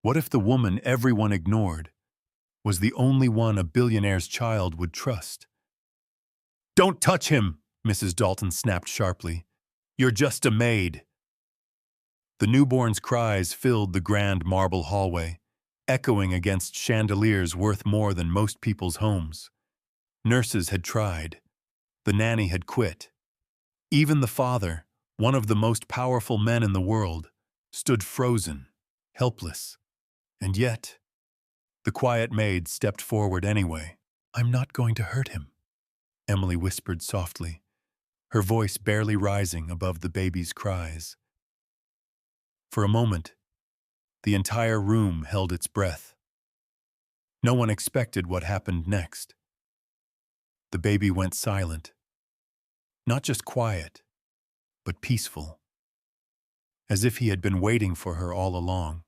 What if the woman everyone ignored was the only one a billionaire's child would trust? "Don't touch him!" Mrs. Dalton snapped sharply. "You're just a maid." The newborn's cries filled the grand marble hallway, echoing against chandeliers worth more than most people's homes. Nurses had tried. The nanny had quit. Even the father, one of the most powerful men in the world, stood frozen, helpless. And yet, the quiet maid stepped forward anyway. "I'm not going to hurt him," Emily whispered softly, her voice barely rising above the baby's cries. For a moment, the entire room held its breath. No one expected what happened next. The baby went silent. Not just quiet, but peaceful, as if he had been waiting for her all along.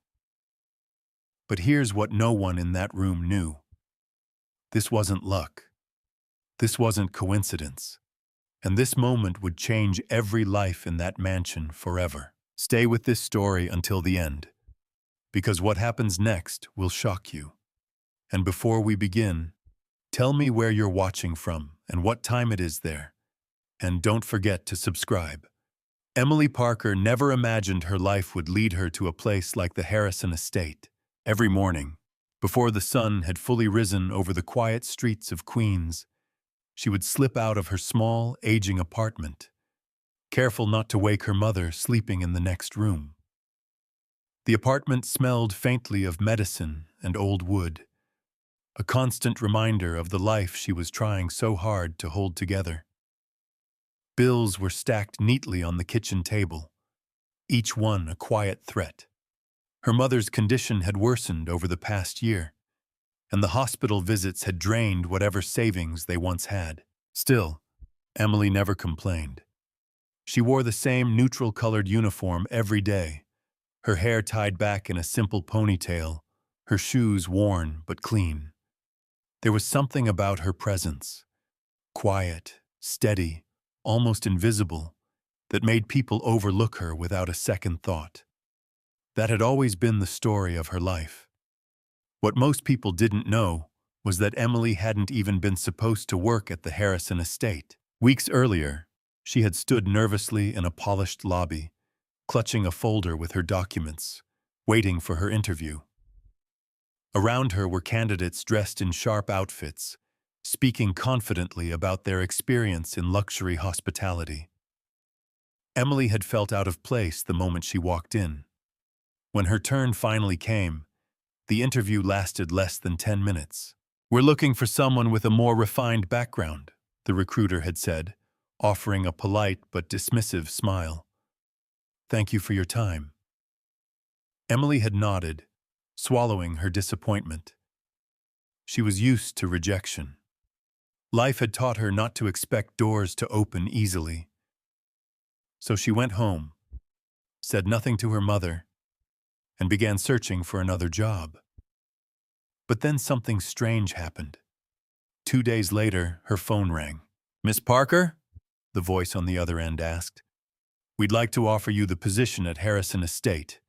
But here's what no one in that room knew. This wasn't luck. This wasn't coincidence. And this moment would change every life in that mansion forever. Stay with this story until the end, because what happens next will shock you. And before we begin, tell me where you're watching from and what time it is there. And don't forget to subscribe. Emily Parker never imagined her life would lead her to a place like the Harrison estate. Every morning, before the sun had fully risen over the quiet streets of Queens, she would slip out of her small, aging apartment, careful not to wake her mother sleeping in the next room. The apartment smelled faintly of medicine and old wood, a constant reminder of the life she was trying so hard to hold together. Bills were stacked neatly on the kitchen table, each one a quiet threat. Her mother's condition had worsened over the past year, and the hospital visits had drained whatever savings they once had. Still, Emily never complained. She wore the same neutral-colored uniform every day, her hair tied back in a simple ponytail, her shoes worn but clean. There was something about her presence, quiet, steady, almost invisible, that made people overlook her without a second thought. That had always been the story of her life. What most people didn't know was that Emily hadn't even been supposed to work at the Harrison estate. Weeks earlier, she had stood nervously in a polished lobby, clutching a folder with her documents, waiting for her interview. Around her were candidates dressed in sharp outfits, speaking confidently about their experience in luxury hospitality. Emily had felt out of place the moment she walked in. When her turn finally came, the interview lasted less than 10 minutes. "We're looking for someone with a more refined background," the recruiter had said, offering a polite but dismissive smile. "Thank you for your time." Emily had nodded, swallowing her disappointment. She was used to rejection. Life had taught her not to expect doors to open easily. So she went home, said nothing to her mother, and began searching for another job. But then something strange happened. 2 days later, her phone rang. "Miss Parker?" the voice on the other end asked. "We'd like to offer you the position at Harrison Estate.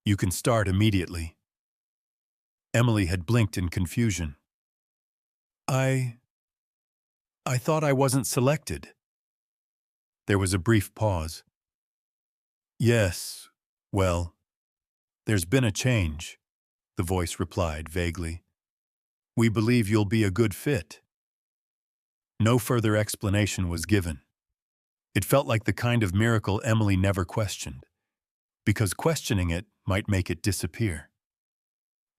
You can start immediately." Emily had blinked in confusion. I thought I wasn't selected." There was a brief pause. "Yes, well, there's been a change," the voice replied vaguely. "We believe you'll be a good fit." No further explanation was given. It felt like the kind of miracle Emily never questioned, because questioning it might make it disappear.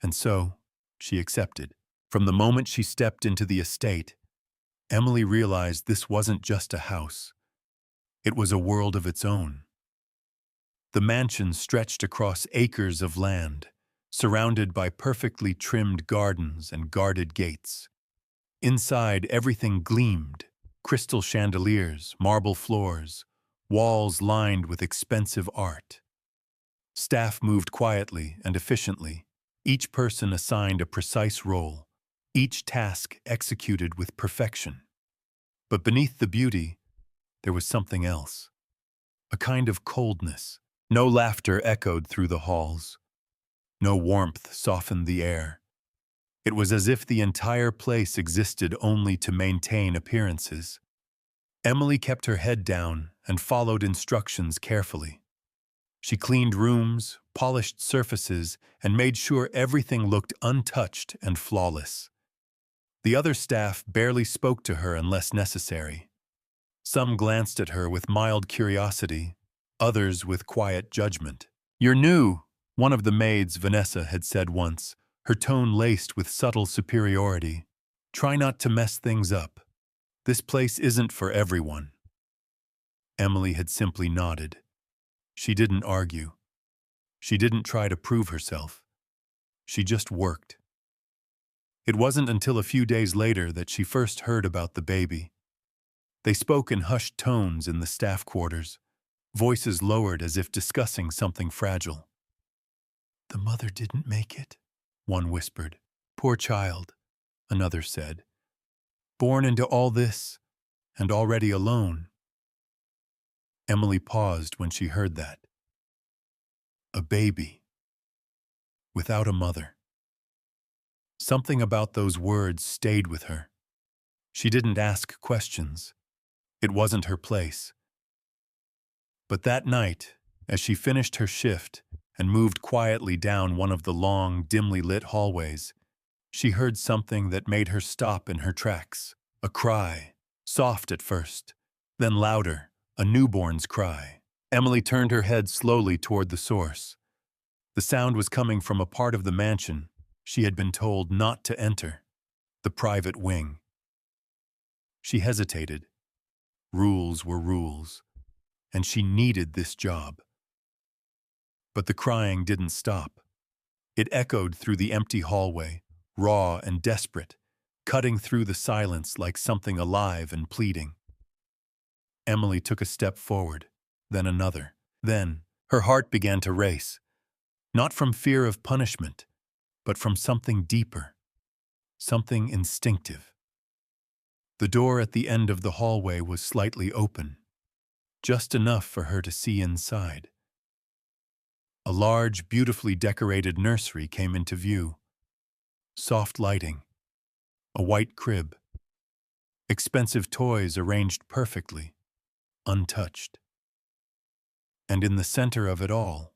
And so, she accepted. From the moment she stepped into the estate, Emily realized this wasn't just a house. It was a world of its own. The mansion stretched across acres of land, surrounded by perfectly trimmed gardens and guarded gates. Inside, everything gleamed: crystal chandeliers, marble floors, walls lined with expensive art. Staff moved quietly and efficiently, each person assigned a precise role, each task executed with perfection. But beneath the beauty, there was something else. A kind of coldness. No laughter echoed through the halls. No warmth softened the air. It was as if the entire place existed only to maintain appearances. Emily kept her head down and followed instructions carefully. She cleaned rooms, polished surfaces, and made sure everything looked untouched and flawless. The other staff barely spoke to her unless necessary. Some glanced at her with mild curiosity, others with quiet judgment. "You're new," one of the maids, Vanessa, had said once, her tone laced with subtle superiority. "Try not to mess things up. This place isn't for everyone." Emily had simply nodded. She didn't argue. She didn't try to prove herself. She just worked. It wasn't until a few days later that she first heard about the baby. They spoke in hushed tones in the staff quarters, voices lowered as if discussing something fragile. "The mother didn't make it," one whispered. "Poor child," another said. "Born into all this, and already alone." Emily paused when she heard that. A baby. Without a mother. Something about those words stayed with her. She didn't ask questions. It wasn't her place. But that night, as she finished her shift and moved quietly down one of the long, dimly lit hallways, she heard something that made her stop in her tracks. A cry, soft at first, then louder, a newborn's cry. Emily turned her head slowly toward the source. The sound was coming from a part of the mansion she had been told not to enter, the private wing. She hesitated. Rules were rules, and she needed this job. But the crying didn't stop. It echoed through the empty hallway, raw and desperate, cutting through the silence like something alive and pleading. Emily took a step forward, then another. Then, her heart began to race, not from fear of punishment, but from something deeper, something instinctive. The door at the end of the hallway was slightly open, just enough for her to see inside. A large, beautifully decorated nursery came into view. Soft lighting, a white crib, expensive toys arranged perfectly, untouched. And in the center of it all,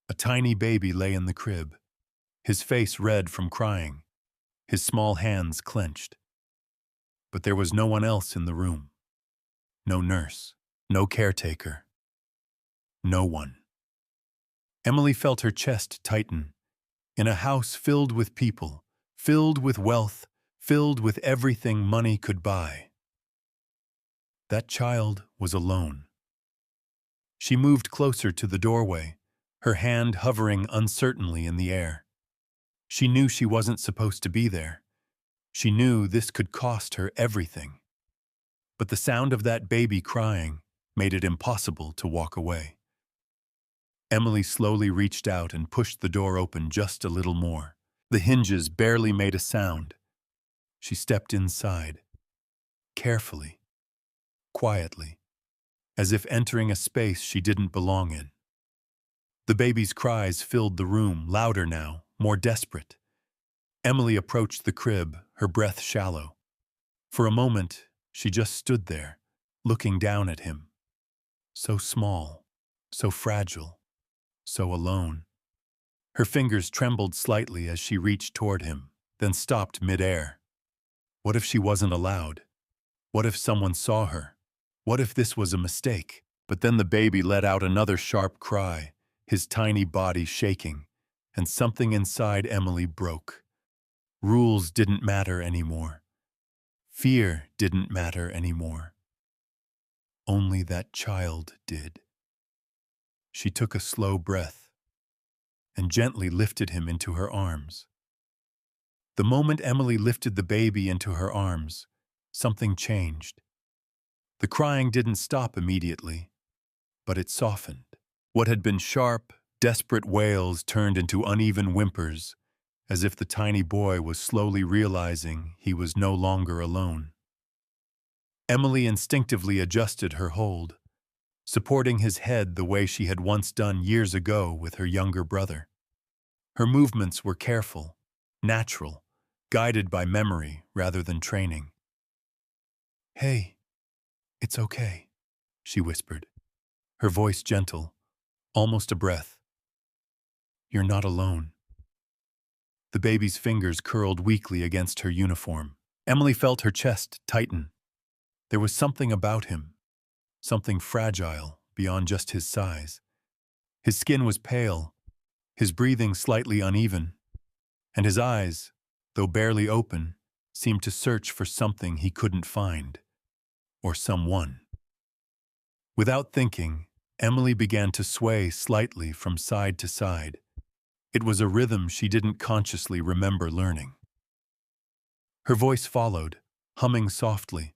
a tiny baby lay in the crib, his face red from crying, his small hands clenched. But there was no one else in the room. No nurse, no caretaker, no one. Emily felt her chest tighten. In a house filled with people, filled with wealth, filled with everything money could buy. That child was alone. She moved closer to the doorway, her hand hovering uncertainly in the air. She knew she wasn't supposed to be there. She knew this could cost her everything. But the sound of that baby crying made it impossible to walk away. Emily slowly reached out and pushed the door open just a little more. The hinges barely made a sound. She stepped inside, carefully, quietly, as if entering a space she didn't belong in. The baby's cries filled the room, louder now, more desperate. Emily approached the crib, her breath shallow. For a moment, she just stood there, looking down at him. So small, so fragile, so alone. Her fingers trembled slightly as she reached toward him, then stopped mid-air. What if she wasn't allowed? What if someone saw her? What if this was a mistake? But then the baby let out another sharp cry, his tiny body shaking, and something inside Emily broke. Rules didn't matter anymore. Fear didn't matter anymore. Only that child did. She took a slow breath and gently lifted him into her arms. The moment Emily lifted the baby into her arms, something changed. The crying didn't stop immediately, but it softened. What had been sharp, desperate wails turned into uneven whimpers, as if the tiny boy was slowly realizing he was no longer alone. Emily instinctively adjusted her hold, supporting his head the way she had once done years ago with her younger brother. Her movements were careful, natural, guided by memory rather than training. "Hey, it's okay," she whispered, her voice gentle, almost a breath. "You're not alone." The baby's fingers curled weakly against her uniform. Emily felt her chest tighten. There was something about him, something fragile beyond just his size. His skin was pale, his breathing slightly uneven, and his eyes, though barely open, seemed to search for something he couldn't find, or someone. Without thinking, Emily began to sway slightly from side to side. It was a rhythm she didn't consciously remember learning. Her voice followed, humming softly,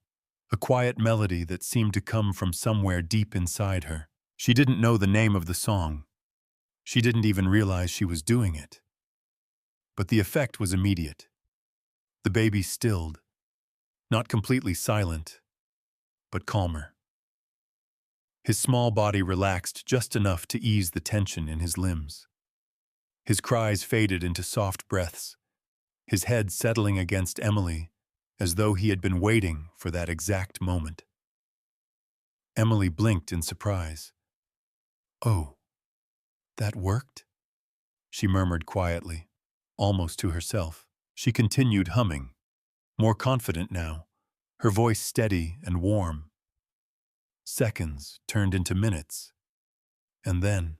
a quiet melody that seemed to come from somewhere deep inside her. She didn't know the name of the song. She didn't even realize she was doing it. But the effect was immediate. The baby stilled, not completely silent, but calmer. His small body relaxed just enough to ease the tension in his limbs. His cries faded into soft breaths, his head settling against Emily as though he had been waiting for that exact moment. Emily blinked in surprise. "Oh, that worked?" she murmured quietly, almost to herself. She continued humming, more confident now, her voice steady and warm. Seconds turned into minutes, and then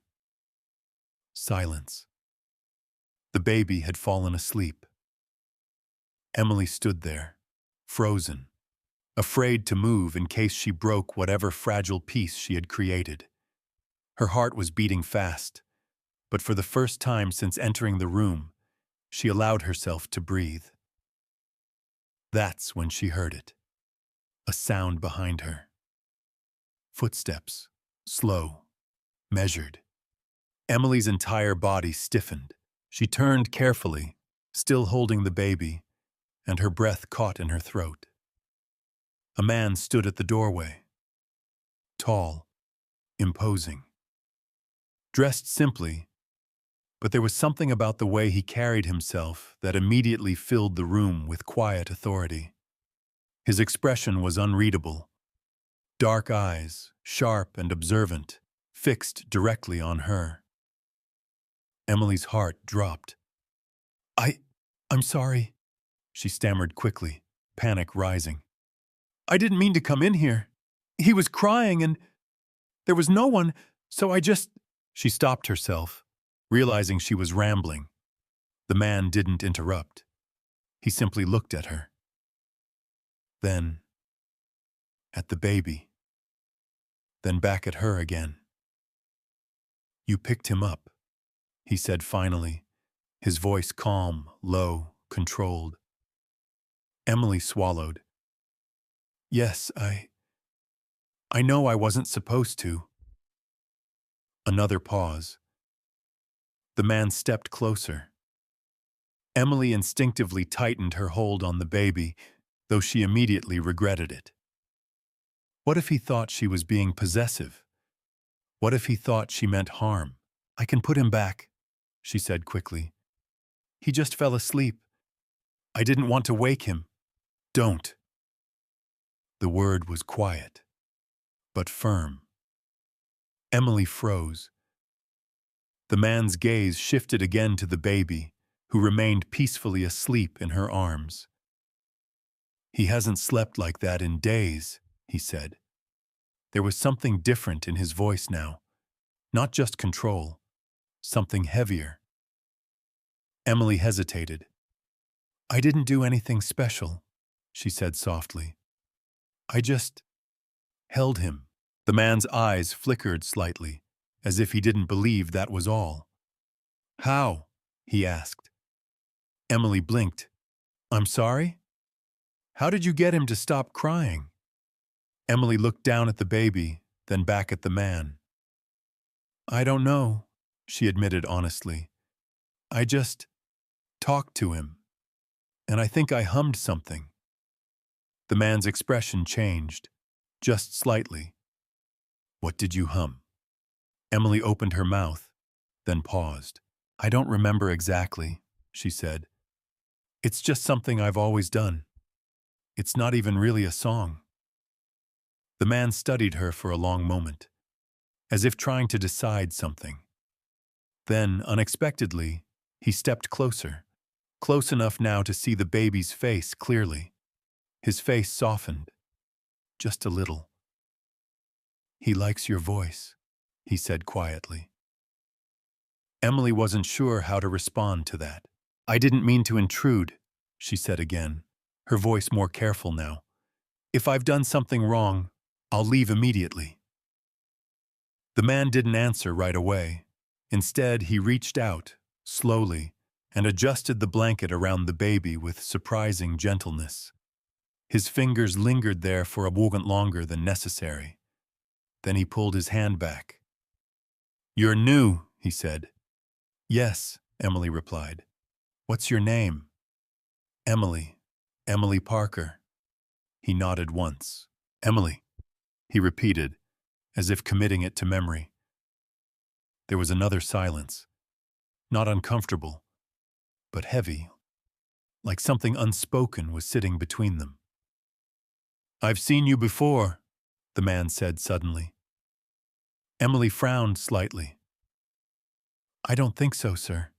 silence. The baby had fallen asleep. Emily stood there, frozen, afraid to move in case she broke whatever fragile peace she had created. Her heart was beating fast, but for the first time since entering the room, she allowed herself to breathe. That's when she heard it. A sound behind her. Footsteps, slow, measured. Emily's entire body stiffened. She turned carefully, still holding the baby, and her breath caught in her throat. A man stood at the doorway. Tall, imposing. Dressed simply, but there was something about the way he carried himself that immediately filled the room with quiet authority. His expression was unreadable. Dark eyes, sharp and observant, fixed directly on her. Emily's heart dropped. I'm sorry," she stammered quickly, panic rising. "I didn't mean to come in here. He was crying and there was no one, so I just—" She stopped herself, realizing she was rambling. The man didn't interrupt. He simply looked at her. Then at the baby. Then back at her again. "You picked him up," he said finally, his voice calm, low, controlled. Emily swallowed. "Yes, I know I wasn't supposed to." Another pause. The man stepped closer. Emily instinctively tightened her hold on the baby, though she immediately regretted it. What if he thought she was being possessive? What if he thought she meant harm? "I can put him back," she said quickly. "He just fell asleep. I didn't want to wake him." "Don't." The word was quiet, but firm. Emily froze. The man's gaze shifted again to the baby, who remained peacefully asleep in her arms. "He hasn't slept like that in days," he said. There was something different in his voice now, not just control, something heavier. Emily hesitated. "I didn't do anything special," she said softly. "I just held him." The man's eyes flickered slightly, as if he didn't believe that was all. "How?" he asked. Emily blinked. "I'm sorry? How did you get him to stop crying?" Emily looked down at the baby, then back at the man. "I don't know," she admitted honestly. "I just talked to him, and I think I hummed something." The man's expression changed, just slightly. "What did you hum?" Emily opened her mouth, then paused. I don't remember exactly, she said. It's just something I've always done. It's not even really a song. The man studied her for a long moment, as if trying to decide something. Then, unexpectedly, he stepped closer, close enough now to see the baby's face clearly. His face softened, just a little. He likes your voice, he said quietly. Emily wasn't sure how to respond to that. I didn't mean to intrude, she said again, her voice more careful now. If I've done something wrong, I'll leave immediately. The man didn't answer right away. Instead, he reached out, slowly, and adjusted the blanket around the baby with surprising gentleness. His fingers lingered there for a moment longer than necessary. Then he pulled his hand back. You're new, he said. Yes, Emily replied. What's your name? Emily. Emily Parker. He nodded once. Emily, he repeated, as if committing it to memory. There was another silence, not uncomfortable, but heavy, like something unspoken was sitting between them. I've seen you before, the man said suddenly. Emily frowned slightly. I don't think so, sir.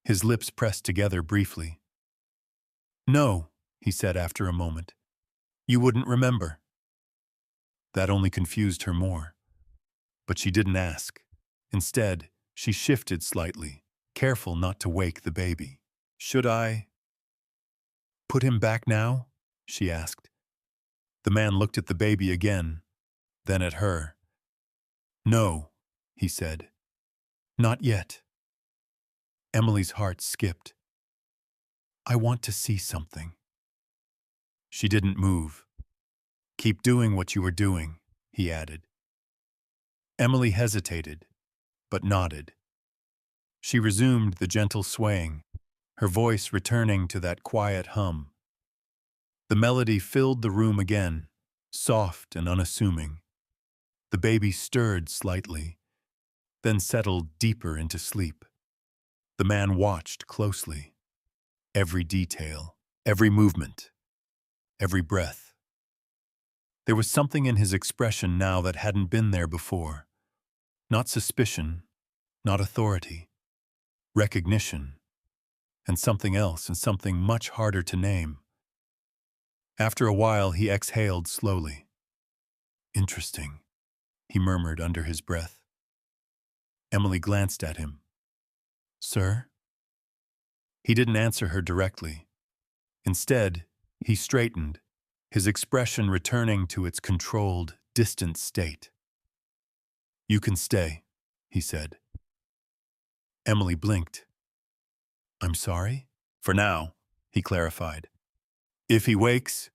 His lips pressed together briefly. No, he said after a moment. You wouldn't remember. That only confused her more. But she didn't ask. Instead, she shifted slightly, careful not to wake the baby. Should I put him back now? She asked. The man looked at the baby again, then at her. No, he said. Not yet. Emily's heart skipped. I want to see something. She didn't move. Keep doing what you were doing, he added. Emily hesitated, but nodded. She resumed the gentle swaying, her voice returning to that quiet hum. The melody filled the room again, soft and unassuming. The baby stirred slightly, then settled deeper into sleep. The man watched closely. Every detail, every movement, every breath. There was something in his expression now that hadn't been there before. Not suspicion, not authority, recognition, and something else, and something much harder to name. After a while, he exhaled slowly. Interesting, he murmured under his breath. Emily glanced at him. Sir? He didn't answer her directly. Instead, he straightened, his expression returning to its controlled, distant state. You can stay, he said. Emily blinked. I'm sorry? For now, he clarified. If he wakes,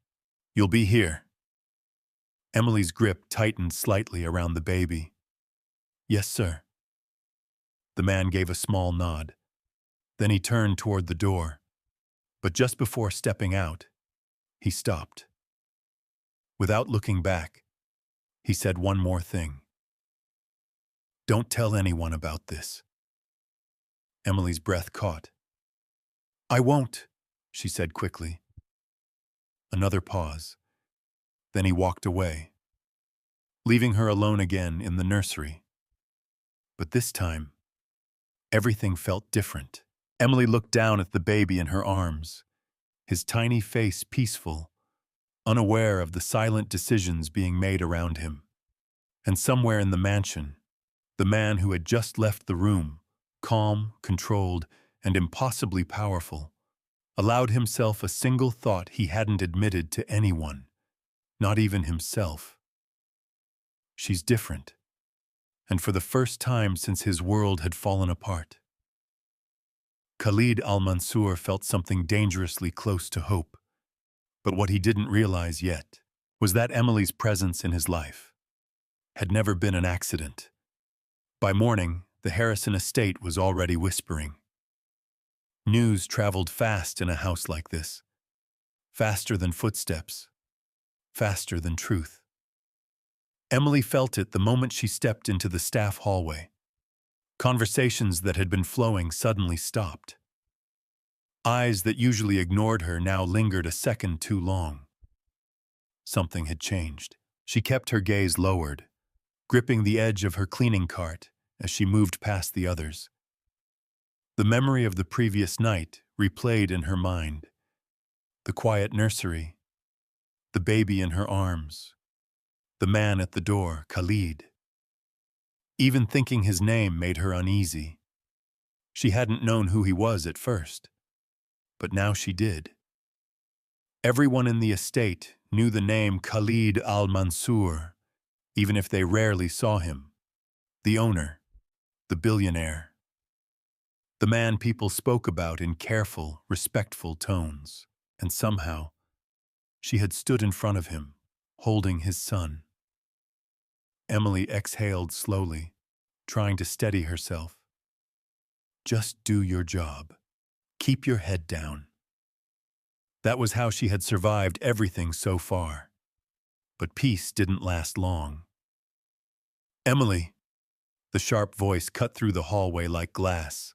you'll be here. Emily's grip tightened slightly around the baby. Yes, sir. The man gave a small nod. Then he turned toward the door. But just before stepping out, he stopped. Without looking back, he said one more thing. Don't tell anyone about this. Emily's breath caught. I won't, she said quickly. Another pause. Then he walked away, leaving her alone again in the nursery. But this time, everything felt different. Emily looked down at the baby in her arms, his tiny face peaceful, unaware of the silent decisions being made around him. And somewhere in the mansion, the man who had just left the room, calm, controlled, and impossibly powerful, allowed himself a single thought he hadn't admitted to anyone, not even himself. She's different, and for the first time since his world had fallen apart. Khalid al-Mansour felt something dangerously close to hope, but what he didn't realize yet was that Emily's presence in his life had never been an accident. By morning, the Harrison estate was already whispering. News traveled fast in a house like this, faster than footsteps, faster than truth. Emily felt it the moment she stepped into the staff hallway. Conversations that had been flowing suddenly stopped. Eyes that usually ignored her now lingered a second too long. Something had changed. She kept her gaze lowered, gripping the edge of her cleaning cart as she moved past the others. The memory of the previous night replayed in her mind. The quiet nursery, the baby in her arms, the man at the door, Khalid. Even thinking his name made her uneasy. She hadn't known who he was at first, but now she did. Everyone in the estate knew the name Khalid al-Mansour, even if they rarely saw him. The owner, the billionaire. The man people spoke about in careful, respectful tones. And somehow, she had stood in front of him, holding his son. Emily exhaled slowly, trying to steady herself. Just do your job. Keep your head down. That was how she had survived everything so far. But peace didn't last long. Emily! The sharp voice cut through the hallway like glass.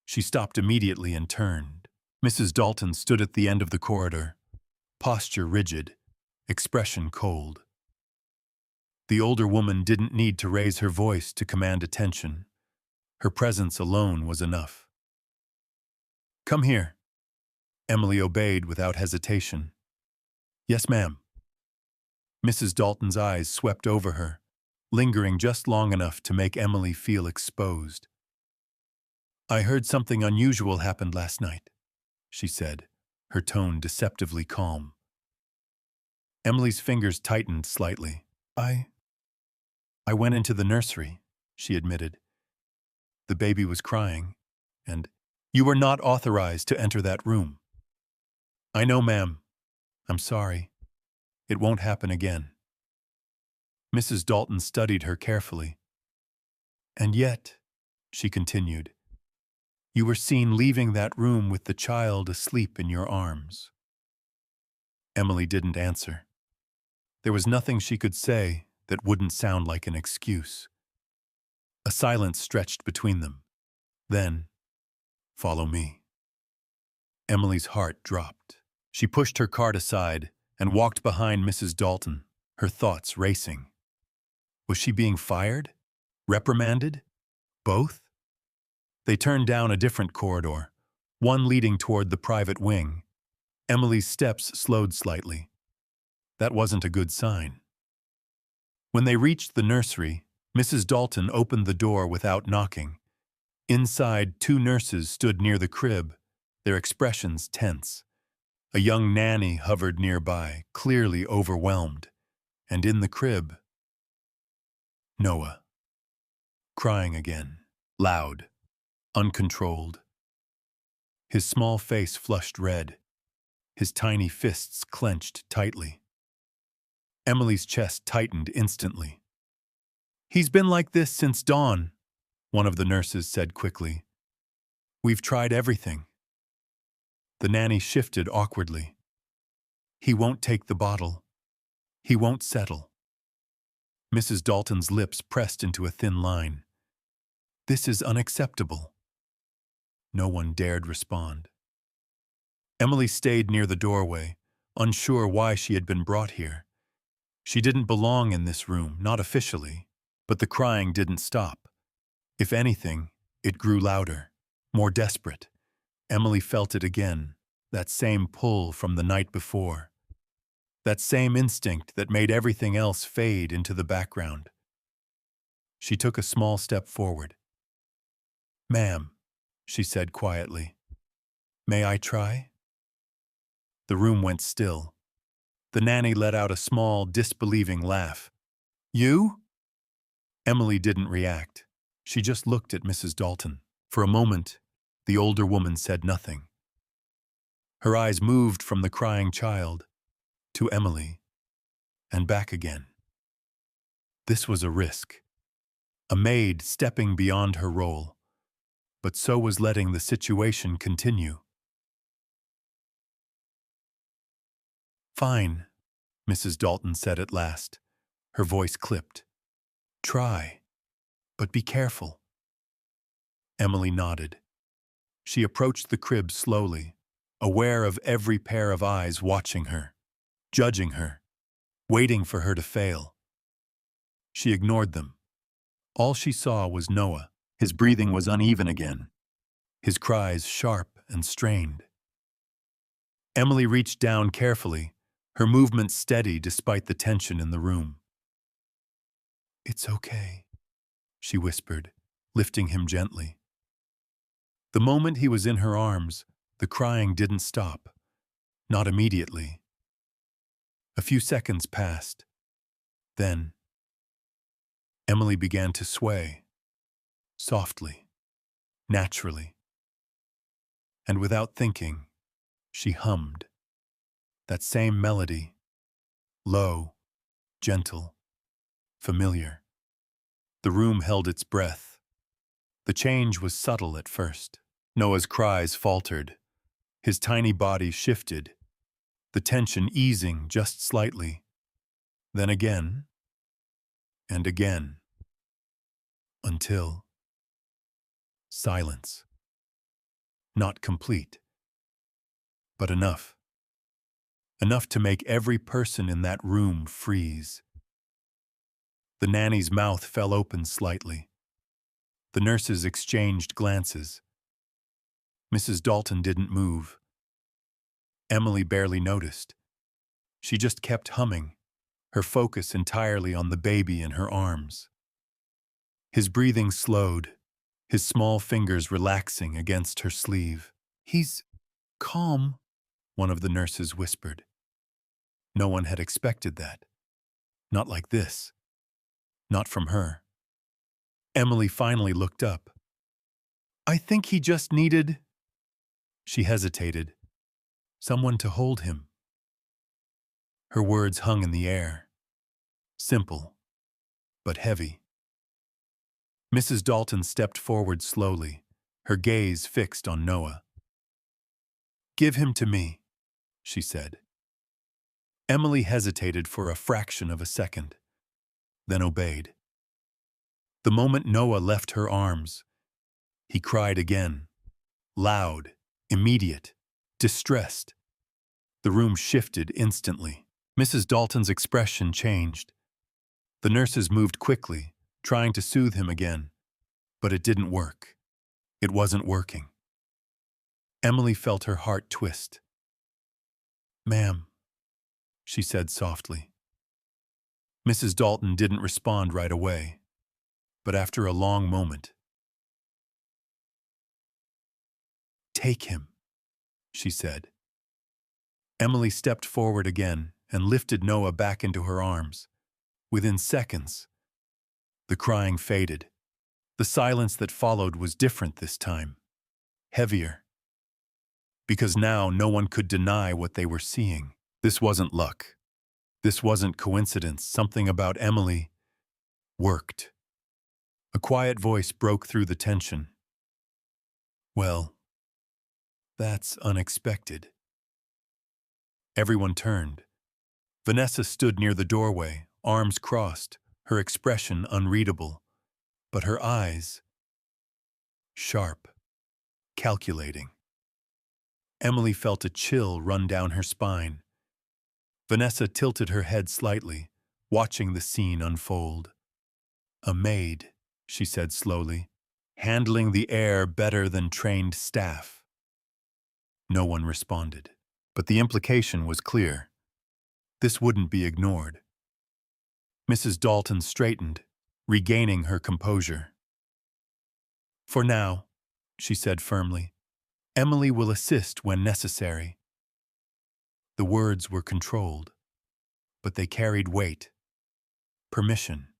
She stopped immediately and turned. Mrs. Dalton stood at the end of the corridor, posture rigid, expression cold. The older woman didn't need to raise her voice to command attention. Her presence alone was enough. Come here. Emily obeyed without hesitation. Yes, ma'am. Mrs. Dalton's eyes swept over her, lingering just long enough to make Emily feel exposed. I heard something unusual happened last night, she said, her tone deceptively calm. Emily's fingers tightened slightly. I went into the nursery, she admitted. The baby was crying, and you were not authorized to enter that room. I know, ma'am. I'm sorry. It won't happen again. Mrs. Dalton studied her carefully. And yet, she continued, you were seen leaving that room with the child asleep in your arms. Emily didn't answer. There was nothing she could say that wouldn't sound like an excuse. A silence stretched between them. Then, follow me. Emily's heart dropped. She pushed her cart aside and walked behind Mrs. Dalton, her thoughts racing. Was she being fired? Reprimanded? Both? They turned down a different corridor, one leading toward the private wing. Emily's steps slowed slightly. That wasn't a good sign. When they reached the nursery, Mrs. Dalton opened the door without knocking. Inside, two nurses stood near the crib, their expressions tense. A young nanny hovered nearby, clearly overwhelmed. And in the crib, Noah. Crying again, loud, uncontrolled. His small face flushed red, his tiny fists clenched tightly. Emily's chest tightened instantly. He's been like this since dawn, one of the nurses said quickly. We've tried everything. The nanny shifted awkwardly. He won't take the bottle. He won't settle. Mrs. Dalton's lips pressed into a thin line. This is unacceptable. No one dared respond. Emily stayed near the doorway, unsure why she had been brought here. She didn't belong in this room, not officially, but the crying didn't stop. If anything, it grew louder, more desperate. Emily felt it again, that same pull from the night before. That same instinct that made everything else fade into the background. She took a small step forward. Ma'am, she said quietly, may I try? The room went still. The nanny let out a small, disbelieving laugh. You? Emily didn't react. She just looked at Mrs. Dalton. For a moment, the older woman said nothing. Her eyes moved from the crying child to Emily and back again. This was a risk. A maid stepping beyond her role, but so was letting the situation continue. Fine, Mrs. Dalton said at last, her voice clipped. Try, but be careful. Emily nodded. She approached the crib slowly, aware of every pair of eyes watching her, judging her, waiting for her to fail. She ignored them. All she saw was Noah. His breathing was uneven again, his cries sharp and strained. Emily reached down carefully, her movements steady despite the tension in the room. "It's okay," she whispered, lifting him gently. The moment he was in her arms, the crying didn't stop, not immediately. A few seconds passed. Then, Emily began to sway, softly, naturally. And without thinking, she hummed. That same melody, low, gentle, familiar. The room held its breath. The change was subtle at first. Noah's cries faltered. His tiny body shifted, the tension easing just slightly. Then again, and again, until silence. Not complete, but enough. Enough to make every person in that room freeze. The nanny's mouth fell open slightly. The nurses exchanged glances. Mrs. Dalton didn't move. Emily barely noticed. She just kept humming, her focus entirely on the baby in her arms. His breathing slowed, his small fingers relaxing against her sleeve. "He's calm," one of the nurses whispered. No one had expected that. Not like this. Not from her. Emily finally looked up. "I think he just needed—" She hesitated. "Someone to hold him." Her words hung in the air. Simple, but heavy. Mrs. Dalton stepped forward slowly, her gaze fixed on Noah. "Give him to me," she said. Emily hesitated for a fraction of a second, then obeyed. The moment Noah left her arms, he cried again. Loud, immediate, distressed. The room shifted instantly. Mrs. Dalton's expression changed. The nurses moved quickly, trying to soothe him again. But it didn't work. It wasn't working. Emily felt her heart twist. "Ma'am," she said softly. Mrs. Dalton didn't respond right away, but after a long moment, "Take him," she said. Emily stepped forward again and lifted Noah back into her arms. Within seconds, the crying faded. The silence that followed was different this time, heavier. Because now no one could deny what they were seeing. This wasn't luck. This wasn't coincidence. Something about Emily worked. A quiet voice broke through the tension. "Well, that's unexpected." Everyone turned. Vanessa stood near the doorway, arms crossed, her expression unreadable, but her eyes sharp, calculating. Emily felt a chill run down her spine. Vanessa tilted her head slightly, watching the scene unfold. "A maid," she said slowly, "handling the air better than trained staff." No one responded, but the implication was clear. This wouldn't be ignored. Mrs. Dalton straightened, regaining her composure. "For now," she said firmly, "Emily will assist when necessary." The words were controlled, but they carried weight. Permission.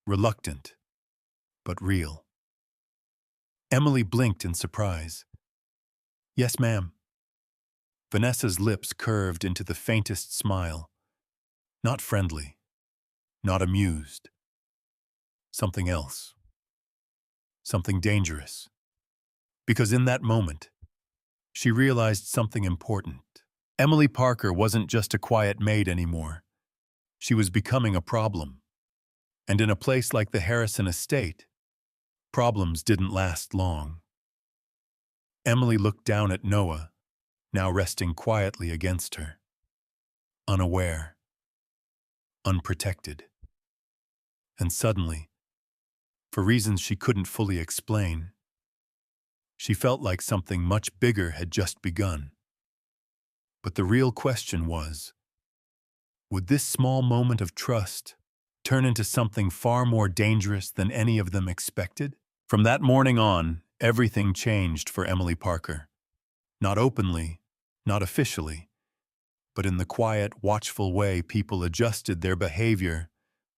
Reluctant, but real. Emily blinked in surprise. "Yes, ma'am." Vanessa's lips curved into the faintest smile. Not friendly, not amused. Something else. Something dangerous. Because in that moment, she realized something important. Emily Parker wasn't just a quiet maid anymore. She was becoming a problem. And in a place like the Harrison estate, Problems didn't last long. Emily looked down at Noah, now resting quietly against her, unaware, unprotected. And suddenly, for reasons she couldn't fully explain, she felt like something much bigger had just begun. But the real question was, would this small moment of trust turn into something far more dangerous than any of them expected? From that morning on, everything changed for Emily Parker. Not openly, not officially, but in the quiet, watchful way people adjusted their behavior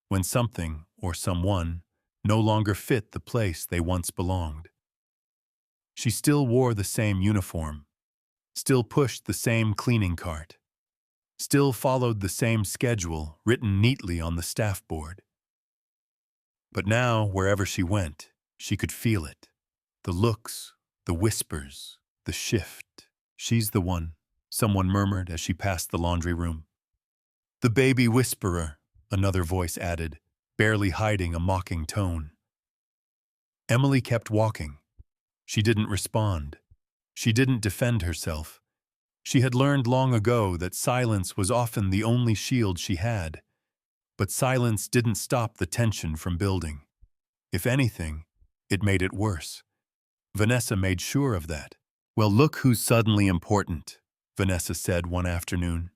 when something or someone no longer fit the place they once belonged. She still wore the same uniform, still pushed the same cleaning cart, still followed the same schedule written neatly on the staff board. But now, wherever she went, she could feel it. The looks, the whispers, the shift. "She's the one," someone murmured as she passed the laundry room. "The baby whisperer," another voice added, barely hiding a mocking tone. Emily kept walking. She didn't respond. She didn't defend herself. She had learned long ago that silence was often the only shield she had. But silence didn't stop the tension from building. If anything, it made it worse. Vanessa made sure of that. "Well, look who's suddenly important," Vanessa said one afternoon,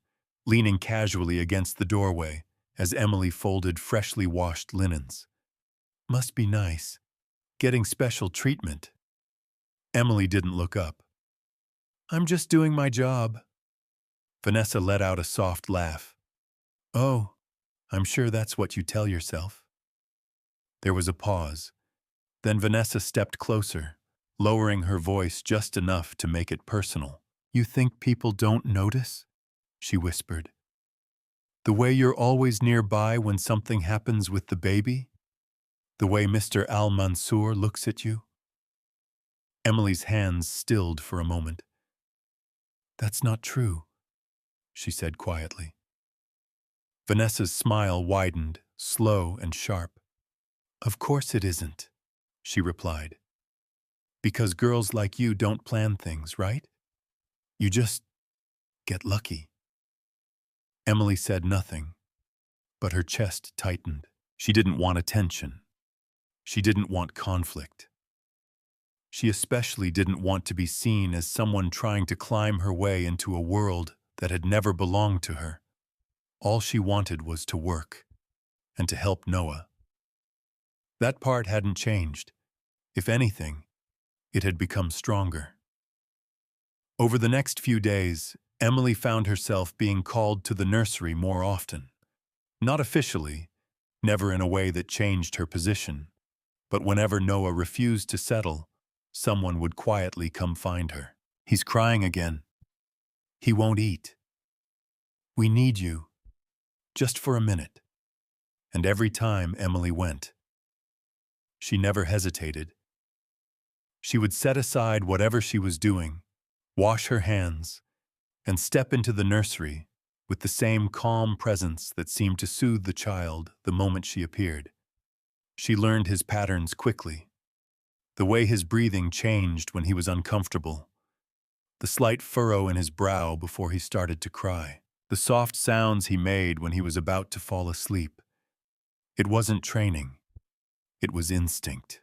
leaning casually against the doorway as Emily folded freshly washed linens. "Must be nice. Getting special treatment." Emily didn't look up. "I'm just doing my job." Vanessa let out a soft laugh. "Oh, I'm sure that's what you tell yourself." There was a pause. Then Vanessa stepped closer, lowering her voice just enough to make it personal. "You think people don't notice?" she whispered. "The way you're always nearby when something happens with the baby? The way Mr. Al-Mansour looks at you?" Emily's hands stilled for a moment. "That's not true," she said quietly. Vanessa's smile widened, slow and sharp. "Of course it isn't," she replied. "Because girls like you don't plan things, right? You just get lucky." Emily said nothing, but her chest tightened. She didn't want attention. She didn't want conflict. She especially didn't want to be seen as someone trying to climb her way into a world that had never belonged to her. All she wanted was to work and to help Noah. That part hadn't changed. If anything, it had become stronger. Over the next few days, Emily found herself being called to the nursery more often. Not officially, never in a way that changed her position, but whenever Noah refused to settle, someone would quietly come find her. "He's crying again. He won't eat. We need you. Just for a minute." And every time Emily went, she never hesitated. She would set aside whatever she was doing, wash her hands, and step into the nursery with the same calm presence that seemed to soothe the child the moment she appeared. She learned his patterns quickly. The way his breathing changed when he was uncomfortable. The slight furrow in his brow before he started to cry. The soft sounds he made when he was about to fall asleep. It wasn't training. It was instinct.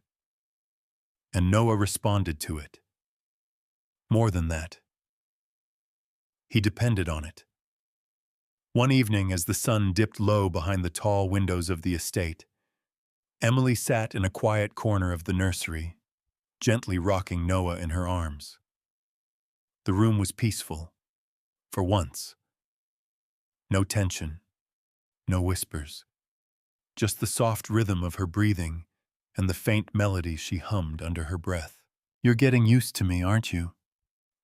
And Noah responded to it. More than that, he depended on it. One evening, as the sun dipped low behind the tall windows of the estate, Emily sat in a quiet corner of the nursery, gently rocking Noah in her arms. The room was peaceful, for once. No tension, no whispers, just the soft rhythm of her breathing and the faint melody she hummed under her breath. "You're getting used to me, aren't you?"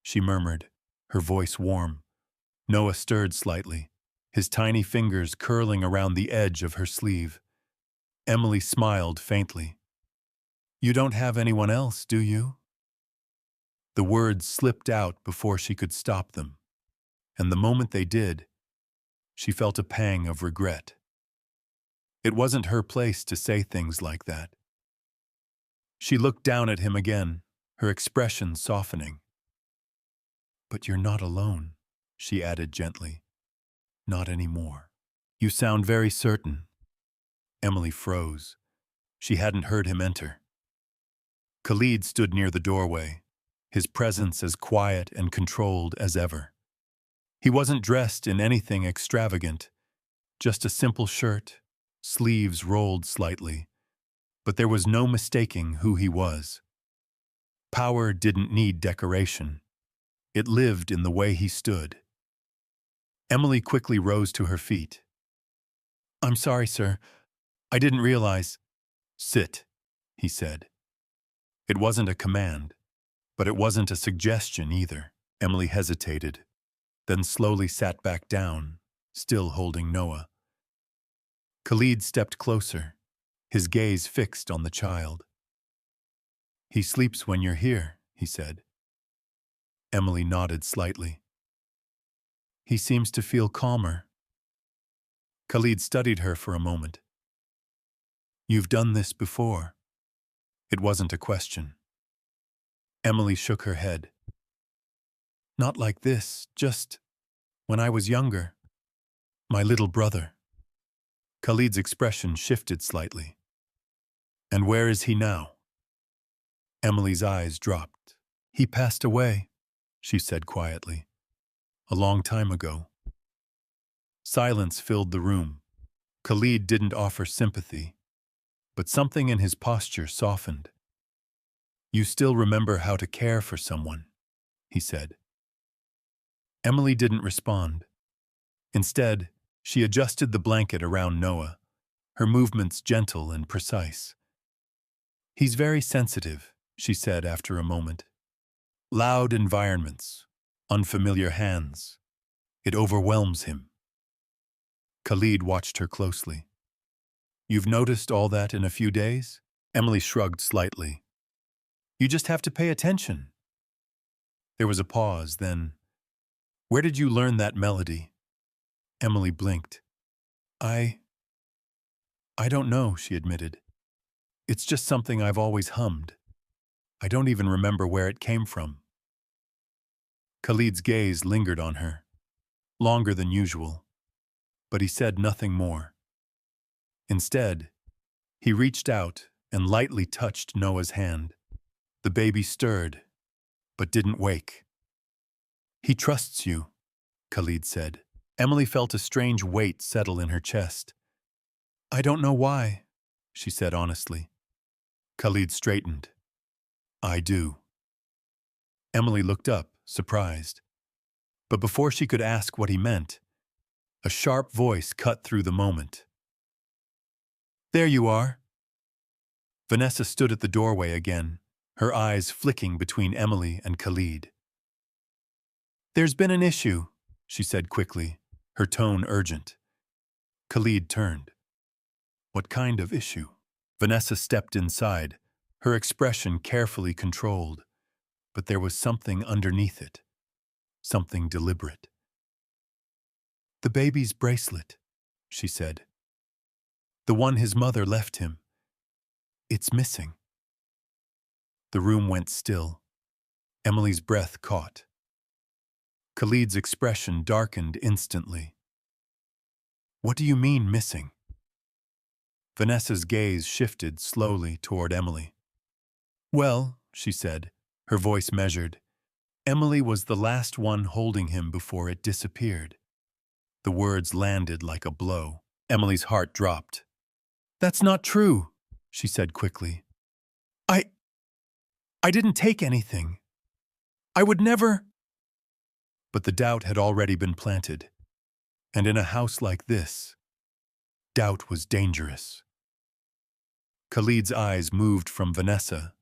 she murmured, her voice warm. Noah stirred slightly, his tiny fingers curling around the edge of her sleeve. Emily smiled faintly. "You don't have anyone else, do you?" The words slipped out before she could stop them, and the moment they did, she felt a pang of regret. It wasn't her place to say things like that. She looked down at him again, her expression softening. "But you're not alone," she added gently. "Not anymore." "You sound very certain." Emily froze. She hadn't heard him enter. Khalid stood near the doorway, his presence as quiet and controlled as ever. He wasn't dressed in anything extravagant, just a simple shirt, sleeves rolled slightly, but there was no mistaking who he was. Power didn't need decoration. It lived in the way he stood. Emily quickly rose to her feet. "I'm sorry, sir. I didn't realize." "Sit," he said. It wasn't a command, but it wasn't a suggestion either. Emily hesitated, then slowly sat back down, still holding Noah. Khalid stepped closer, his gaze fixed on the child. "He sleeps when you're here," he said. Emily nodded slightly. "He seems to feel calmer." Khalid studied her for a moment. "You've done this before." It wasn't a question. Emily shook her head. "Not like this, just when I was younger. My little brother." Khalid's expression shifted slightly. "And where is he now?" Emily's eyes dropped. "He passed away," she said quietly. "A long time ago." Silence filled the room. Khalid didn't offer sympathy, but something in his posture softened. "You still remember how to care for someone," he said. Emily didn't respond. Instead, she adjusted the blanket around Noah, her movements gentle and precise. "He's very sensitive," she said after a moment. "Loud environments, unfamiliar hands. It overwhelms him." Khalid watched her closely. "You've noticed all that in a few days?" Emily shrugged slightly. "You just have to pay attention." There was a pause, then, "Where did you learn that melody?" Emily blinked. I don't know," she admitted. "It's just something I've always hummed. I don't even remember where it came from." Khalid's gaze lingered on her, longer than usual, but he said nothing more. Instead, he reached out and lightly touched Noah's hand. The baby stirred, but didn't wake. "He trusts you," Khalid said. Emily felt a strange weight settle in her chest. "I don't know why," she said honestly. Khalid straightened. "I do." Emily looked up, surprised. But before she could ask what he meant, a sharp voice cut through the moment. "There you are." Vanessa stood at the doorway again, her eyes flicking between Emily and Khalid. "There's been an issue," she said quickly, her tone urgent. Khalid turned. "What kind of issue?" Vanessa stepped inside, her expression carefully controlled, but there was something underneath it, something deliberate. "The baby's bracelet," she said. "The one his mother left him. It's missing." The room went still. Emily's breath caught. Khalid's expression darkened instantly. "What do you mean, missing?" Vanessa's gaze shifted slowly toward Emily. "Well," she said, her voice measured, "Emily was the last one holding him before it disappeared." The words landed like a blow. Emily's heart dropped. "That's not true," she said quickly. I didn't take anything. I would never." But the doubt had already been planted. And in a house like this, doubt was dangerous. Khalid's eyes moved from Vanessa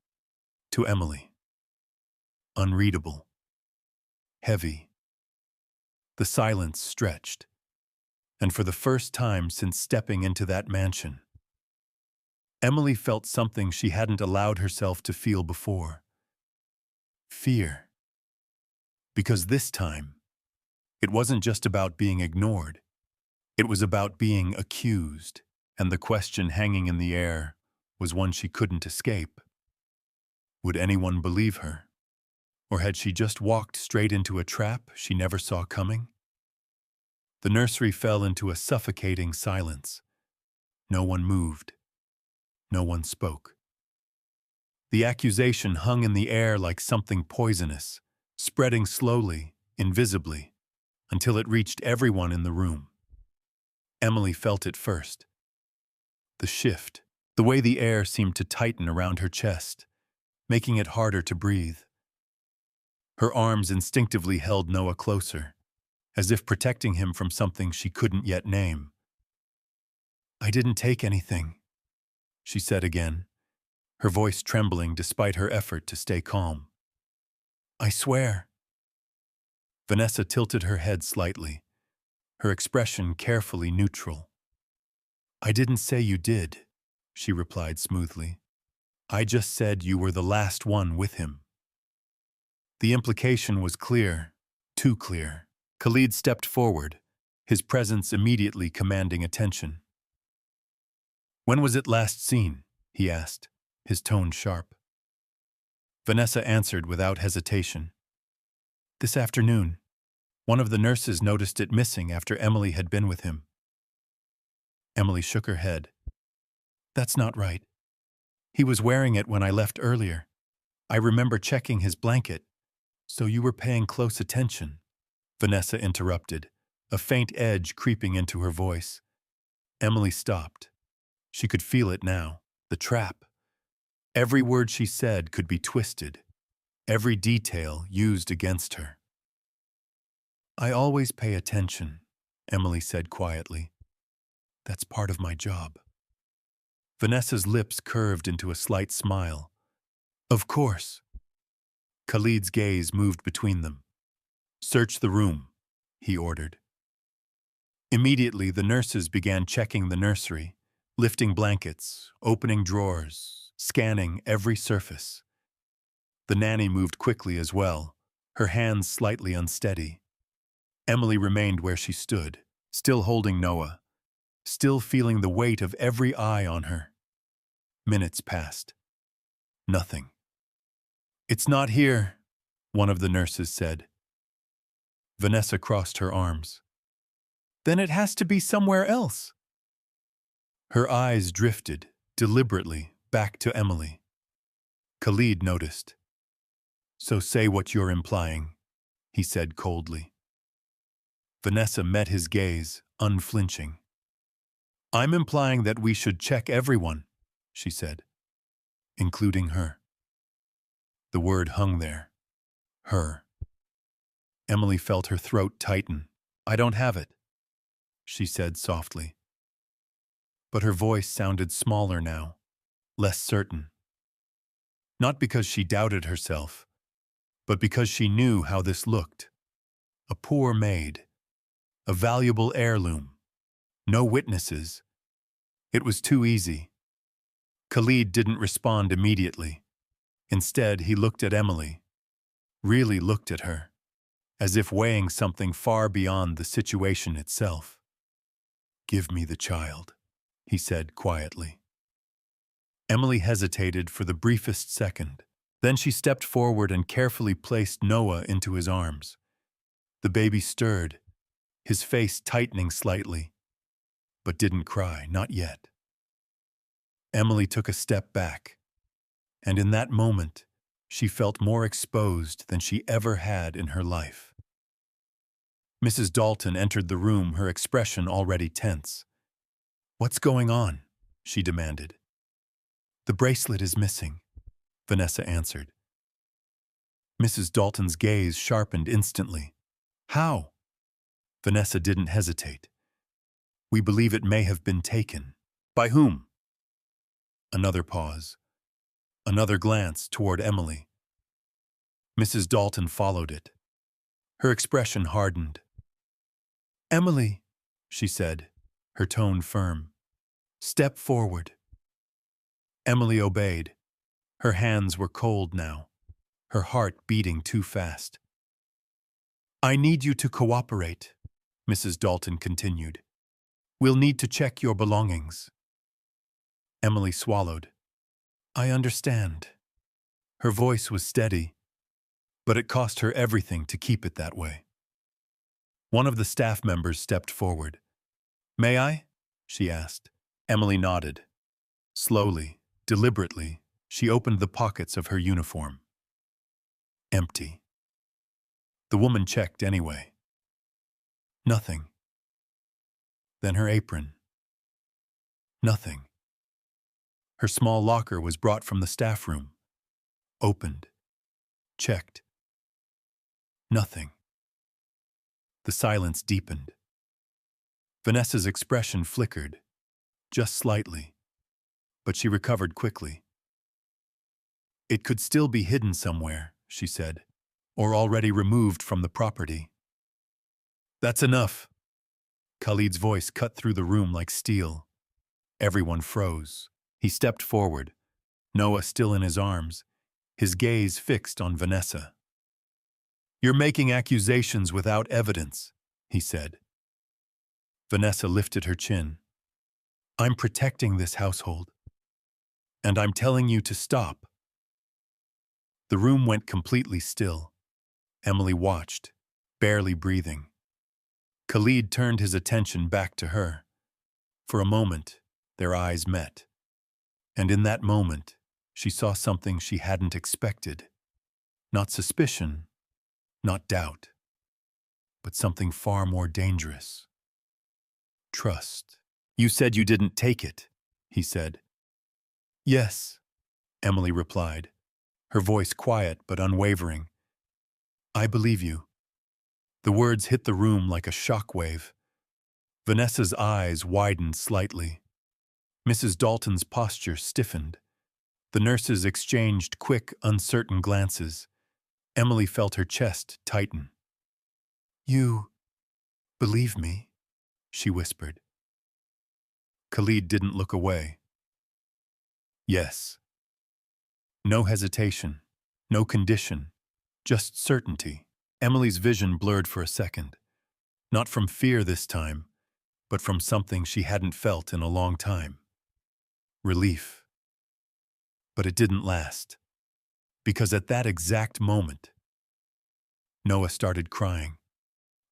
to Emily. Unreadable. Heavy. The silence stretched. And for the first time since stepping into that mansion, Emily felt something she hadn't allowed herself to feel before. Fear. Because this time, it wasn't just about being ignored. It was about being accused, and the question hanging in the air was one she couldn't escape. Would anyone believe her? Or had she just walked straight into a trap she never saw coming? The nursery fell into a suffocating silence. No one moved. No one spoke. The accusation hung in the air like something poisonous, spreading slowly, invisibly, until it reached everyone in the room. Emily felt it first. The shift, the way the air seemed to tighten around her chest, making it harder to breathe. Her arms instinctively held Noah closer, as if protecting him from something she couldn't yet name. "I didn't take anything," she said again, her voice trembling despite her effort to stay calm. "I swear." Vanessa tilted her head slightly, her expression carefully neutral. "I didn't say you did," she replied smoothly. "I just said you were the last one with him." The implication was clear, too clear. Khalid stepped forward, his presence immediately commanding attention. "When was it last seen?" he asked, his tone sharp. Vanessa answered without hesitation. "This afternoon. One of the nurses noticed it missing after Emily had been with him." Emily shook her head. "That's not right. He was wearing it when I left earlier. I remember checking his blanket." "So you were paying close attention," Vanessa interrupted, a faint edge creeping into her voice. Emily stopped. She could feel it now, the trap. Every word she said could be twisted, every detail used against her. "I always pay attention," Emily said quietly. "That's part of my job." Vanessa's lips curved into a slight smile. "Of course." Khalid's gaze moved between them. "Search the room," he ordered. Immediately, the nurses began checking the nursery, lifting blankets, opening drawers, scanning every surface. The nanny moved quickly as well, her hands slightly unsteady. Emily remained where she stood, still holding Noah, still feeling the weight of every eye on her. Minutes passed. Nothing. "It's not here," one of the nurses said. Vanessa crossed her arms. "Then it has to be somewhere else." Her eyes drifted, deliberately, back to Emily. Khalid noticed. "So say what you're implying," he said coldly. Vanessa met his gaze, unflinching. "I'm implying that we should check everyone," she said, "including her." The word hung there. Her. Emily felt her throat tighten. "I don't have it," she said softly. But her voice sounded smaller now, less certain. Not because she doubted herself, but because she knew how this looked. A poor maid. A valuable heirloom. No witnesses. It was too easy. Khalid didn't respond immediately. Instead, he looked at Emily, really looked at her, as if weighing something far beyond the situation itself. "Give me the child," he said quietly. Emily hesitated for the briefest second. Then she stepped forward and carefully placed Noah into his arms. The baby stirred, his face tightening slightly, but didn't cry, not yet. Emily took a step back, and in that moment, she felt more exposed than she ever had in her life. Mrs. Dalton entered the room, her expression already tense. "What's going on?" she demanded. "The bracelet is missing," Vanessa answered. Mrs. Dalton's gaze sharpened instantly. "How?" Vanessa didn't hesitate. "We believe it may have been taken." "By whom?" Another pause. Another glance toward Emily. Mrs. Dalton followed it. Her expression hardened. "Emily," she said, her tone firm. "Step forward." Emily obeyed. Her hands were cold now, her heart beating too fast. "I need you to cooperate," Mrs. Dalton continued. "We'll need to check your belongings." Emily swallowed. "I understand." Her voice was steady, but it cost her everything to keep it that way. One of the staff members stepped forward. "May I?" she asked. Emily nodded. Slowly, deliberately, she opened the pockets of her uniform. Empty. The woman checked anyway. Nothing. Then her apron. Nothing. Her small locker was brought from the staff room. Opened. Checked. Nothing. The silence deepened. Vanessa's expression flickered, just slightly, but she recovered quickly. "It could still be hidden somewhere," she said, "or already removed from the property." "That's enough." Khalid's voice cut through the room like steel. Everyone froze. He stepped forward, Noah still in his arms, his gaze fixed on Vanessa. "You're making accusations without evidence," he said. Vanessa lifted her chin. "I'm protecting this household. And I'm telling you to stop." The room went completely still. Emily watched, barely breathing. Khalid turned his attention back to her. For a moment, their eyes met. And in that moment, she saw something she hadn't expected. Not suspicion, not doubt, but something far more dangerous. Trust. "You said you didn't take it," he said. "Yes," Emily replied, her voice quiet but unwavering. "I believe you." The words hit the room like a shockwave. Vanessa's eyes widened slightly. Mrs. Dalton's posture stiffened. The nurses exchanged quick, uncertain glances. Emily felt her chest tighten. "You believe me?" she whispered. Khalid didn't look away. "Yes." No hesitation, no condition, just certainty. Emily's vision blurred for a second. Not from fear this time, but from something she hadn't felt in a long time. Relief. But it didn't last. Because at that exact moment, Noah started crying.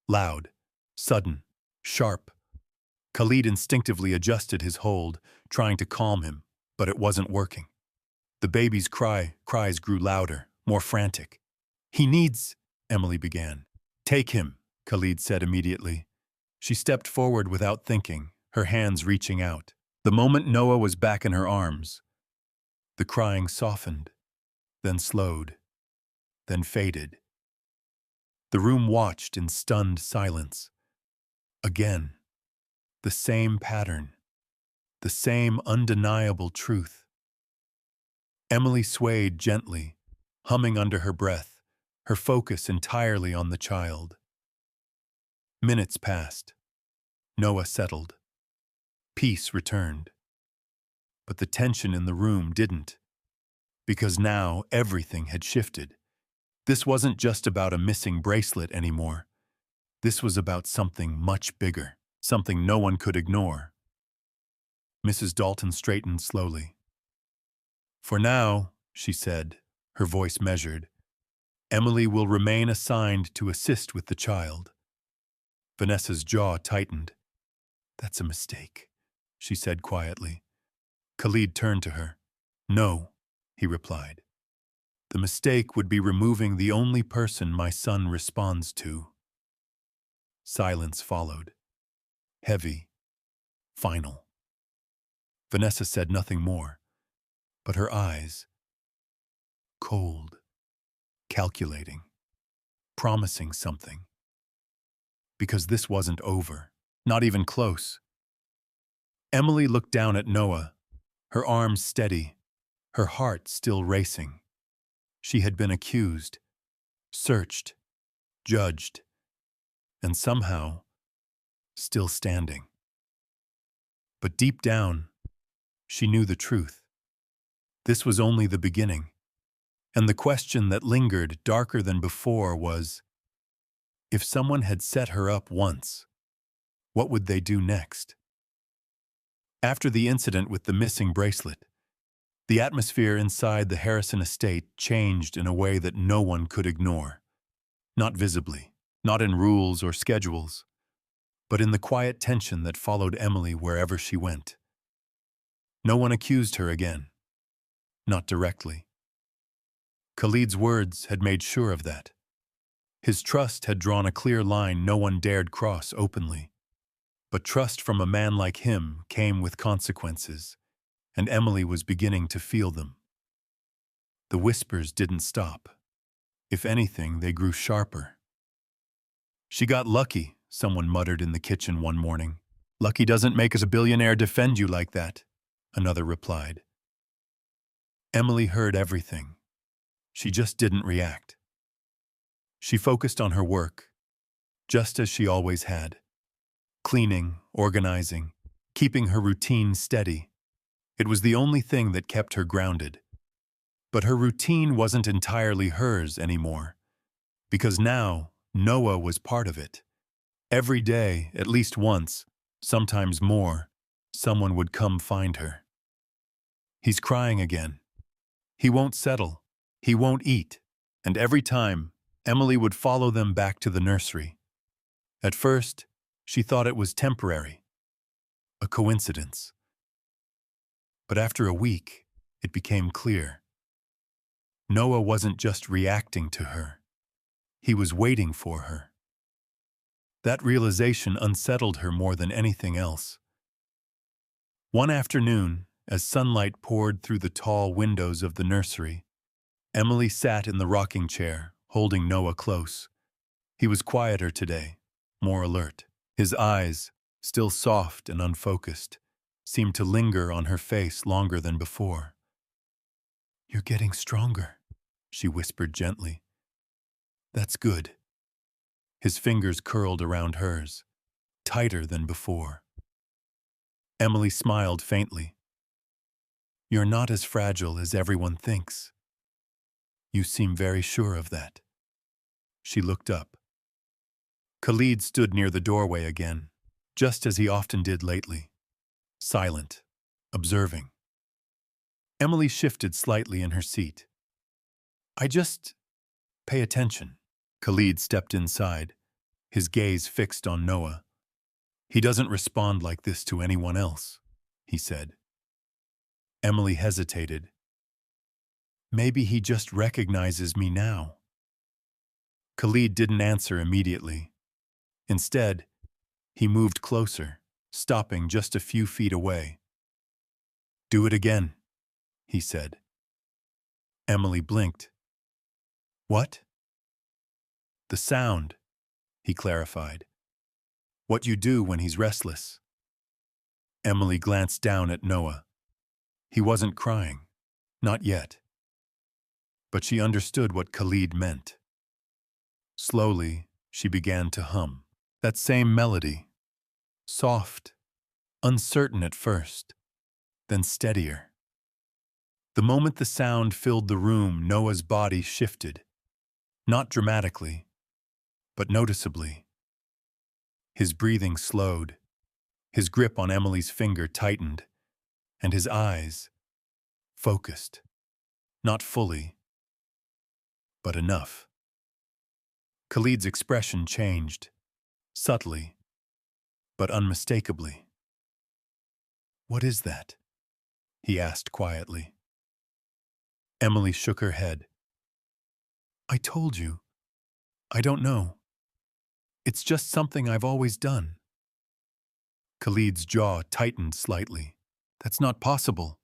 Loud, sudden, sharp. Khalid instinctively adjusted his hold, trying to calm him, but it wasn't working. The baby's cries grew louder, more frantic. "He needs," Emily began. "Take him," Khalid said immediately. She stepped forward without thinking, her hands reaching out. The moment Noah was back in her arms, the crying softened, then slowed, then faded. The room watched in stunned silence. Again, the same pattern, the same undeniable truth. Emily swayed gently, humming under her breath, her focus entirely on the child. Minutes passed. Noah settled. Peace returned. But the tension in the room didn't. Because now everything had shifted. This wasn't just about a missing bracelet anymore. This was about something much bigger, something no one could ignore. Mrs. Dalton straightened slowly. "For now," she said, her voice measured, "Emily will remain assigned to assist with the child." Vanessa's jaw tightened. "That's a mistake," she said quietly. Khalid turned to her. "No," he replied. "The mistake would be removing the only person my son responds to." Silence followed. Heavy. Final. Vanessa said nothing more, but her eyes, cold, calculating, promising something. Because this wasn't over, not even close. Emily looked down at Noah, her arms steady, her heart still racing. She had been accused, searched, judged, and somehow still standing. But deep down, she knew the truth. This was only the beginning. And the question that lingered darker than before was, if someone had set her up once, what would they do next? After the incident with the missing bracelet, The atmosphere inside the Harrison estate changed in a way that no one could ignore. Not visibly, not in rules or schedules, but in the quiet tension that followed Emily wherever she went. No one accused her again. Not directly. Khalid's words had made sure of that. His trust had drawn a clear line no one dared cross openly. But trust from a man like him came with consequences, and Emily was beginning to feel them. The whispers didn't stop. If anything, they grew sharper. "She got lucky," someone muttered in the kitchen one morning. "Lucky doesn't make us a billionaire defend you like that," another replied. Emily heard everything. She just didn't react. She focused on her work, just as she always had. Cleaning, organizing, keeping her routine steady. It was the only thing that kept her grounded. But her routine wasn't entirely hers anymore, because now Noah was part of it. Every day, at least once, sometimes more, someone would come find her. "He's crying again. He won't settle. He won't eat." And every time, Emily would follow them back to the nursery. At first, she thought it was temporary, a coincidence. But after a week, it became clear. Noah wasn't just reacting to her. He was waiting for her. That realization unsettled her more than anything else. One afternoon, as sunlight poured through the tall windows of the nursery, Emily sat in the rocking chair, holding Noah close. He was quieter today, more alert. His eyes, still soft and unfocused, seemed to linger on her face longer than before. "You're getting stronger," she whispered gently. "That's good." His fingers curled around hers, tighter than before. Emily smiled faintly. "You're not as fragile as everyone thinks. You seem very sure of that." She looked up. Khalid stood near the doorway again, just as he often did lately. Silent, observing. Emily shifted slightly in her seat. "I just pay attention." Khalid stepped inside, his gaze fixed on Noah. "He doesn't respond like this to anyone else," he said. Emily hesitated. "Maybe he just recognizes me now." Khalid didn't answer immediately. Instead, he moved closer, stopping just a few feet away. "Do it again," he said. Emily blinked. "What?" "The sound," he clarified. "What you do when he's restless." Emily glanced down at Noah. He wasn't crying, not yet. But she understood what Khalid meant. Slowly, she began to hum. That same melody. Soft, uncertain at first, then steadier. The moment the sound filled the room, Noah's body shifted. Not dramatically, but noticeably. His breathing slowed. His grip on Emily's finger tightened, and his eyes focused. Not fully, but enough. Khalid's expression changed, subtly, but unmistakably. "What is that?" he asked quietly. Emily shook her head. "I told you. I don't know. It's just something I've always done." Khalid's jaw tightened slightly. "That's not possible."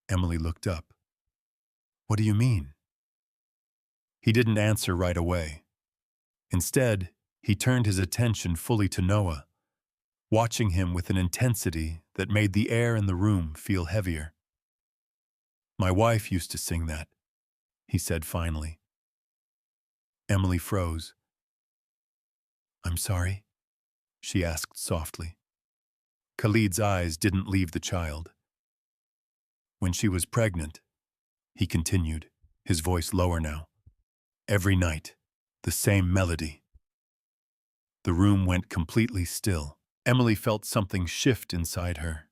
Emily looked up. "What do you mean?" He didn't answer right away. Instead, he turned his attention fully to Noah, watching him with an intensity that made the air in the room feel heavier. "My wife used to sing that," he said finally. Emily froze. "I'm sorry?" she asked softly. Khalid's eyes didn't leave the child. "When she was pregnant," he continued, his voice lower now. "Every night, the same melody." The room went completely still. Emily felt something shift inside her.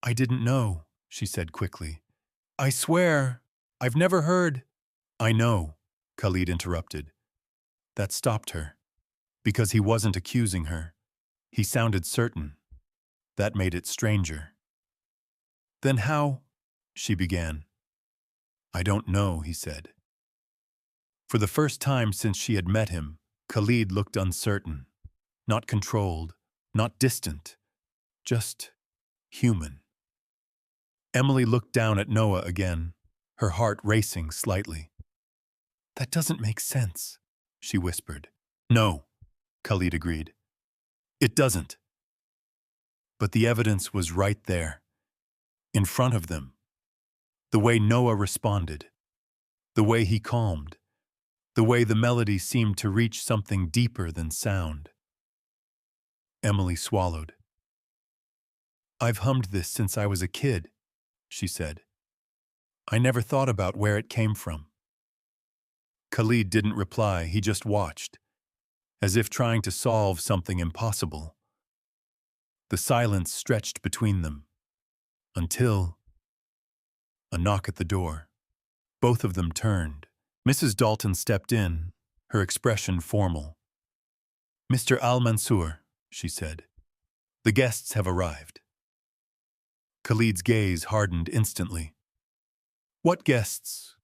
"I didn't know," she said quickly. I swear, I've never heard. I know, Khalid interrupted. That stopped her, because he wasn't accusing her. He sounded certain. That made it stranger. Then how? She began. I don't know, he said. For the first time since she had met him, Khalid looked uncertain, not controlled, not distant, just human. Emily looked down at Noah again, her heart racing slightly. That doesn't make sense, she whispered. No, Khalid agreed. It doesn't. But the evidence was right there, in front of them. The way Noah responded, the way he calmed, the way the melody seemed to reach something deeper than sound. Emily swallowed. I've hummed this since I was a kid, she said. I never thought about where it came from. Khalid didn't reply, he just watched, as if trying to solve something impossible. The silence stretched between them, until a knock at the door. Both of them turned. Mrs. Dalton stepped in, her expression formal. Mr. Al-Mansour, she said. The guests have arrived. Khalid's gaze hardened instantly. What guests?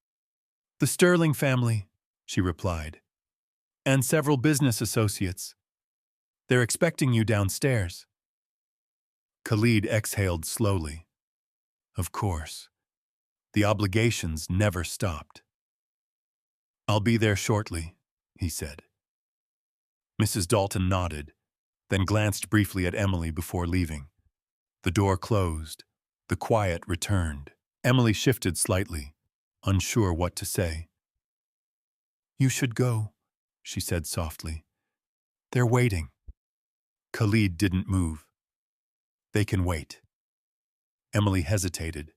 The Sterling family, she replied, and several business associates. They're expecting you downstairs. Khalid exhaled slowly. Of course. The obligations never stopped. I'll be there shortly, he said. Mrs. Dalton nodded, then glanced briefly at Emily before leaving. The door closed. The quiet returned. Emily shifted slightly, unsure what to say. You should go, she said softly. They're waiting. Khalid didn't move. They can wait. Emily hesitated.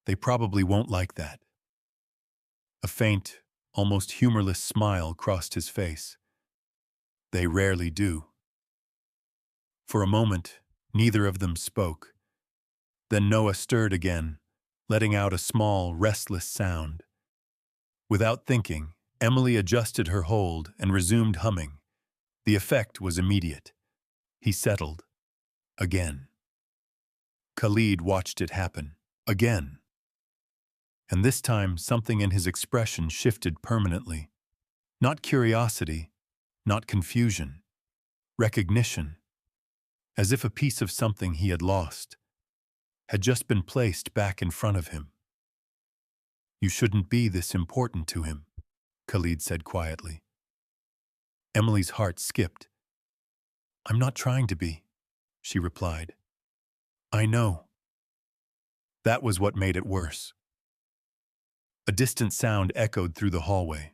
They probably won't like that. A faint, almost humorless smile crossed his face. They rarely do. For a moment, neither of them spoke. Then Noah stirred again, letting out a small, restless sound. Without thinking, Emily adjusted her hold and resumed humming. The effect was immediate. He settled. Again. Khalid watched it happen. Again. And this time, something in his expression shifted permanently. Not curiosity, not confusion. Recognition. As if a piece of something he had lost had just been placed back in front of him. You shouldn't be this important to him, Khalid said quietly. Emily's heart skipped. I'm not trying to be, she replied. I know. That was what made it worse. A distant sound echoed through the hallway.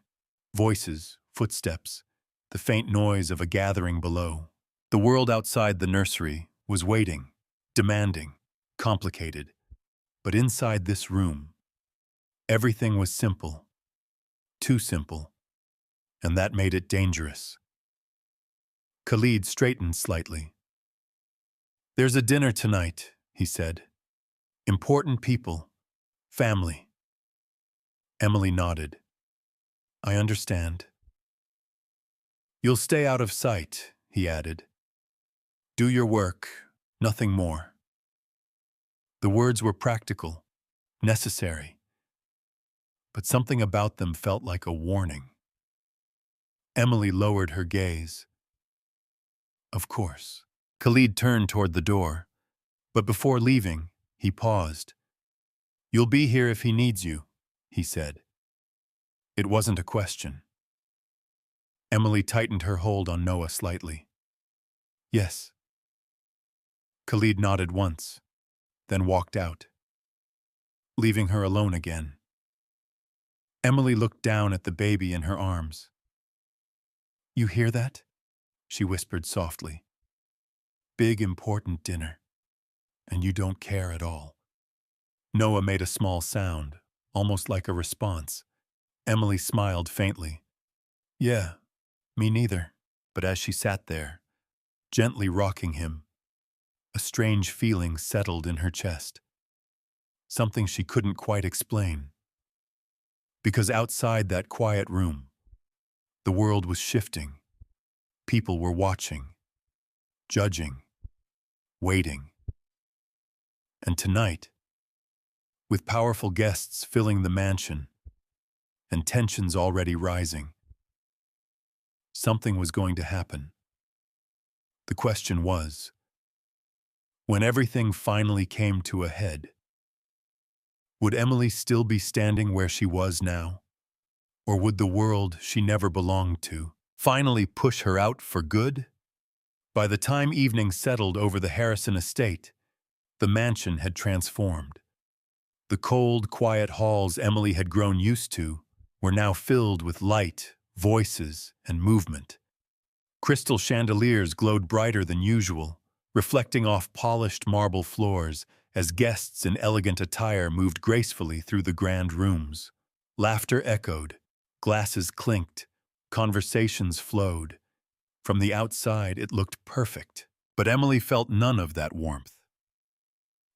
Voices, footsteps, the faint noise of a gathering below. The world outside the nursery was waiting, demanding, complicated. But inside this room, everything was simple. Too simple. And that made it dangerous. Khalid straightened slightly. There's a dinner tonight, he said. Important people. Family. Emily nodded. I understand. You'll stay out of sight, he added. Do your work, nothing more. The words were practical, necessary, but something about them felt like a warning. Emily lowered her gaze. Of course. Khalid turned toward the door, but before leaving, he paused. You'll be here if he needs you, he said. It wasn't a question. Emily tightened her hold on Noah slightly. Yes. Khalid nodded once, then walked out, leaving her alone again. Emily looked down at the baby in her arms. You hear that? She whispered softly. Big, important dinner, and you don't care at all. Noah made a small sound, almost like a response. Emily smiled faintly. Yeah, me neither. But as she sat there, gently rocking him, a strange feeling settled in her chest. something she couldn't quite explain. Because outside that quiet room, the world was shifting. People were watching, judging, waiting. And tonight, with powerful guests filling the mansion and tensions already rising, something was going to happen. The question was, when everything finally came to a head, would Emily still be standing where she was now? Or would the world she never belonged to finally push her out for good? By the time evening settled over the Harrison estate, the mansion had transformed. The cold, quiet halls Emily had grown used to were now filled with light, voices, and movement. Crystal chandeliers glowed brighter than usual, reflecting off polished marble floors as guests in elegant attire moved gracefully through the grand rooms. Laughter echoed, glasses clinked, conversations flowed. From the outside, it looked perfect, but Emily felt none of that warmth.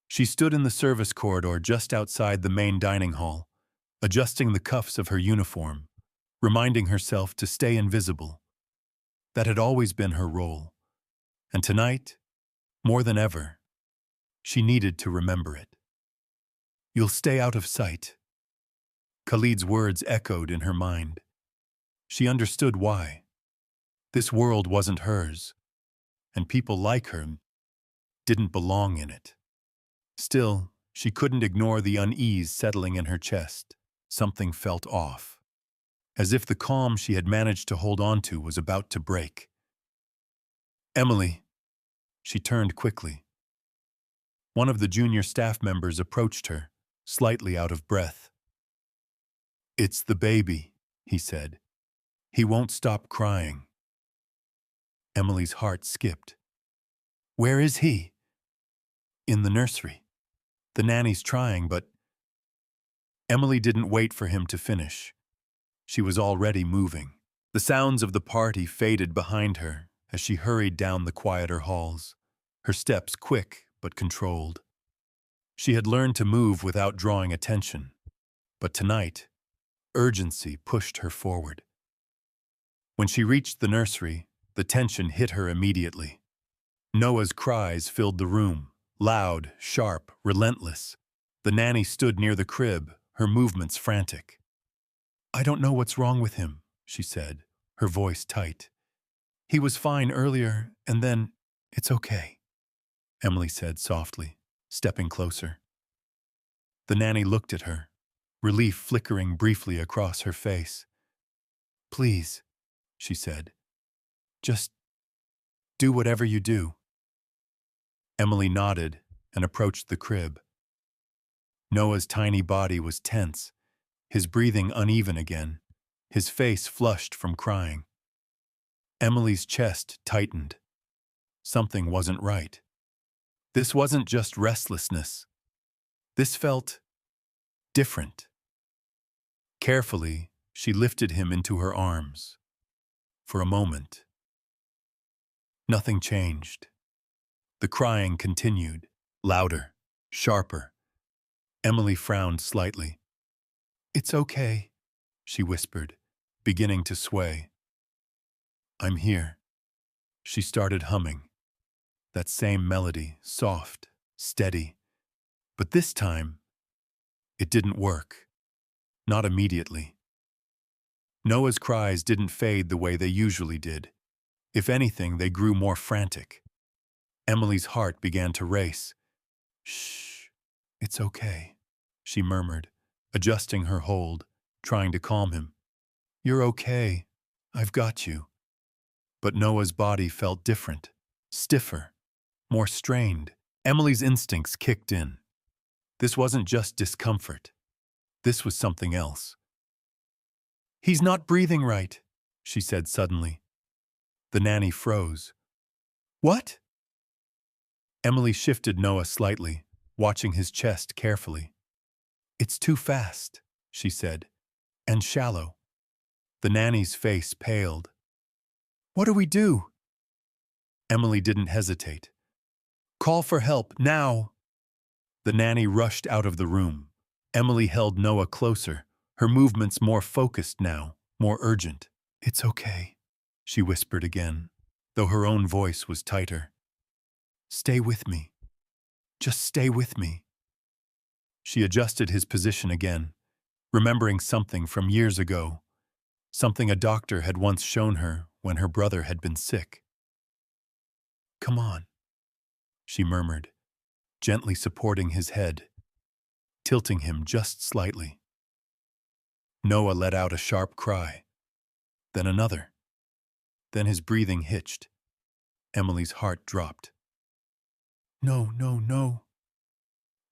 She stood in the service corridor just outside the main dining hall, adjusting the cuffs of her uniform, reminding herself to stay invisible. That had always been her role, and tonight, more than ever, she needed to remember it. "You'll stay out of sight." Khalid's words echoed in her mind. She understood why. This world wasn't hers, and people like her didn't belong in it. Still, she couldn't ignore the unease settling in her chest. Something felt off, as if the calm she had managed to hold on to was about to break. "Emily." She turned quickly. One of the junior staff members approached her, slightly out of breath. "It's the baby," he said. "He won't stop crying." Emily's heart skipped. "Where is he?" "In the nursery. The nanny's trying, but—" Emily didn't wait for him to finish. She was already moving. The sounds of the party faded behind her as she hurried down the quieter halls, her steps quick but controlled. She had learned to move without drawing attention, but tonight, urgency pushed her forward. When she reached the nursery, the tension hit her immediately. Noah's cries filled the room, loud, sharp, relentless. The nanny stood near the crib, her movements frantic. "I don't know what's wrong with him," she said, her voice tight. "He was fine earlier, and then, it's okay," Emily said softly, stepping closer. The nanny looked at her, relief flickering briefly across her face. "Please," she said, "just do whatever you do." Emily nodded and approached the crib. Noah's tiny body was tense, his breathing uneven again, his face flushed from crying. Emily's chest tightened. Something wasn't right. This wasn't just restlessness. This felt different. Carefully, she lifted him into her arms. For a moment, nothing changed. The crying continued, louder, sharper. Emily frowned slightly. "It's okay," she whispered, beginning to sway. "I'm here." She started humming. That same melody, soft, steady. But this time, it didn't work. Not immediately. Noah's cries didn't fade the way they usually did. If anything, they grew more frantic. Emily's heart began to race. "Shh, it's okay," she murmured, adjusting her hold, trying to calm him. "You're okay. I've got you." But Noah's body felt different, stiffer, more strained. Emily's instincts kicked in. This wasn't just discomfort. This was something else. "He's not breathing right," she said suddenly. The nanny froze. "What?" Emily shifted Noah slightly, watching his chest carefully. "It's too fast," she said, "and shallow." The nanny's face paled. "What do we do?" Emily didn't hesitate. "Call for help, now." The nanny rushed out of the room. Emily held Noah closer, her movements more focused now, more urgent. "It's okay," she whispered again, though her own voice was tighter. "Stay with me. Just stay with me." She adjusted his position again, remembering something from years ago, something a doctor had once shown her when her brother had been sick. "Come on," she murmured, gently supporting his head, tilting him just slightly. Noah let out a sharp cry, then another. Then his breathing hitched. Emily's heart dropped. "No, no, no."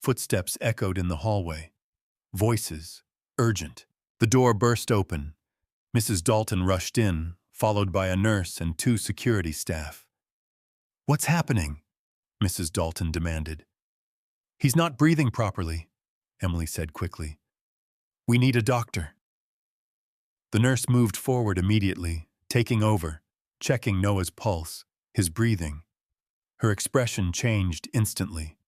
Footsteps echoed in the hallway. Voices, urgent. The door burst open. Mrs. Dalton rushed in, followed by a nurse and 2 security staff. "What's happening?" Mrs. Dalton demanded. "He's not breathing properly," Emily said quickly. "We need a doctor." The nurse moved forward immediately, taking over, checking Noah's pulse, his breathing. Her expression changed instantly.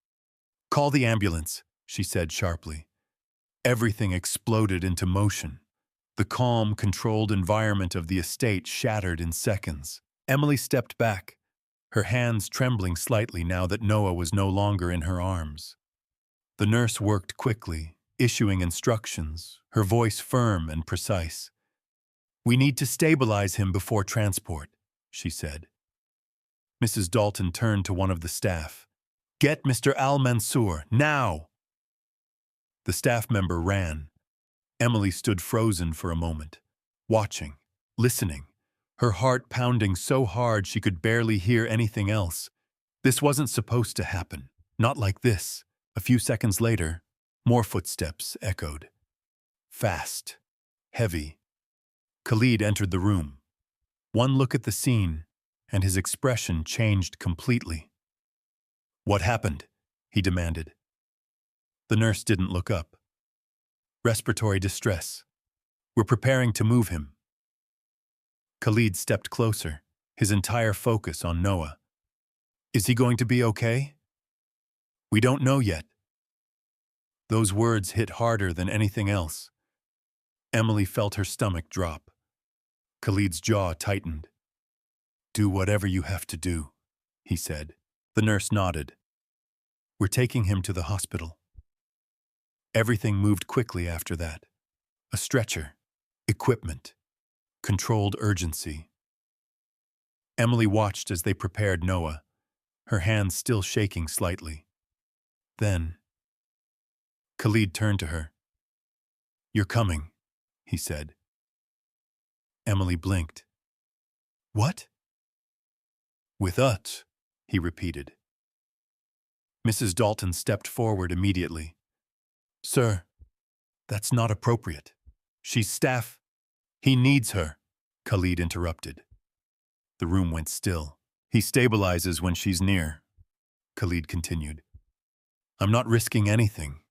"Call the ambulance," she said sharply. Everything exploded into motion. The calm, controlled environment of the estate shattered in seconds. Emily stepped back, her hands trembling slightly now that Noah was no longer in her arms. The nurse worked quickly, issuing instructions, her voice firm and precise. "We need to stabilize him before transport," she said. Mrs. Dalton turned to one of the staff. "Get Mr. Al-Mansour, now!" The staff member ran. Emily stood frozen for a moment, watching, listening, her heart pounding so hard she could barely hear anything else. This wasn't supposed to happen, not like this. A few seconds later, more footsteps echoed. Fast, heavy. Khalid entered the room. One look at the scene, and his expression changed completely. "What happened?" he demanded. The nurse didn't look up. "Respiratory distress. We're preparing to move him." Khalid stepped closer, his entire focus on Noah. "Is he going to be okay?" "We don't know yet." Those words hit harder than anything else. Emily felt her stomach drop. Khalid's jaw tightened. "Do whatever you have to do," he said. The nurse nodded. "We're taking him to the hospital." Everything moved quickly after that. A stretcher, equipment, controlled urgency. Emily watched as they prepared Noah, her hands still shaking slightly. Then, Khalid turned to her. "You're coming," he said. Emily blinked. "What?" "With us," he repeated. Mrs. Dalton stepped forward immediately. "Sir, that's not appropriate. She's staff." "He needs her," Khalid interrupted. The room went still. "He stabilizes when she's near," Khalid continued. "I'm not risking anything."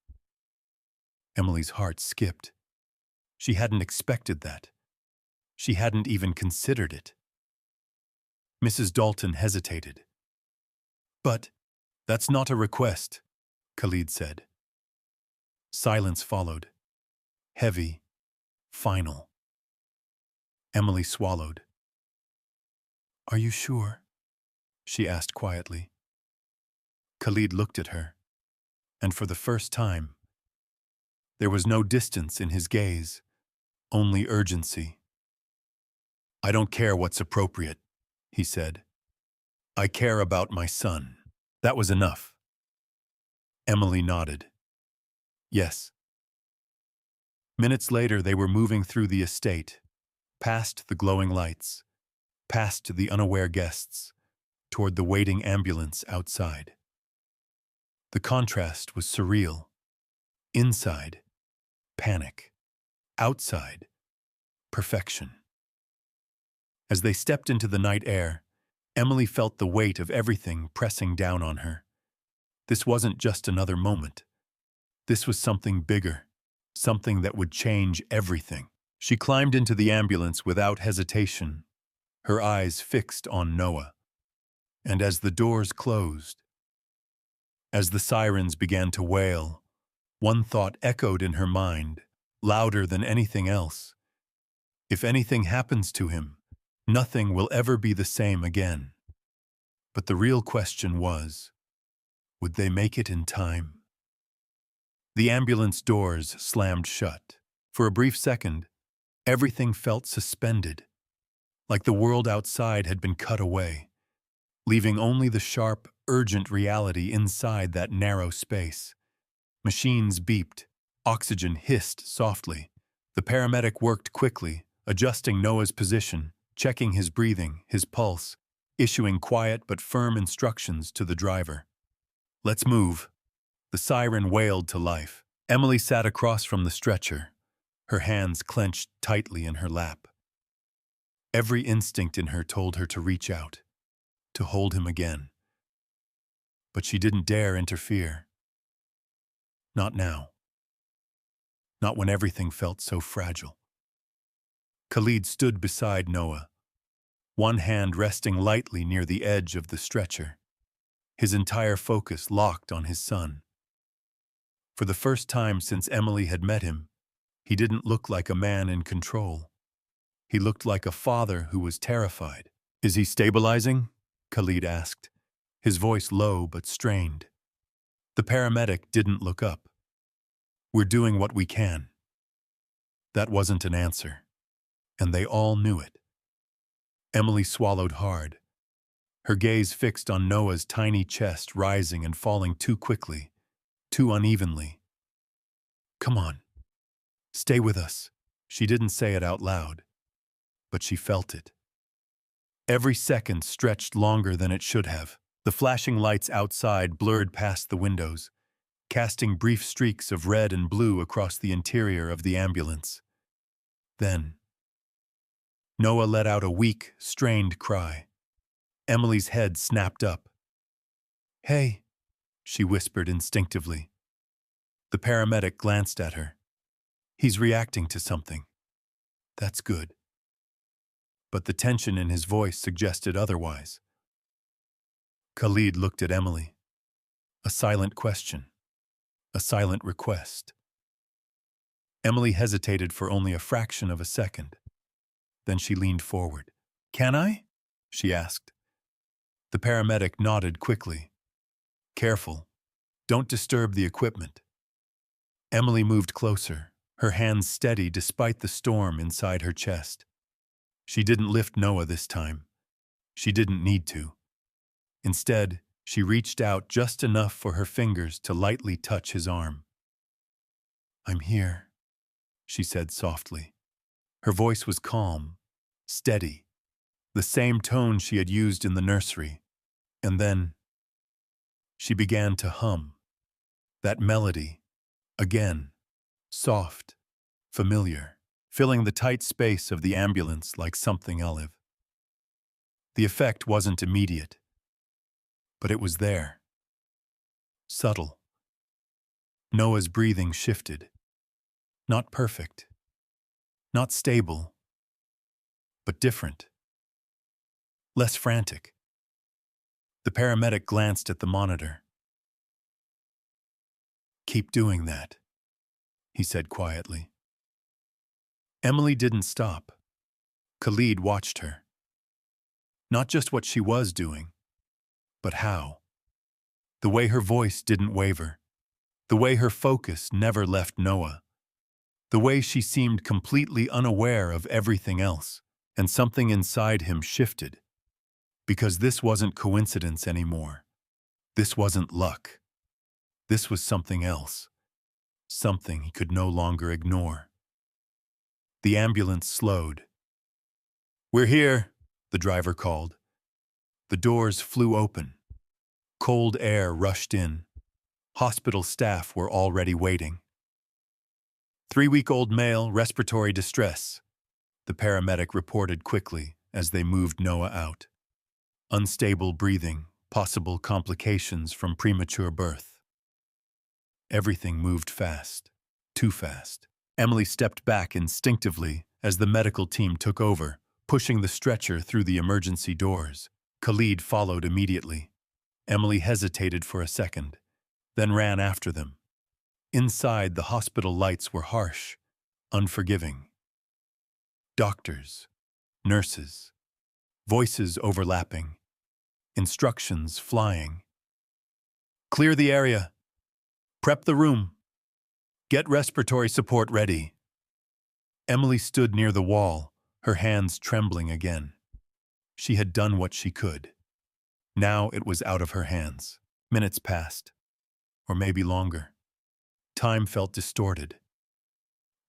Emily's heart skipped. She hadn't expected that. She hadn't even considered it. Mrs. Dalton hesitated. "But that's not a request," Khalid said. Silence followed. Heavy, final. Emily swallowed. "Are you sure?" she asked quietly. Khalid looked at her, and for the first time, there was no distance in his gaze, only urgency. "I don't care what's appropriate," he said. "I care about my son." That was enough. Emily nodded. Yes. Minutes later, they were moving through the estate, past the glowing lights, past the unaware guests, toward the waiting ambulance outside. The contrast was surreal. Inside, panic. Outside, perfection. As they stepped into the night air, Emily felt the weight of everything pressing down on her. This wasn't just another moment. This was something bigger, something that would change everything. She climbed into the ambulance without hesitation, her eyes fixed on Noah. And as the doors closed, As the sirens began to wail, one thought echoed in her mind, louder than anything else. If anything happens to him, nothing will ever be the same again. But the real question was, would they make it in time? The ambulance doors slammed shut. For a brief second, everything felt suspended, like the world outside had been cut away, leaving only the sharp, urgent reality inside that narrow space. Machines beeped, oxygen hissed softly. The paramedic worked quickly, adjusting Noah's position, checking his breathing, his pulse, issuing quiet but firm instructions to the driver. "Let's move." The siren wailed to life. Emily sat across from the stretcher, her hands clenched tightly in her lap. Every instinct in her told her to reach out, to hold him again. But she didn't dare interfere. Not now. Not when everything felt so fragile. Khalid stood beside Noah, one hand resting lightly near the edge of the stretcher, his entire focus locked on his son. For the first time since Emily had met him, he didn't look like a man in control. He looked like a father who was terrified. "Is he stabilizing?" Khalid asked, his voice low but strained. The paramedic didn't look up. "We're doing what we can." That wasn't an answer, and they all knew it. Emily swallowed hard, her gaze fixed on Noah's tiny chest rising and falling too quickly, too unevenly. "Come on. Stay with us." She didn't say it out loud, but she felt it. Every second stretched longer than it should have. The flashing lights outside blurred past the windows, casting brief streaks of red and blue across the interior of the ambulance. Then, Noah let out a weak, strained cry. Emily's head snapped up. "Hey," she whispered instinctively. The paramedic glanced at her. "He's reacting to something. That's good." But the tension in his voice suggested otherwise. Khalid looked at Emily. A silent question. A silent request. Emily hesitated for only a fraction of a second. Then she leaned forward. "Can I?" she asked. The paramedic nodded quickly. "Careful. Don't disturb the equipment." Emily moved closer, her hands steady despite the storm inside her chest. She didn't lift Noah this time. She didn't need to. Instead, she reached out just enough for her fingers to lightly touch his arm. "I'm here," she said softly. Her voice was calm, steady, the same tone she had used in the nursery. And then she began to hum. That melody, again, soft, familiar, filling the tight space of the ambulance like something alive. The effect wasn't immediate, but it was there. Subtle. Noah's breathing shifted. Not perfect. Not stable. But different. Less frantic. The paramedic glanced at the monitor. "Keep doing that," he said quietly. Emily didn't stop. Khalid watched her. Not just what she was doing, but how. The way her voice didn't waver. The way her focus never left Noah. The way she seemed completely unaware of everything else, and something inside him shifted. Because this wasn't coincidence anymore. This wasn't luck. This was something else. Something he could no longer ignore. The ambulance slowed. "We're here," the driver called. The doors flew open. Cold air rushed in. Hospital staff were already waiting. 3-week-old male, respiratory distress, the paramedic reported quickly as they moved Noah out. Unstable breathing, possible complications from premature birth. Everything moved fast, too fast. Emily stepped back instinctively as the medical team took over, pushing the stretcher through the emergency doors. Khalid followed immediately. Emily hesitated for a second, then ran after them. Inside, the hospital lights were harsh, unforgiving. Doctors, nurses, voices overlapping, instructions flying. Clear the area. Prep the room. Get respiratory support ready. Emily stood near the wall, her hands trembling again. She had done what she could. Now it was out of her hands. Minutes passed, or maybe longer. Time felt distorted.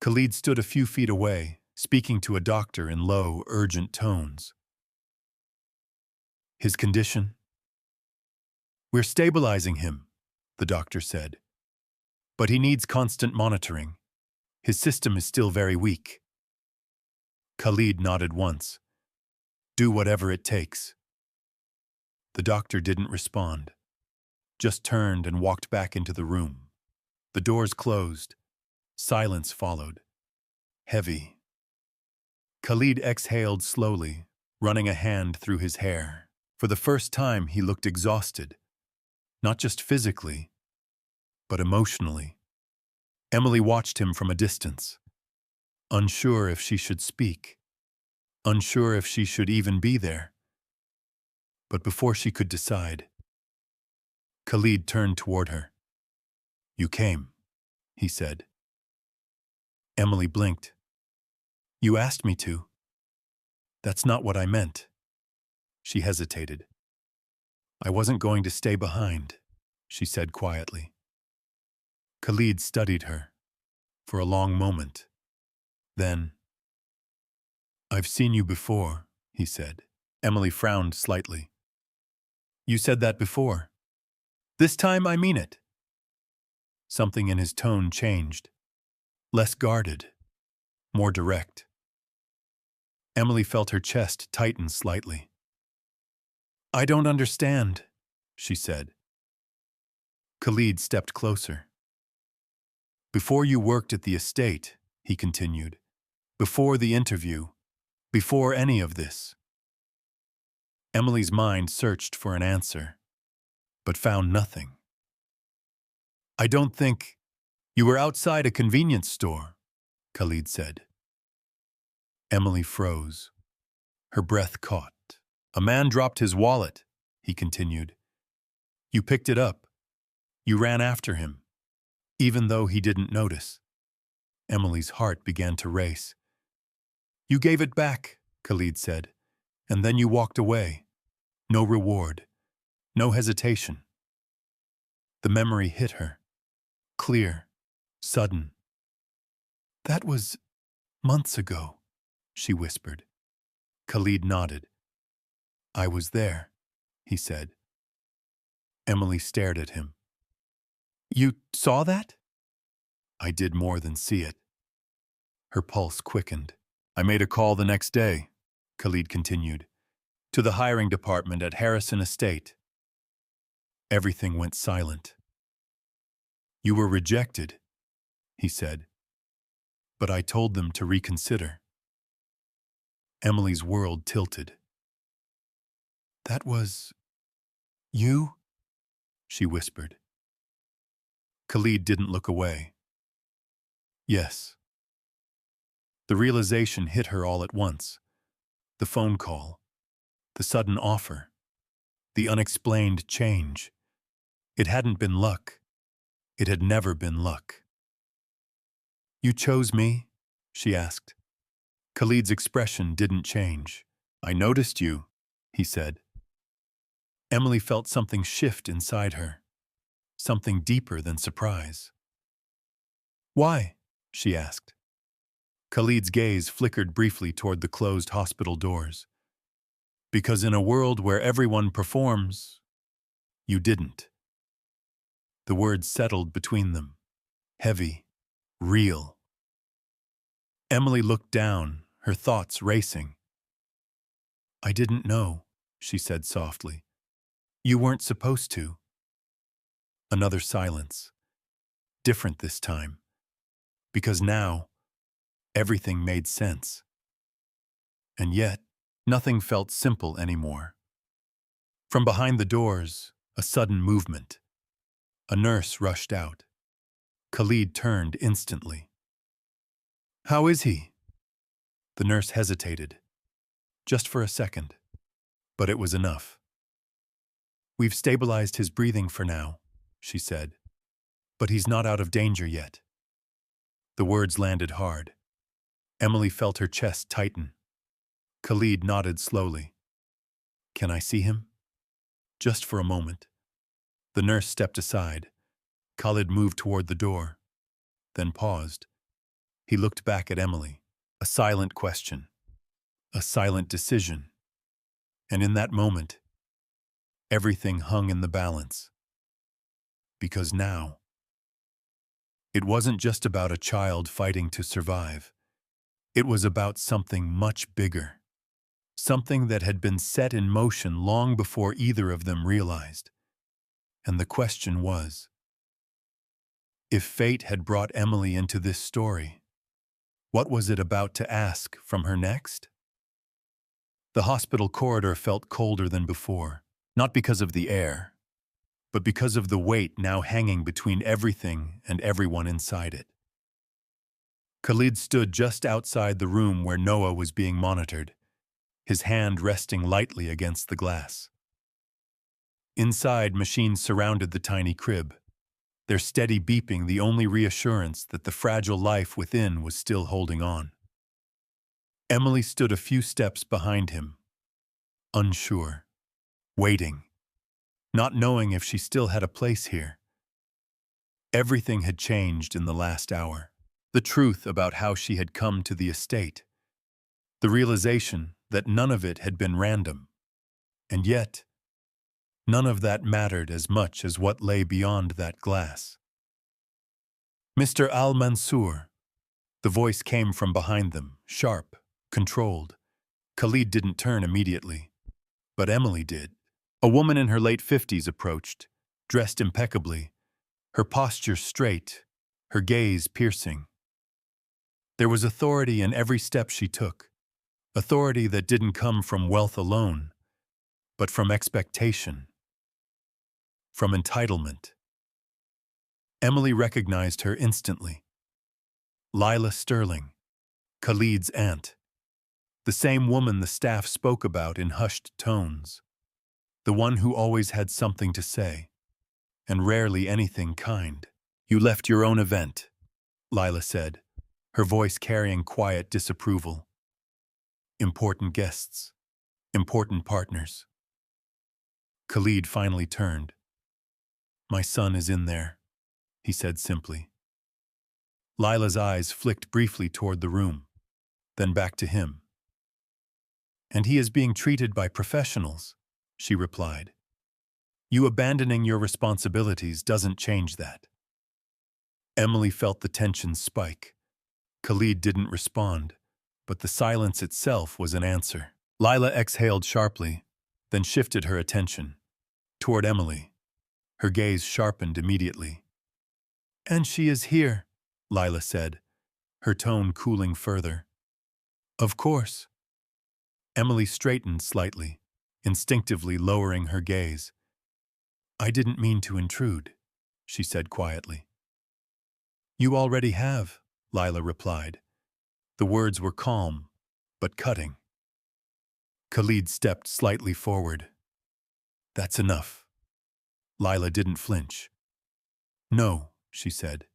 Khalid stood a few feet away, speaking to a doctor in low, urgent tones. His condition? We're stabilizing him, the doctor said. But he needs constant monitoring. His system is still very weak. Khalid nodded once. Do whatever it takes. The doctor didn't respond, just turned and walked back into the room. The doors closed. Silence followed. Heavy. Khalid exhaled slowly, running a hand through his hair. For the first time, he looked exhausted. Not just physically, but emotionally. Emily watched him from a distance, unsure if she should speak, unsure if she should even be there. But before she could decide, Khalid turned toward her. You came, he said. Emily blinked. You asked me to. That's not what I meant. She hesitated. I wasn't going to stay behind, she said quietly. Khalid studied her for a long moment. Then, I've seen you before, he said. Emily frowned slightly. You said that before. This time I mean it. Something in his tone changed. Less guarded, more direct. Emily felt her chest tighten slightly. I don't understand, she said. Khalid stepped closer. Before you worked at the estate, he continued. Before the interview. Before any of this. Emily's mind searched for an answer, but found nothing. I don't think... You were outside a convenience store, Khalid said. Emily froze. Her breath caught. A man dropped his wallet, he continued. You picked it up. You ran after him, even though he didn't notice. Emily's heart began to race. You gave it back, Khalid said, and then you walked away. No reward, no hesitation. The memory hit her. Clear, sudden. That was months ago, she whispered. Khalid nodded. I was there, he said. Emily stared at him. You saw that? I did more than see it. Her pulse quickened. I made a call the next day, Khalid continued, to the hiring department at Harrison Estate. Everything went silent. You were rejected, he said. But I told them to reconsider. Emily's world tilted. That was... you? She whispered. Khalid didn't look away. Yes. The realization hit her all at once. The phone call, the sudden offer, the unexplained change. It hadn't been luck. It had never been luck. You chose me? She asked. Khalid's expression didn't change. I noticed you, he said. Emily felt something shift inside her, something deeper than surprise. Why? She asked. Khalid's gaze flickered briefly toward the closed hospital doors. Because in a world where everyone performs, you didn't. The words settled between them, heavy, real. Emily looked down, her thoughts racing. I didn't know, she said softly. You weren't supposed to. Another silence. Different this time. Because now, everything made sense. And yet, nothing felt simple anymore. From behind the doors, a sudden movement. A nurse rushed out. Khalid turned instantly. "How is he?" The nurse hesitated, just for a second, but it was enough. "We've stabilized his breathing for now," she said, "but he's not out of danger yet." The words landed hard. Emily felt her chest tighten. Khalid nodded slowly. "Can I see him?" "Just for a moment." The nurse stepped aside. Khalid moved toward the door, then paused. He looked back at Emily. A silent question. A silent decision. And in that moment, everything hung in the balance. Because now, it wasn't just about a child fighting to survive. It was about something much bigger. Something that had been set in motion long before either of them realized. And the question was, if fate had brought Emily into this story, what was it about to ask from her next? The hospital corridor felt colder than before, not because of the air, but because of the weight now hanging between everything and everyone inside it. Khalid stood just outside the room where Noah was being monitored, his hand resting lightly against the glass. Inside, machines surrounded the tiny crib, their steady beeping the only reassurance that the fragile life within was still holding on. Emily stood a few steps behind him, unsure, waiting, not knowing if she still had a place here. Everything had changed in the last hour. The truth about how she had come to the estate, the realization that none of it had been random, and yet, none of that mattered as much as what lay beyond that glass. "Mr. Al-Mansour." The voice came from behind them, sharp, controlled. Khalid didn't turn immediately, but Emily did. A woman in her late 50s approached, dressed impeccably, her posture straight, her gaze piercing. There was authority in every step she took, authority that didn't come from wealth alone, but from expectation, from entitlement. Emily recognized her instantly. Lila Sterling, Khalid's aunt. The same woman the staff spoke about in hushed tones. The one who always had something to say, and rarely anything kind. "You left your own event," Lila said, her voice carrying quiet disapproval. "Important guests, important partners." Khalid finally turned. "My son is in there," he said simply. Lila's eyes flicked briefly toward the room, then back to him. "And he is being treated by professionals," she replied. "You abandoning your responsibilities doesn't change that." Emily felt the tension spike. Khalid didn't respond, but the silence itself was an answer. Lila exhaled sharply, then shifted her attention toward Emily. Her gaze sharpened immediately. "And she is here," Lila said, her tone cooling further. "Of course." Emily straightened slightly, instinctively lowering her gaze. "I didn't mean to intrude," she said quietly. "You already have," Lila replied. The words were calm, but cutting. Khalid stepped slightly forward. "That's enough." Lila didn't flinch. "No," she said.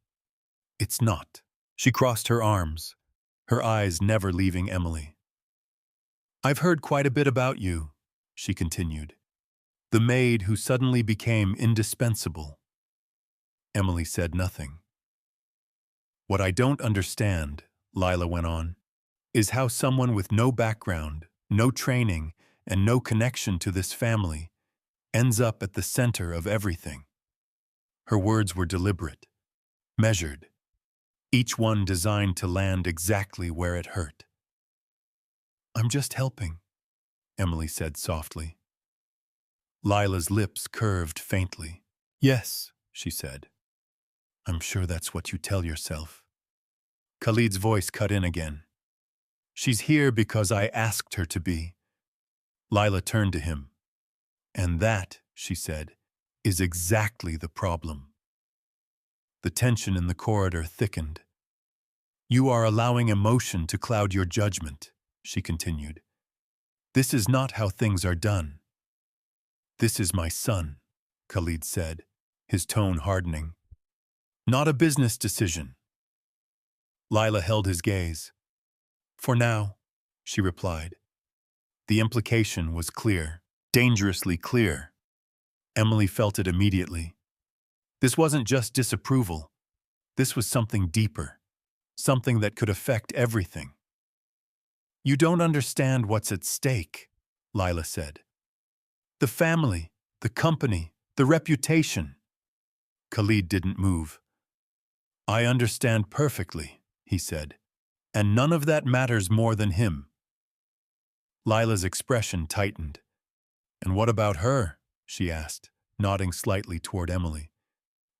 "It's not." She crossed her arms, her eyes never leaving Emily. "I've heard quite a bit about you," she continued. "The maid who suddenly became indispensable." Emily said nothing. "What I don't understand," Lila went on, "is how someone with no background, no training, and no connection to this family ends up at the center of everything." Her words were deliberate, measured, each one designed to land exactly where it hurt. "I'm just helping," Emily said softly. Lila's lips curved faintly. "Yes," she said. "I'm sure that's what you tell yourself." Khalid's voice cut in again. "She's here because I asked her to be." Lila turned to him. "And that," she said, "is exactly the problem." The tension in the corridor thickened. "You are allowing emotion to cloud your judgment," she continued. "This is not how things are done." "This is my son," Khalid said, his tone hardening. "Not a business decision." Lila held his gaze. "For now," she replied. The implication was clear, dangerously clear. Emily felt it immediately. This wasn't just disapproval. This was something deeper, something that could affect everything. "You don't understand what's at stake," Lila said. "The family, the company, the reputation." Khalid didn't move. "I understand perfectly," he said, "and none of that matters more than him." Lila's expression tightened. "And what about her?" she asked, nodding slightly toward Emily.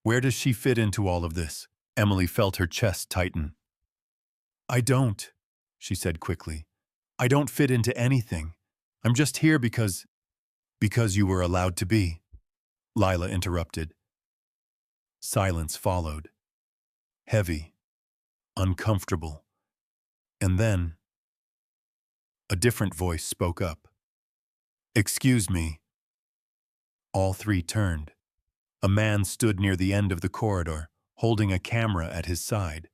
"Where does she fit into all of this?" Emily felt her chest tighten. "I don't," she said quickly. "I don't fit into anything. I'm just here because you were allowed to be," Lila interrupted. Silence followed. Heavy, uncomfortable. And then a different voice spoke up. "Excuse me." All three turned. A man stood near the end of the corridor, holding a camera at his side.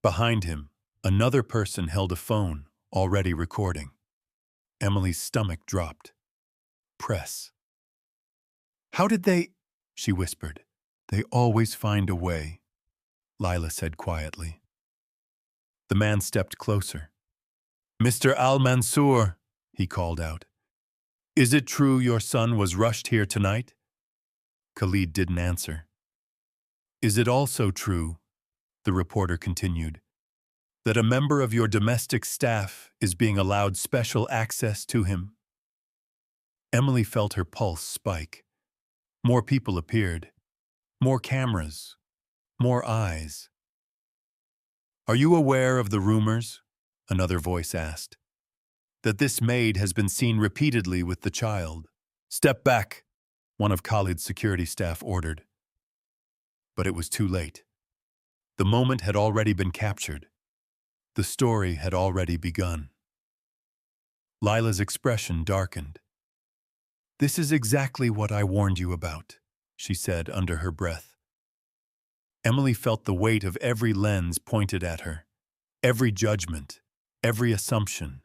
Behind him, another person held a phone, already recording. Emily's stomach dropped. Press. "How did they—" she whispered. "They always find a way," Lila said quietly. The man stepped closer. "Mr. Al-Mansour," he called out. "Is it true your son was rushed here tonight?" Khalid didn't answer. "Is it also true," the reporter continued, "that a member of your domestic staff is being allowed special access to him?" Emily felt her pulse spike. More people appeared. More cameras. More eyes. "Are you aware of the rumors?" another voice asked. "That this maid has been seen repeatedly with the child?" "Step back," one of Khalid's security staff ordered. But it was too late. The moment had already been captured. The story had already begun. Lila's expression darkened. "This is exactly what I warned you about," she said under her breath. Emily felt the weight of every lens pointed at her, every judgment, every assumption.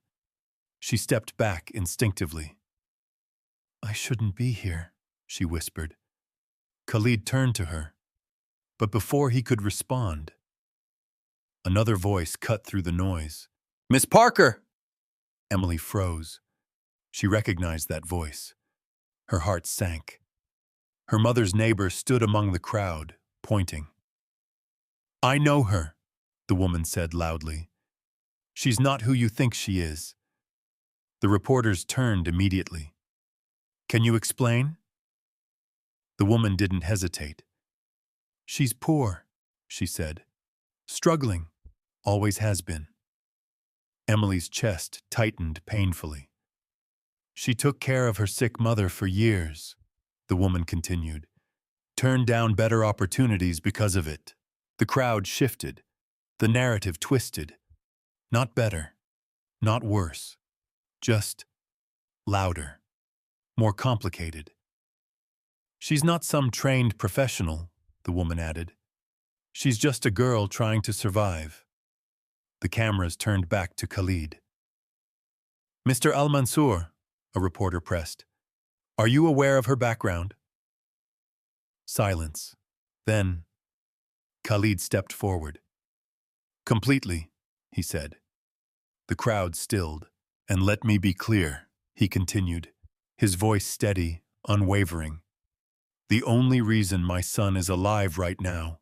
She stepped back instinctively. "I shouldn't be here," she whispered. Khalid turned to her, but before he could respond, another voice cut through the noise. "Miss Parker!" Emily froze. She recognized that voice. Her heart sank. Her mother's neighbor stood among the crowd, pointing. "I know her," the woman said loudly. "She's not who you think she is." The reporters turned immediately. "Can you explain?" The woman didn't hesitate. "She's poor," she said. "Struggling. Always has been." Emily's chest tightened painfully. "She took care of her sick mother for years," the woman continued. "Turned down better opportunities because of it." The crowd shifted. The narrative twisted. Not better. Not worse. Just louder. More complicated. "She's not some trained professional," the woman added. "She's just a girl trying to survive." The cameras turned back to Khalid. "Mr. Al-Mansour," a reporter pressed, "are you aware of her background?" Silence. Then Khalid stepped forward. "Completely," he said. The crowd stilled. "And let me be clear," he continued, his voice steady, unwavering. "The only reason my son is alive right now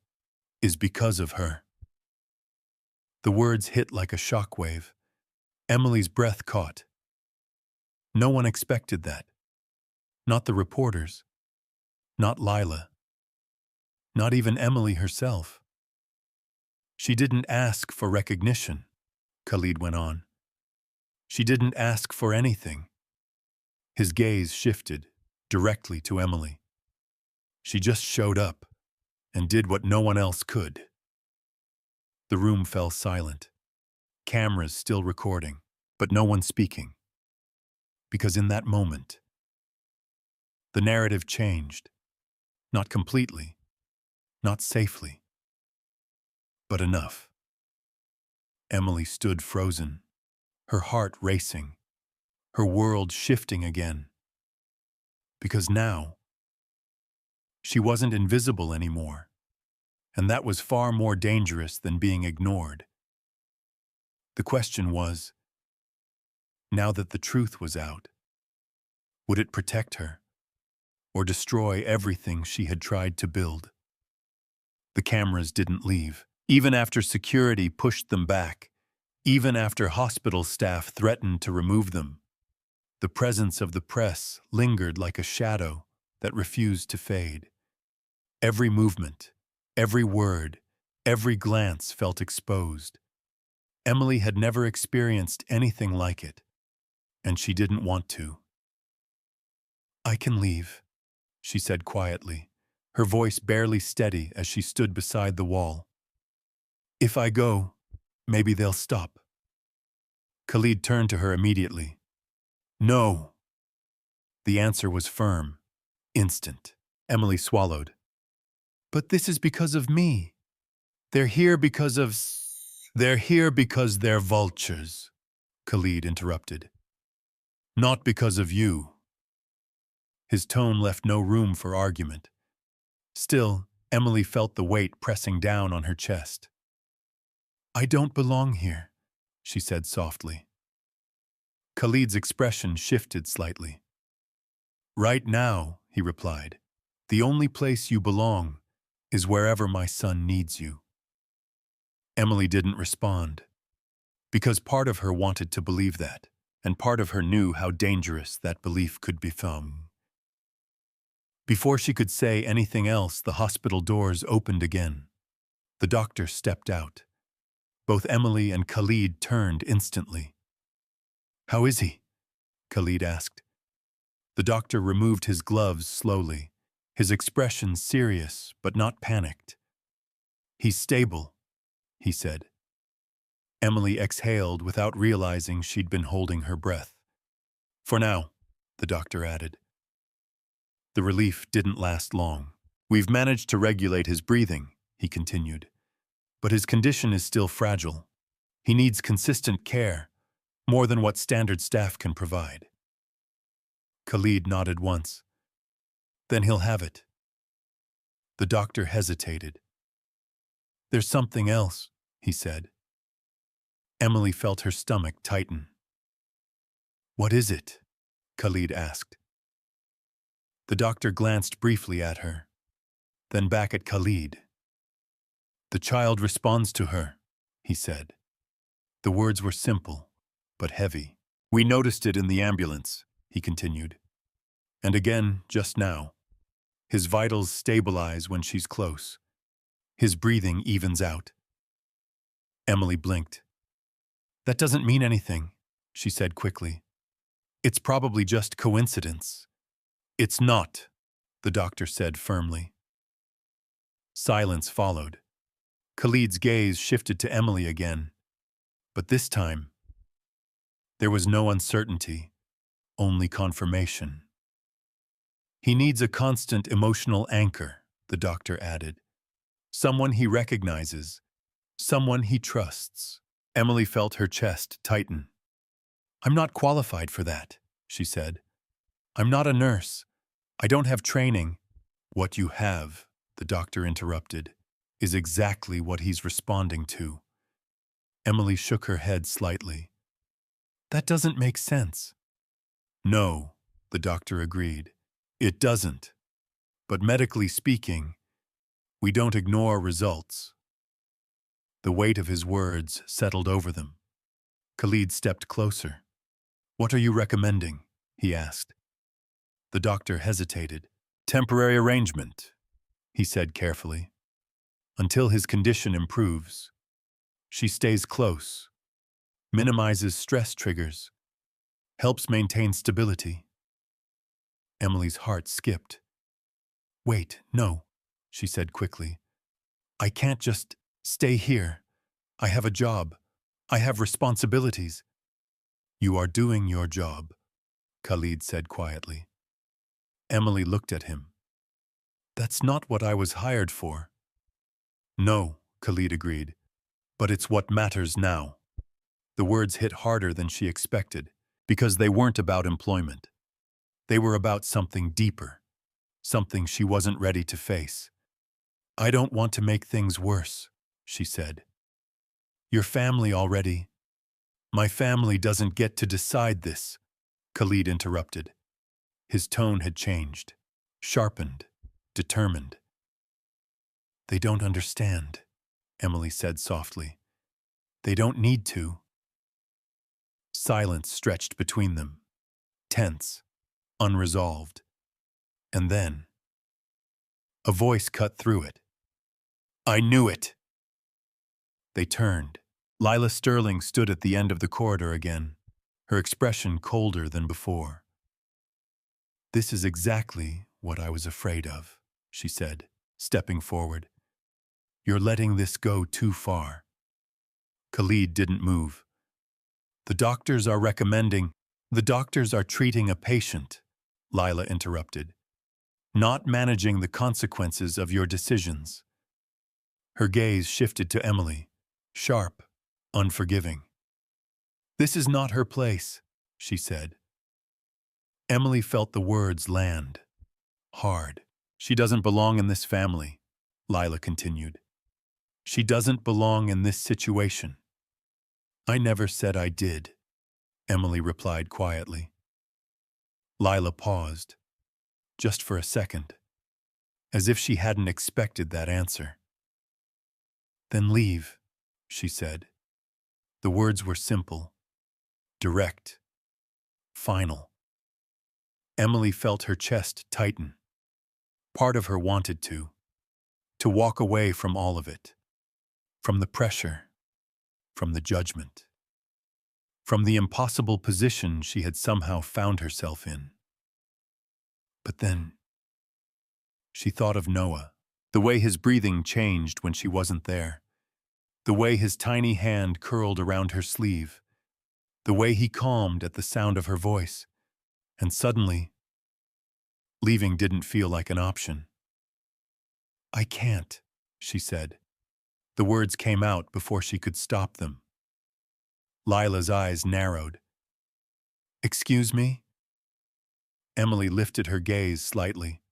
is because of her." The words hit like a shockwave. Emily's breath caught. No one expected that. Not the reporters. Not Lila. Not even Emily herself. "She didn't ask for recognition," Khalid went on. "She didn't ask for anything." His gaze shifted directly to Emily. "She just showed up. and did what no one else could. The room fell silent, cameras still recording, but no one speaking. Because in that moment, the narrative changed. Not completely, not safely, but enough. Emily stood frozen, her heart racing, her world shifting again. Because now, she wasn't invisible anymore, and that was far more dangerous than being ignored. The question was, now that the truth was out, would it protect her, or destroy everything she had tried to build? The cameras didn't leave, even after security pushed them back, even after hospital staff threatened to remove them. The presence of the press lingered like a shadow that refused to fade. Every movement, every word, every glance felt exposed. Emily had never experienced anything like it, and she didn't want to. "I can leave," she said quietly, her voice barely steady as she stood beside the wall. "If I go, maybe they'll stop." Khalid turned to her immediately. "No." The answer was firm, instant. Emily swallowed. "But this is because of me. They're here because of They're here because they're vultures," Khalid interrupted. "Not because of you." His tone left no room for argument. Still, Emily felt the weight pressing down on her chest. "I don't belong here," she said softly. Khalid's expression shifted slightly. "Right now," he replied, "the only place you belong is wherever my son needs you." Emily didn't respond, because part of her wanted to believe that, and part of her knew how dangerous that belief could become. Before she could say anything else, the hospital doors opened again. The doctor stepped out. Both Emily and Khalid turned instantly. "How is he?" Khalid asked. The doctor removed his gloves slowly, his expression serious but not panicked. "He's stable," he said. Emily exhaled without realizing she'd been holding her breath. "For now," the doctor added. The relief didn't last long. "We've managed to regulate his breathing," he continued. "But his condition is still fragile. He needs consistent care, more than what standard staff can provide." Khalid nodded once. "Then he'll have it." The doctor hesitated. "There's something else," he said. Emily felt her stomach tighten. "What is it?" Khalid asked. The doctor glanced briefly at her, then back at Khalid. "The child responds to her," he said. The words were simple, but heavy. "We noticed it in the ambulance," he continued. "And again, just now. His vitals stabilize when she's close. His breathing evens out." Emily blinked. "That doesn't mean anything," she said quickly. "It's probably just coincidence." "It's not," the doctor said firmly. Silence followed. Khalid's gaze shifted to Emily again. But this time, there was no uncertainty, only confirmation. "He needs a constant emotional anchor," the doctor added. "Someone he recognizes, someone he trusts." Emily felt her chest tighten. "I'm not qualified for that," she said. "I'm not a nurse. I don't have training." "What you have," the doctor interrupted, "is exactly what he's responding to." Emily shook her head slightly. "That doesn't make sense." "No," the doctor agreed. "It doesn't. But medically speaking, we don't ignore results." The weight of his words settled over them. Khalid stepped closer. "What are you recommending?" he asked. The doctor hesitated. "Temporary arrangement," he said carefully. "Until his condition improves. She stays close, minimizes stress triggers, helps maintain stability." Emily's heart skipped. "Wait, no," she said quickly. I can't just stay here. I have a job. I have responsibilities. You are doing your job, Khalid said quietly. Emily looked at him. That's not what I was hired for. No, Khalid agreed, but it's what matters now. The words hit harder than she expected, because they weren't about employment. They were about something deeper, something she wasn't ready to face. I don't want to make things worse, she said. Your family already. My family doesn't get to decide this, Khalid interrupted. His tone had changed, sharpened, determined. They don't understand, Emily said softly. They don't need to. Silence stretched between them, tense, unresolved. And then, a voice cut through it. I knew it! They turned. Lila Sterling stood at the end of the corridor again, her expression colder than before. This is exactly what I was afraid of, she said, stepping forward. You're letting this go too far. Khalid didn't move. The doctors are treating a patient, Lila interrupted, not managing the consequences of your decisions. Her gaze shifted to Emily, sharp, unforgiving. This is not her place, she said. Emily felt the words land, hard. She doesn't belong in this family, Lila continued. She doesn't belong in this situation. I never said I did, Emily replied quietly. Lila paused, just for a second, as if she hadn't expected that answer. Then leave, she said. The words were simple, direct, final. Emily felt her chest tighten. Part of her wanted to walk away from all of it, from the pressure, from the judgment, from the impossible position she had somehow found herself in. But then, she thought of Noah, the way his breathing changed when she wasn't there, the way his tiny hand curled around her sleeve, the way he calmed at the sound of her voice, and suddenly, leaving didn't feel like an option. I can't, she said. The words came out before she could stop them. Lila's eyes narrowed. Excuse me? Emily lifted her gaze slightly.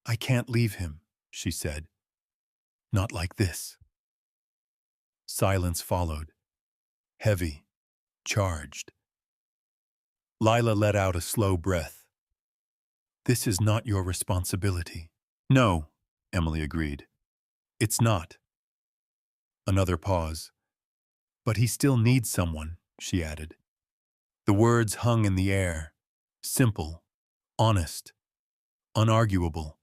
I can't leave him, she said. Not like this. Silence followed, heavy, charged. Lila let out a slow breath. This is not your responsibility. No, Emily agreed. It's not. Another pause. But he still needs someone, she added. The words hung in the air, simple, honest, unarguable.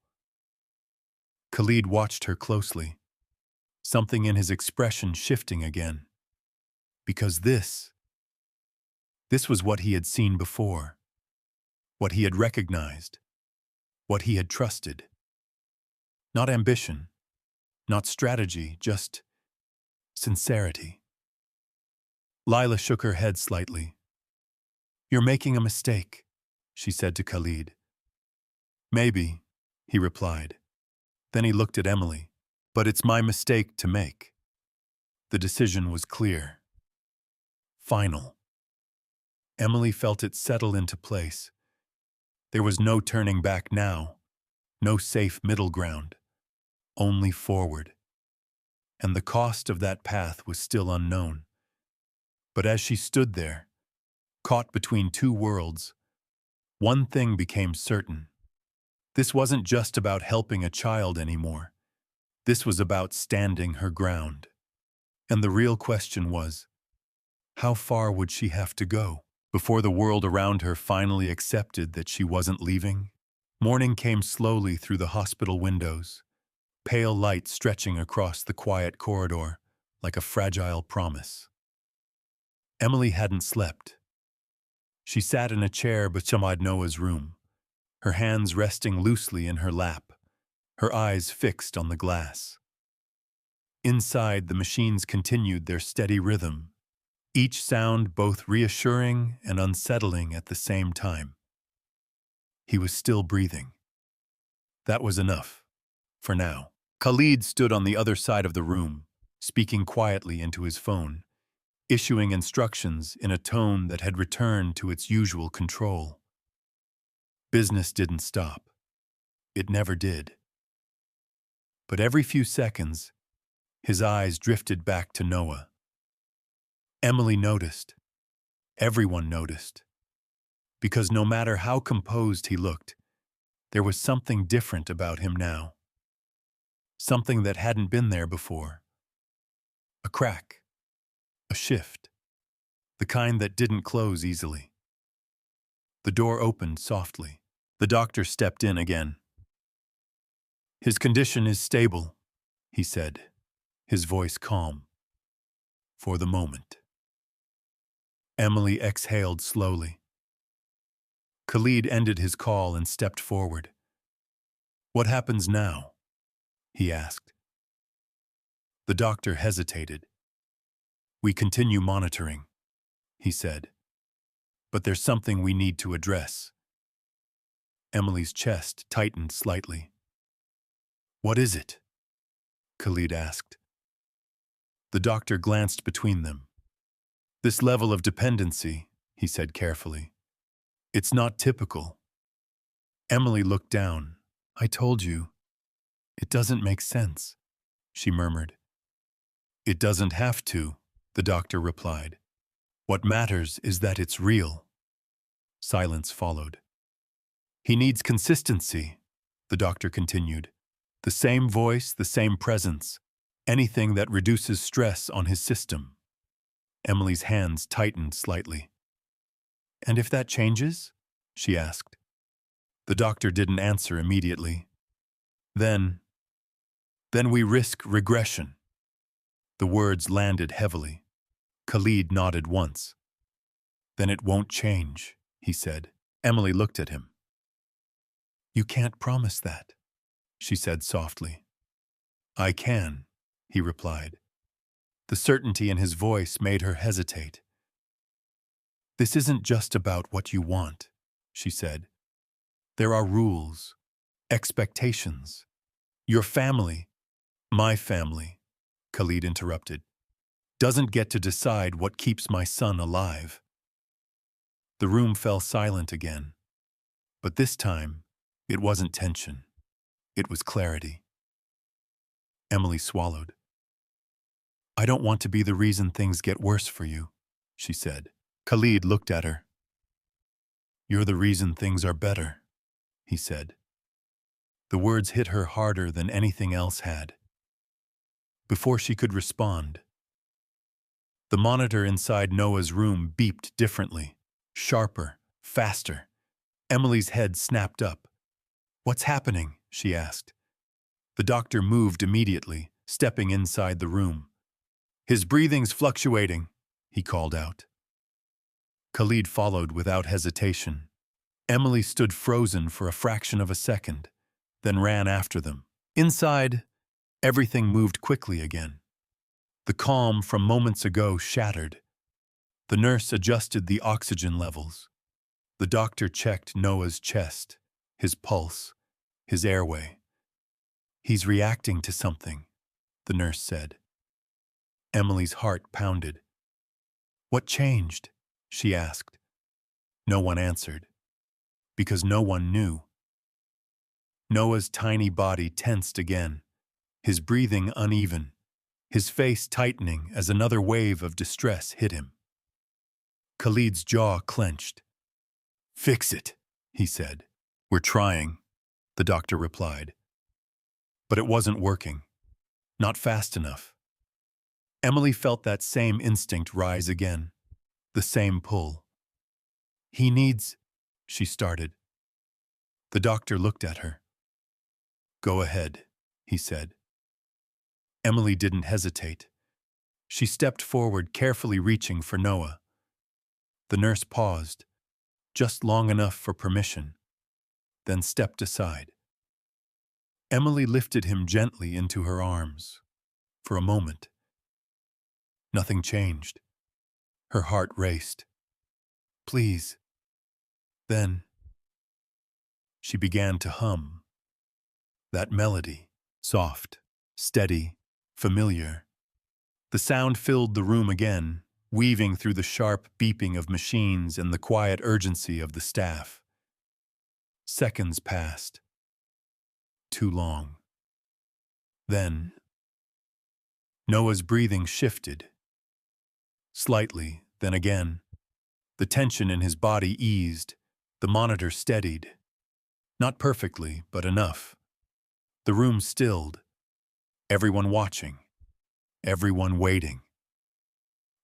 Khalid watched her closely, something in his expression shifting again. Because this was what he had seen before, what he had recognized, what he had trusted. Not ambition, not strategy, just sincerity. Lila shook her head slightly. You're making a mistake, she said to Khalid. Maybe, he replied. Then he looked at Emily. But it's my mistake to make. The decision was clear. Final. Emily felt it settle into place. There was no turning back now, no safe middle ground, only forward. And the cost of that path was still unknown. But as she stood there, caught between two worlds, one thing became certain. This wasn't just about helping a child anymore. This was about standing her ground. And the real question was, how far would she have to go before the world around her finally accepted that she wasn't leaving? Morning came slowly through the hospital windows, pale light stretching across the quiet corridor like a fragile promise. Emily hadn't slept. She sat in a chair beside Noah's room, her hands resting loosely in her lap, her eyes fixed on the glass. Inside, the machines continued their steady rhythm, each sound both reassuring and unsettling at the same time. He was still breathing. That was enough, for now. Khalid stood on the other side of the room, speaking quietly into his phone, issuing instructions in a tone that had returned to its usual control. Business didn't stop. It never did. But every few seconds, his eyes drifted back to Noah. Emily noticed. Everyone noticed. Because no matter how composed he looked, there was something different about him now. Something that hadn't been there before. A crack. A shift. The kind that didn't close easily. The door opened softly. The doctor stepped in again. "His condition is stable," he said, his voice calm. "For the moment." Emily exhaled slowly. Khalid ended his call and stepped forward. "What happens now?" he asked. The doctor hesitated. "We continue monitoring," he said. "But there's something we need to address." Emily's chest tightened slightly. "What is it?" Khalid asked. The doctor glanced between them. "This level of dependency," he said carefully. "It's not typical." Emily looked down. "I told you. It doesn't make sense," she murmured. "It doesn't have to," the doctor replied. "What matters is that it's real." Silence followed. "He needs consistency," the doctor continued. "The same voice, the same presence. Anything that reduces stress on his system." Emily's hands tightened slightly. "And if that changes?" she asked. The doctor didn't answer immediately. Then we risk regression." The words landed heavily. Khalid nodded once. "Then it won't change," he said. Emily looked at him. "You can't promise that," she said softly. "I can," he replied. The certainty in his voice made her hesitate. "This isn't just about what you want," she said. "There are rules, expectations. Your family—" "My family," Khalid interrupted, "doesn't get to decide what keeps my son alive." The room fell silent again. But this time, it wasn't tension. It was clarity. Emily swallowed. "I don't want to be the reason things get worse for you," she said. Khalid looked at her. "You're the reason things are better," he said. The words hit her harder than anything else had. Before she could respond, the monitor inside Noah's room beeped differently, sharper, faster. Emily's head snapped up. "What's happening?" she asked. The doctor moved immediately, stepping inside the room. "His breathing's fluctuating," he called out. Khalid followed without hesitation. Emily stood frozen for a fraction of a second, then ran after them. Inside, everything moved quickly again. The calm from moments ago shattered. The nurse adjusted the oxygen levels. The doctor checked Noah's chest, his pulse, his airway. "He's reacting to something," the nurse said. Emily's heart pounded. "What changed?" she asked. No one answered, because no one knew. Noah's tiny body tensed again, his breathing uneven, his face tightening as another wave of distress hit him. Khalid's jaw clenched. "Fix it," he said. "We're trying," the doctor replied. But it wasn't working. Not fast enough. Emily felt that same instinct rise again, the same pull. "He needs—" she started. The doctor looked at her. "Go ahead," he said. Emily didn't hesitate. She stepped forward, carefully reaching for Noah. The nurse paused, just long enough for permission, then stepped aside. Emily lifted him gently into her arms. For a moment, nothing changed. Her heart raced. Please. Then she began to hum. That melody, soft, steady, familiar. The sound filled the room again, weaving through the sharp beeping of machines and the quiet urgency of the staff. Seconds passed. Too long. Then, Noah's breathing shifted. Slightly, then again. The tension in his body eased. The monitor steadied. Not perfectly, but enough. The room stilled. Everyone watching. Everyone waiting.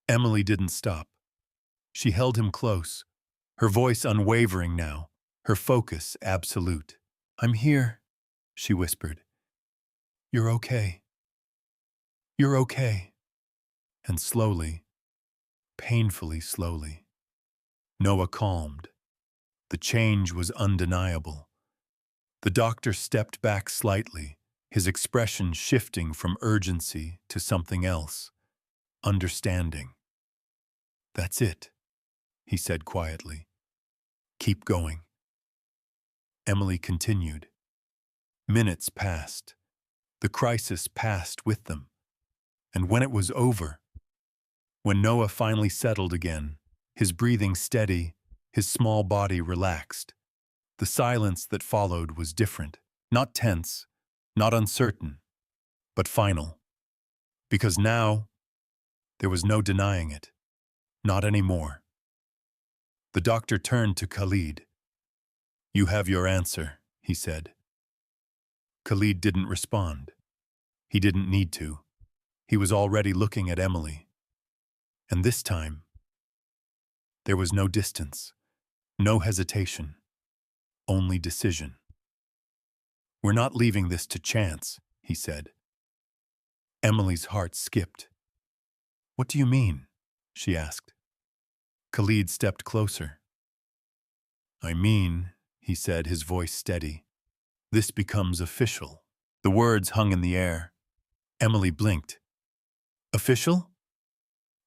Emily didn't stop. She held him close, her voice unwavering now, her focus absolute. I'm here, she whispered. You're okay. You're okay. And slowly, painfully slowly, Noah calmed. The change was undeniable. The doctor stepped back slightly, his expression shifting from urgency to something else, understanding. That's it, he said quietly. Keep going. Emily continued. Minutes passed. The crisis passed with them. And when it was over, when Noah finally settled again, his breathing steady, his small body relaxed, the silence that followed was different, not tense, not uncertain, but final. Because now, there was no denying it. Not anymore. The doctor turned to Khalid. You have your answer, he said. Khalid didn't respond. He didn't need to. He was already looking at Emily. And this time, there was no distance, no hesitation, only decision. We're not leaving this to chance, he said. Emily's heart skipped. What do you mean? She asked. Khalid stepped closer. I mean, he said, his voice steady, this becomes official. The words hung in the air. Emily blinked. Official?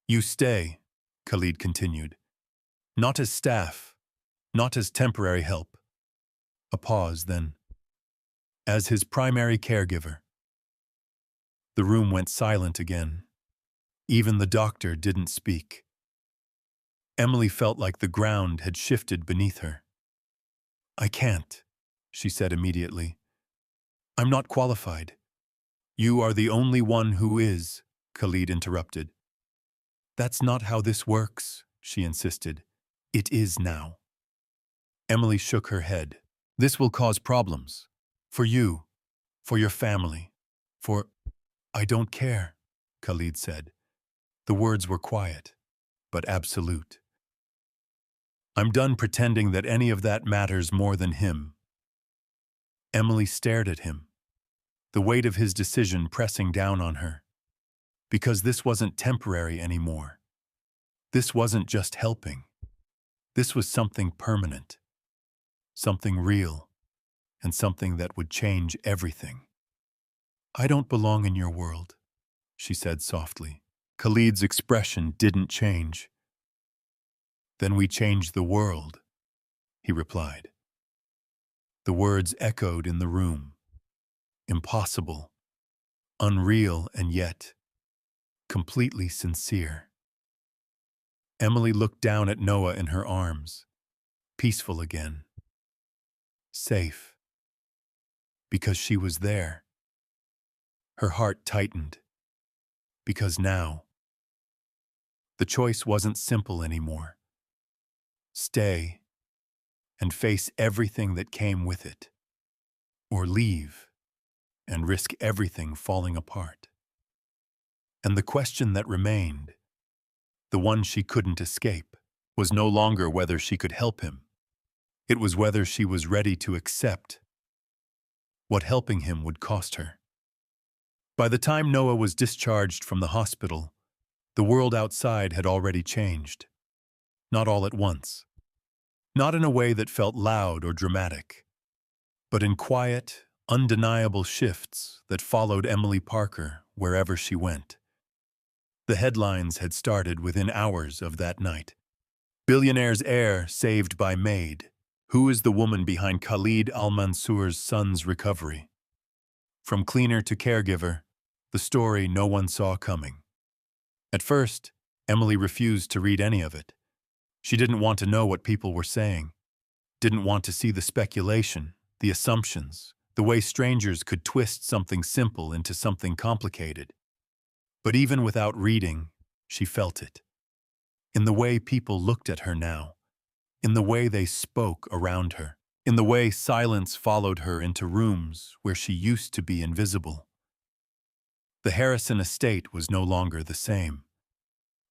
You stay, Khalid continued. Not as staff, not as temporary help. A pause, then. As his primary caregiver. The room went silent again. Even the doctor didn't speak. Emily felt like the ground had shifted beneath her. I can't, she said immediately. I'm not qualified. You are the only one who is, Khalid interrupted. That's not how this works, she insisted. It is now. Emily shook her head. This will cause problems. For you, for your family, for... I don't care, Khalid said. The words were quiet, but absolute. I'm done pretending that any of that matters more than him. Emily stared at him, the weight of his decision pressing down on her. Because this wasn't temporary anymore. This wasn't just helping. This was something permanent, something real, and something that would change everything. I don't belong in your world, she said softly. Khalid's expression didn't change. Then we change the world, he replied. The words echoed in the room. Impossible, unreal, and yet completely sincere. Emily looked down at Noah in her arms, peaceful again. Safe. Because she was there. Her heart tightened. Because now, the choice wasn't simple anymore. Stay and face everything that came with it. Or leave and risk everything falling apart. And the question that remained, the one she couldn't escape, was no longer whether she could help him. It was whether she was ready to accept what helping him would cost her. By the time Noah was discharged from the hospital, the world outside had already changed. Not all at once. Not in a way that felt loud or dramatic, but in quiet, undeniable shifts that followed Emily Parker wherever she went. The headlines had started within hours of that night. Billionaire's heir saved by Maid. Who is the woman behind Khalid Al-Mansour's son's recovery? From cleaner to caregiver, the story no one saw coming. At first, Emily refused to read any of it. She didn't want to know what people were saying, didn't want to see the speculation, the assumptions, the way strangers could twist something simple into something complicated. But even without reading, she felt it. In the way people looked at her now, in the way they spoke around her, in the way silence followed her into rooms where she used to be invisible. The Harrison estate was no longer the same.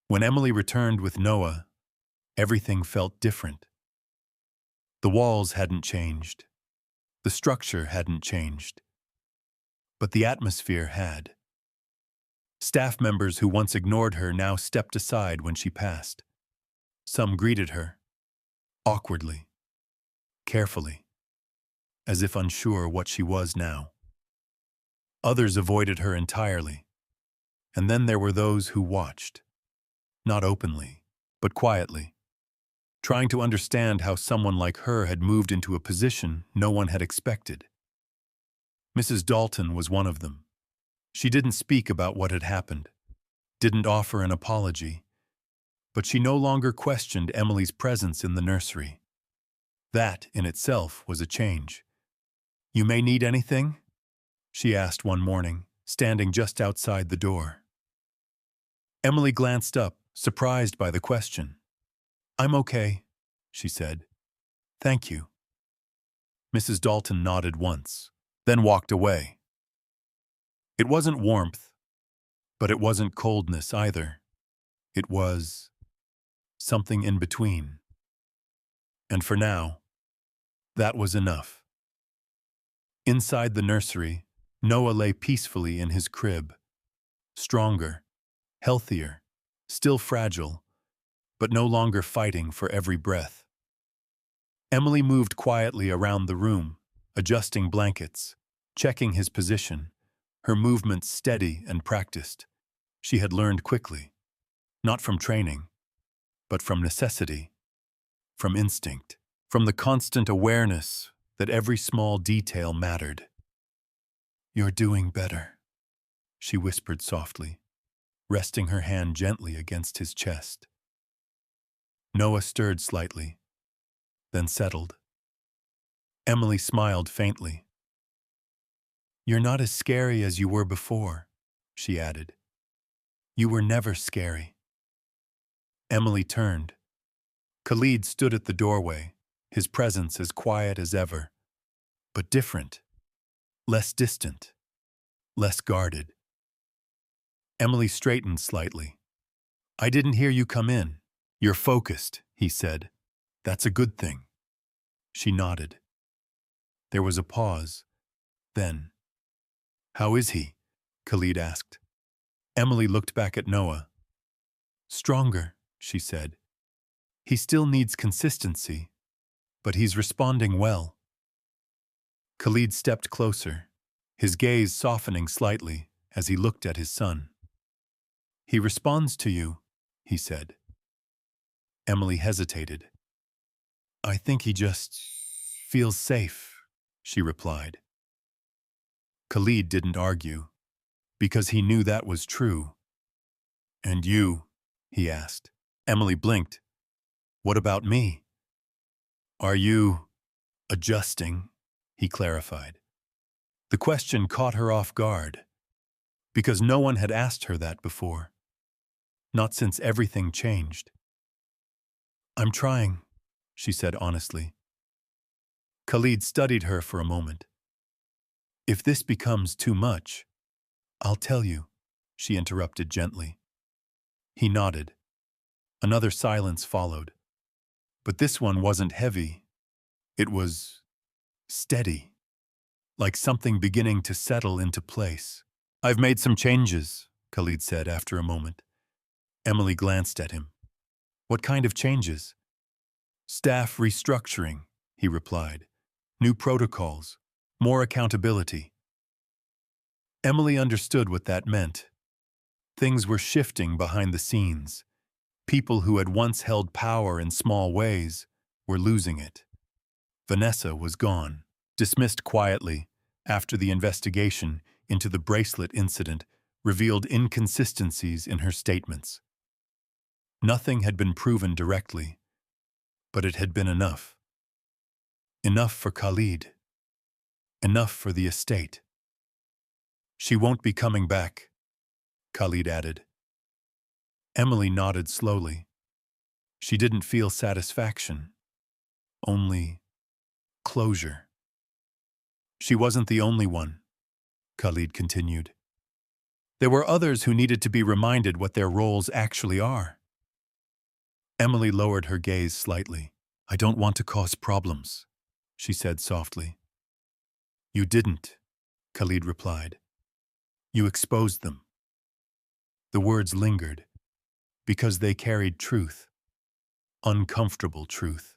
When Emily returned with Noah, everything felt different. The walls hadn't changed. The structure hadn't changed. But the atmosphere had. Staff members who once ignored her now stepped aside when she passed. Some greeted her, awkwardly, carefully, as if unsure what she was now. Others avoided her entirely. And then there were those who watched, not openly, but quietly, trying to understand how someone like her had moved into a position no one had expected. Mrs. Dalton was one of them. She didn't speak about what had happened, didn't offer an apology, but she no longer questioned Emily's presence in the nursery. That, in itself, was a change. "You may need anything?" she asked one morning, standing just outside the door. Emily glanced up, surprised by the question. "I'm okay," she said. "Thank you." Mrs. Dalton nodded once, then walked away. It wasn't warmth, but it wasn't coldness either. It was something in between. And for now, that was enough. Inside the nursery, Noah lay peacefully in his crib, stronger, healthier, still fragile, but no longer fighting for every breath. Emily moved quietly around the room, adjusting blankets, checking his position, her movements steady and practiced. She had learned quickly, not from training, but from necessity, from instinct, from the constant awareness that every small detail mattered. "You're doing better," she whispered softly, resting her hand gently against his chest. Noah stirred slightly, then settled. Emily smiled faintly. "You're not as scary as you were before," she added. "You were never scary." Emily turned. Khalid stood at the doorway, his presence as quiet as ever, but different, less distant, less guarded. Emily straightened slightly. "I didn't hear you come in. You're focused," he said. "That's a good thing." She nodded. There was a pause. Then, "How is he?" Khalid asked. Emily looked back at Noah. "Stronger," she said. "He still needs consistency, but he's responding well." Khalid stepped closer, his gaze softening slightly as he looked at his son. "He responds to you," he said. Emily hesitated. "I think he just feels safe," she replied. Khalid didn't argue, because he knew that was true. "And you?" he asked. Emily blinked. "What about me?" "Are you adjusting?" he clarified. The question caught her off guard, because no one had asked her that before. Not since everything changed. "I'm trying," she said honestly. Khalid studied her for a moment. "If this becomes too much, I'll tell you," she interrupted gently. He nodded. Another silence followed. But this one wasn't heavy. It was steady, like something beginning to settle into place. "I've made some changes," Khalid said after a moment. Emily glanced at him. "What kind of changes?" "Staff restructuring," he replied. "New protocols, more accountability. Emily understood what that meant. Things were shifting behind the scenes. People who had once held power in small ways were losing it. Vanessa was gone, dismissed quietly after the investigation into the bracelet incident revealed inconsistencies in her statements. Nothing had been proven directly, but it had been enough. Enough for Khalid. Enough for the estate. She won't be coming back, Khalid added. Emily nodded slowly. She didn't feel satisfaction, only closure. She wasn't the only one, Khalid continued. There were others who needed to be reminded what their roles actually are. Emily lowered her gaze slightly. I don't want to cause problems, she said softly. You didn't, Khalid replied. You exposed them. The words lingered because they carried truth, uncomfortable truth.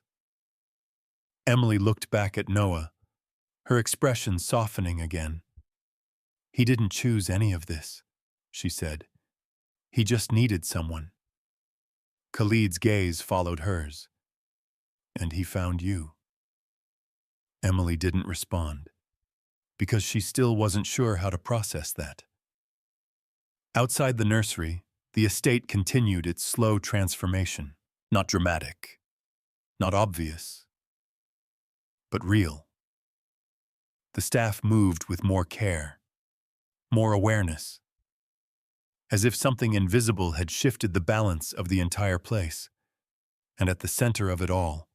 Emily looked back at Noah, her expression softening again. He didn't choose any of this, she said. He just needed someone. Khalid's gaze followed hers. And he found you. Emily didn't respond, because she still wasn't sure how to process that. Outside the nursery, the estate continued its slow transformation. Not dramatic, not obvious, but real. The staff moved with more care, more awareness, as if something invisible had shifted the balance of the entire place. And at the center of it all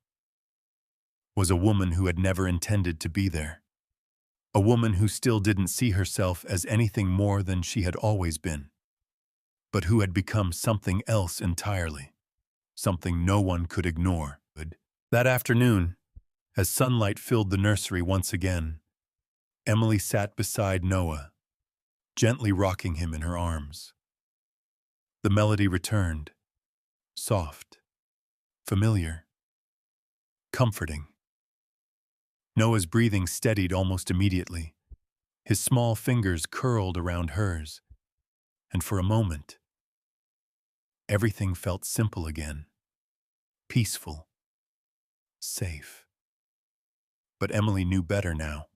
was a woman who had never intended to be there. A woman who still didn't see herself as anything more than she had always been, but who had become something else entirely, something no one could ignore. That afternoon, as sunlight filled the nursery once again, Emily sat beside Noah, gently rocking him in her arms. The melody returned, soft, familiar, comforting. Noah's breathing steadied almost immediately. His small fingers curled around hers, and for a moment, everything felt simple again, peaceful, safe. But Emily knew better now.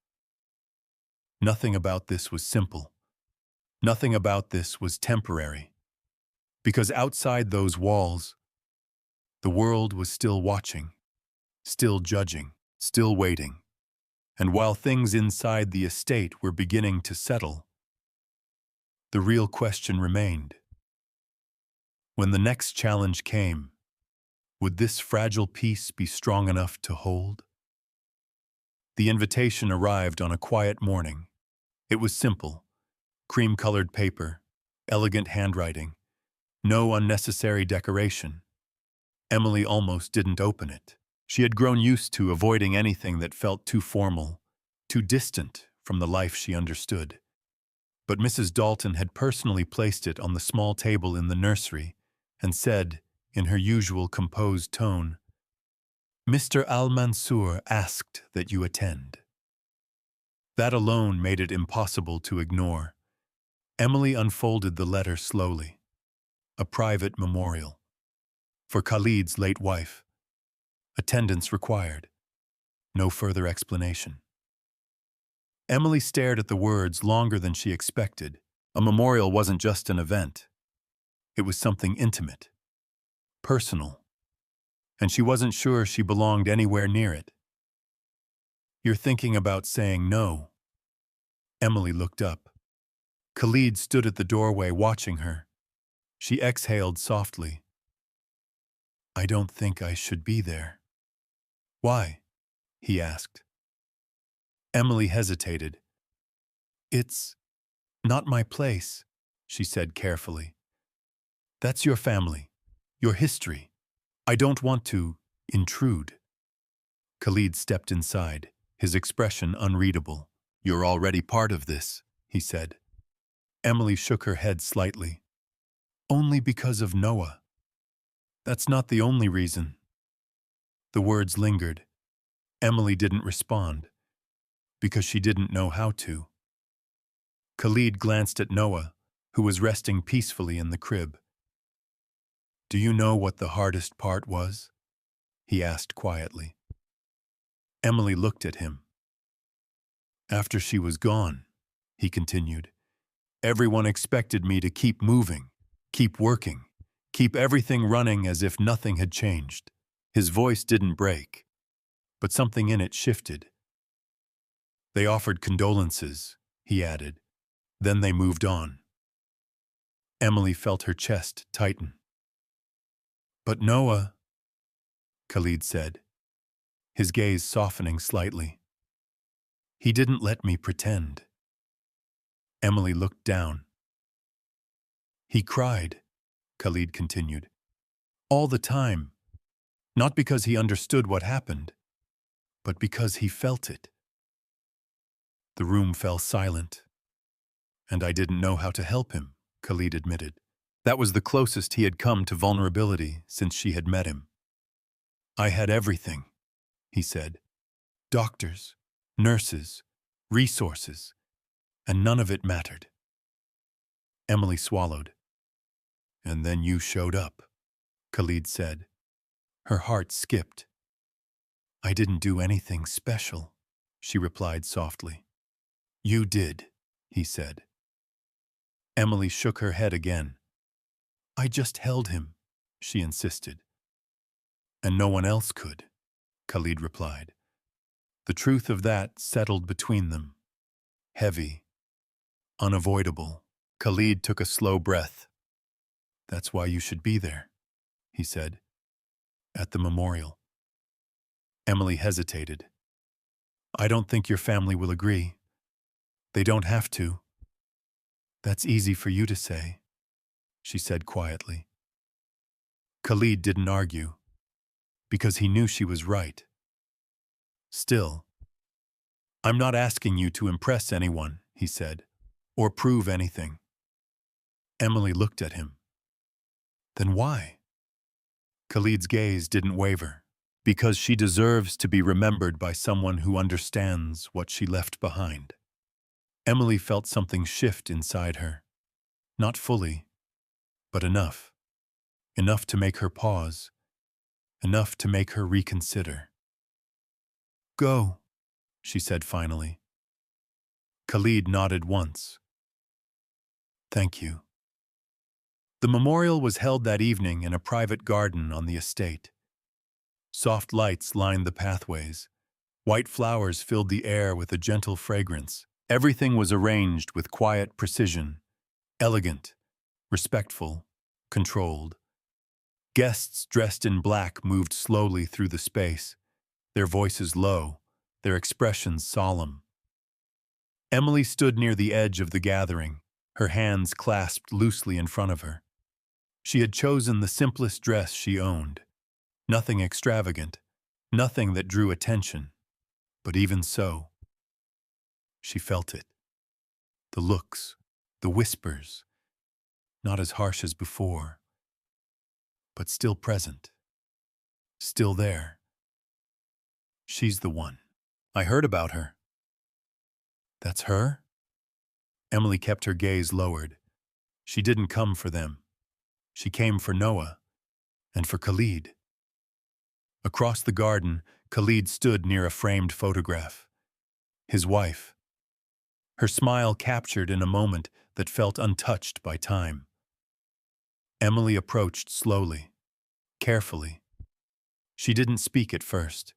Nothing about this was simple. Nothing about this was temporary. Because outside those walls, the world was still watching, still judging, still waiting. And while things inside the estate were beginning to settle, the real question remained. When the next challenge came, would this fragile piece be strong enough to hold? The invitation arrived on a quiet morning. It was simple, cream-colored paper, elegant handwriting, no unnecessary decoration. Emily almost didn't open it. She had grown used to avoiding anything that felt too formal, too distant from the life she understood. But Mrs. Dalton had personally placed it on the small table in the nursery and said, in her usual composed tone, "Mr. Al-Mansour asked that you attend." That alone made it impossible to ignore. Emily unfolded the letter slowly. A private memorial. For Khalid's late wife. Attendance required. No further explanation. Emily stared at the words longer than she expected. A memorial wasn't just an event. It was something intimate, personal, and she wasn't sure she belonged anywhere near it. You're thinking about saying no. Emily looked up. Khalid stood at the doorway watching her. She exhaled softly. I don't think I should be there. Why? He asked. Emily hesitated. It's not my place, she said carefully. That's your family, your history. I don't want to intrude. Khalid stepped inside, his expression unreadable. You're already part of this, he said. Emily shook her head slightly. Only because of Noah. That's not the only reason. The words lingered. Emily didn't respond. because she didn't know how to. Khalid glanced at Noah, who was resting peacefully in the crib. "Do you know what the hardest part was?" he asked quietly. Emily looked at him. "After she was gone," he continued, "everyone expected me to keep moving, keep working, keep everything running as if nothing had changed." His voice didn't break, but something in it shifted. "They offered condolences," he added. "Then they moved on." Emily felt her chest tighten. "But Noah," Khalid said, his gaze softening slightly. "He didn't let me pretend." Emily looked down. "He cried," Khalid continued, "all the time, not because he understood what happened, but because he felt it." The room fell silent. "And I didn't know how to help him," Khalid admitted. That was the closest he had come to vulnerability since she had met him. "I had everything," he said. "Doctors, nurses, resources, and none of it mattered." Emily swallowed. "And then you showed up," Khalid said. Her heart skipped. "I didn't do anything special," she replied softly. "You did," he said. Emily shook her head again. "I just held him," she insisted. "And no one else could," Khalid replied. The truth of that settled between them. Heavy, unavoidable. Khalid took a slow breath. "That's why you should be there," he said. "At the memorial." Emily hesitated. "I don't think your family will agree. They don't have to." "That's easy for you to say," she said quietly. Khalid didn't argue, because he knew she was right. "Still, I'm not asking you to impress anyone," he said, "or prove anything." Emily looked at him. "Then why?" Khalid's gaze didn't waver. "Because she deserves to be remembered by someone who understands what she left behind." Emily felt something shift inside her. Not fully, but enough. Enough to make her pause. Enough to make her reconsider. "Go," she said finally. Khalid nodded once. "Thank you." The memorial was held that evening in a private garden on the estate. Soft lights lined the pathways. White flowers filled the air with a gentle fragrance. Everything was arranged with quiet precision, elegant, respectful, controlled. Guests dressed in black moved slowly through the space, their voices low, their expressions solemn. Emily stood near the edge of the gathering, her hands clasped loosely in front of her. She had chosen the simplest dress she owned. Nothing extravagant, nothing that drew attention. But even so, she felt it. The looks, the whispers, not as harsh as before, but still present, still there. "She's the one. I heard about her." "That's her?" Emily kept her gaze lowered. She didn't come for them. She came for Noah, and for Khalid. Across the garden, Khalid stood near a framed photograph. His wife. Her smile captured in a moment that felt untouched by time. Emily approached slowly, carefully. She didn't speak at first.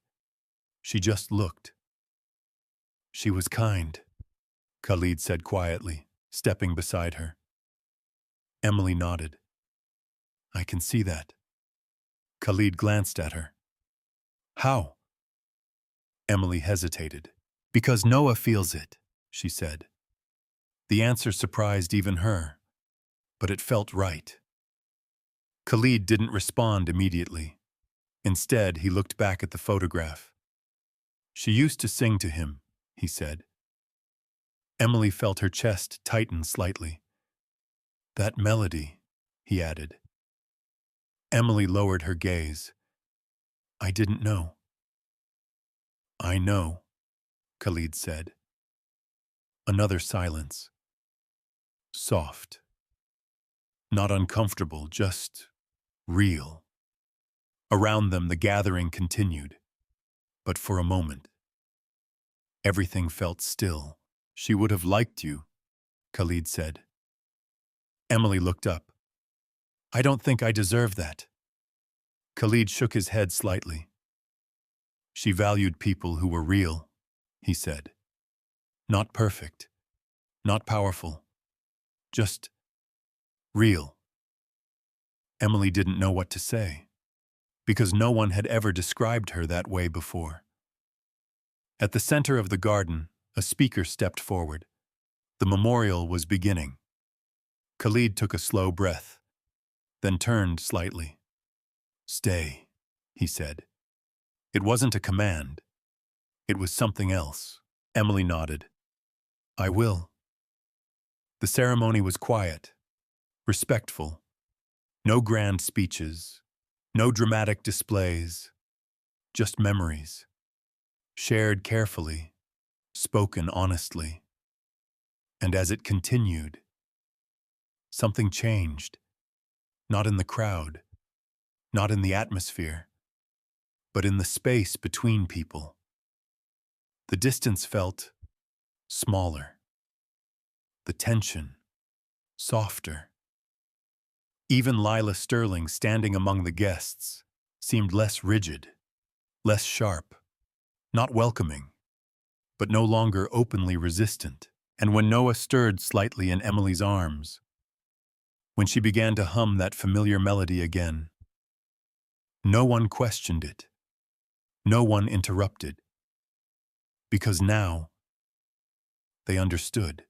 She just looked. "She was kind," Khalid said quietly, stepping beside her. Emily nodded. "I can see that." Khalid glanced at her. "How?" Emily hesitated. "Because Noah feels it," she said. The answer surprised even her, but it felt right. Khalid didn't respond immediately. Instead, he looked back at the photograph. "She used to sing to him," he said. Emily felt her chest tighten slightly. "That melody," he added. Emily lowered her gaze. "I didn't know." "I know," Khalid said. Another silence. Soft. Not uncomfortable, just real. Around them, the gathering continued. But for a moment, everything felt still. She would have liked you, Khalid said. Emily looked up. I don't think I deserve that. Khalid shook his head slightly. She valued people who were real, he said. Not perfect, not powerful, just real. Emily didn't know what to say, because no one had ever described her that way before. At the center of the garden, a speaker stepped forward. The memorial was beginning. Khalid took a slow breath, then turned slightly. Stay, he said. It wasn't a command. It was something else. Emily nodded. I will. The ceremony was quiet, respectful. No grand speeches, no dramatic displays, just memories. Shared carefully, spoken honestly. And as it continued, something changed. Not in the crowd, not in the atmosphere, but in the space between people. The distance felt smaller. The tension softer. Even Lila Sterling, standing among the guests, seemed less rigid, less sharp, not welcoming, but no longer openly resistant. And when Noah stirred slightly in Emily's arms, when she began to hum that familiar melody again, no one questioned it. No one interrupted. Because now, they understood.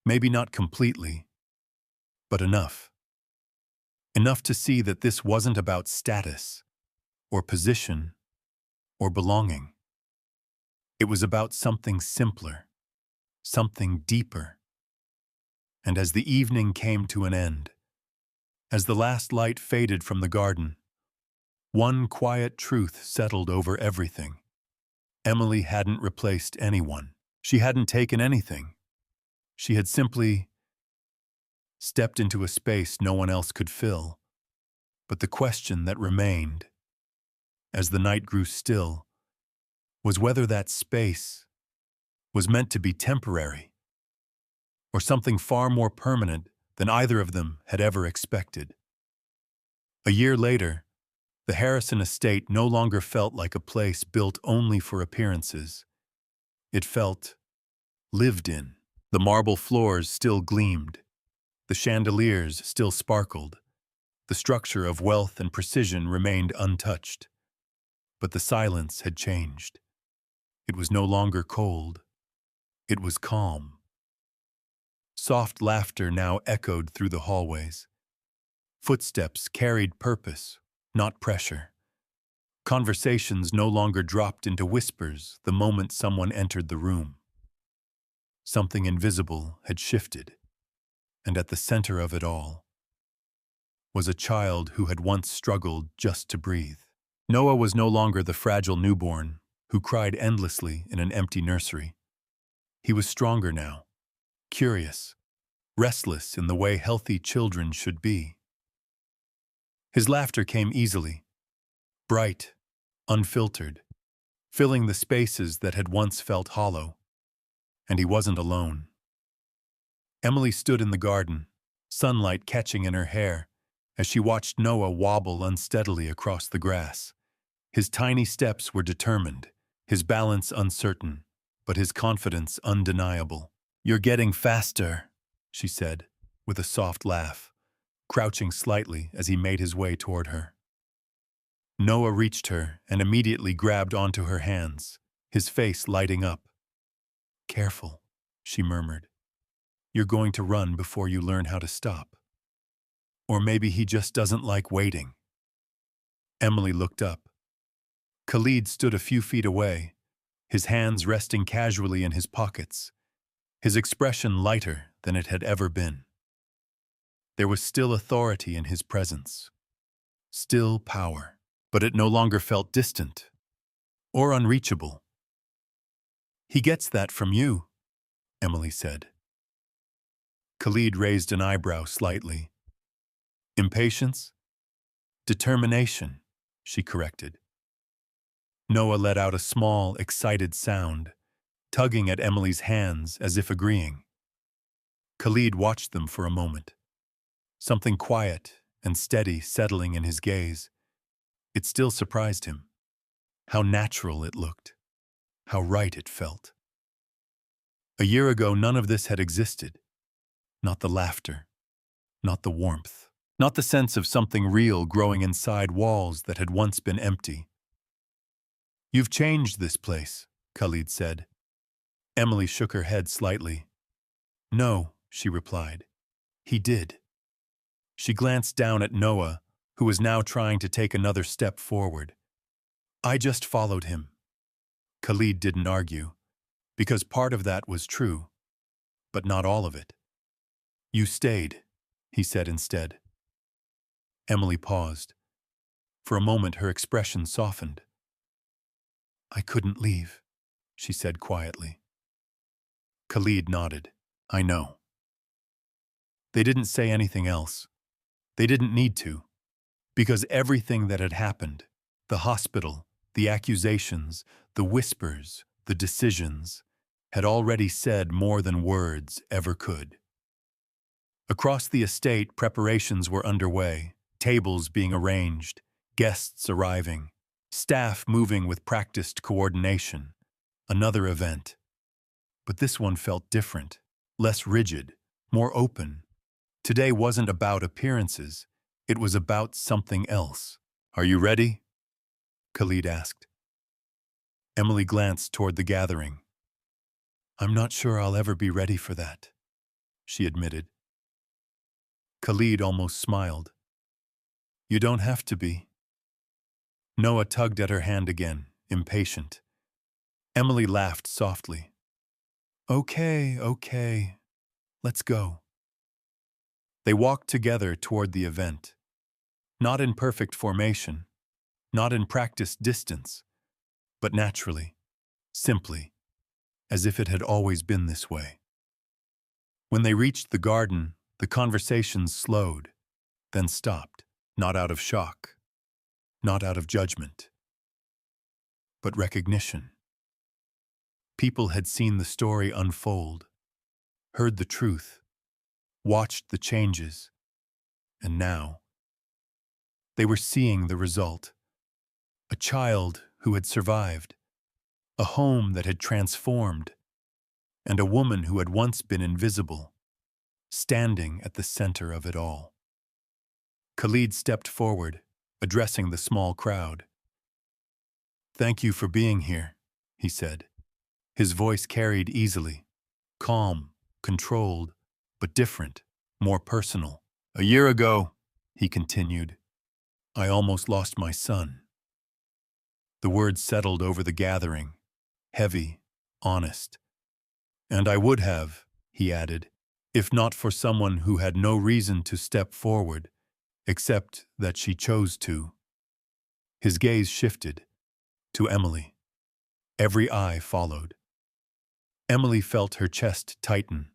Maybe not completely, but enough. Enough to see that this wasn't about status, or position, or belonging. It was about something simpler, something deeper. And as the evening came to an end, as the last light faded from the garden, one quiet truth settled over everything. Emily hadn't replaced anyone. She hadn't taken anything. She had simply stepped into a space no one else could fill. But the question that remained, as the night grew still, was whether that space was meant to be temporary, or something far more permanent than either of them had ever expected. A year later, the Harrison estate no longer felt like a place built only for appearances. It felt lived in. The marble floors still gleamed. The chandeliers still sparkled. The structure of wealth and precision remained untouched. But the silence had changed. It was no longer cold. It was calm. Soft laughter now echoed through the hallways. Footsteps carried purpose, not pressure. Conversations no longer dropped into whispers the moment someone entered the room. Something invisible had shifted, and at the center of it all was a child who had once struggled just to breathe. Noah was no longer the fragile newborn who cried endlessly in an empty nursery. He was stronger now, curious, restless in the way healthy children should be. His laughter came easily, bright, unfiltered, filling the spaces that had once felt hollow. And he wasn't alone. Emily stood in the garden, sunlight catching in her hair, as she watched Noah wobble unsteadily across the grass. His tiny steps were determined, his balance uncertain, but his confidence undeniable. "You're getting faster," she said, with a soft laugh, crouching slightly as he made his way toward her. Noah reached her and immediately grabbed onto her hands, his face lighting up. "Careful," she murmured. "You're going to run before you learn how to stop. Or maybe he just doesn't like waiting." Emily looked up. Khalid stood a few feet away, his hands resting casually in his pockets, his expression lighter than it had ever been. There was still authority in his presence, still power, but it no longer felt distant or unreachable. He gets that from you, Emily said. Khalid raised an eyebrow slightly. Impatience? Determination, she corrected. Noah let out a small, excited sound, tugging at Emily's hands as if agreeing. Khalid watched them for a moment. Something quiet and steady settling in his gaze. It still surprised him. How natural it looked. How right it felt. A year ago, none of this had existed. Not the laughter. Not the warmth. Not the sense of something real growing inside walls that had once been empty. You've changed this place, Khalid said. Emily shook her head slightly. No, she replied. He did. She glanced down at Noah, who was now trying to take another step forward. I just followed him. Khalid didn't argue, because part of that was true, but not all of it. You stayed, he said instead. Emily paused. For a moment, her expression softened. I couldn't leave, she said quietly. Khalid nodded. I know. They didn't say anything else. They didn't need to, because everything that had happened, the hospital, the accusations, the whispers, the decisions, had already said more than words ever could. Across the estate, preparations were underway, tables being arranged, guests arriving, staff moving with practiced coordination. Another event. But this one felt different, less rigid, more open. Today wasn't about appearances. It was about something else. Are you ready? Khalid asked. Emily glanced toward the gathering. I'm not sure I'll ever be ready for that, she admitted. Khalid almost smiled. You don't have to be. Noah tugged at her hand again, impatient. Emily laughed softly. Okay, let's go. They walked together toward the event. Not in perfect formation, not in practiced distance, but naturally, simply, as if it had always been this way. When they reached the garden, the conversations slowed, then stopped, not out of shock, not out of judgment, but recognition. People had seen the story unfold, heard the truth, watched the changes, and now they were seeing the result. A child who had survived, a home that had transformed, and a woman who had once been invisible, standing at the center of it all. Khalid stepped forward, addressing the small crowd. Thank you for being here, he said. His voice carried easily, calm, controlled, but different, more personal. A year ago, he continued, I almost lost my son. The words settled over the gathering, heavy, honest. And I would have, he added, if not for someone who had no reason to step forward, except that she chose to. His gaze shifted to Emily. Every eye followed. Emily felt her chest tighten,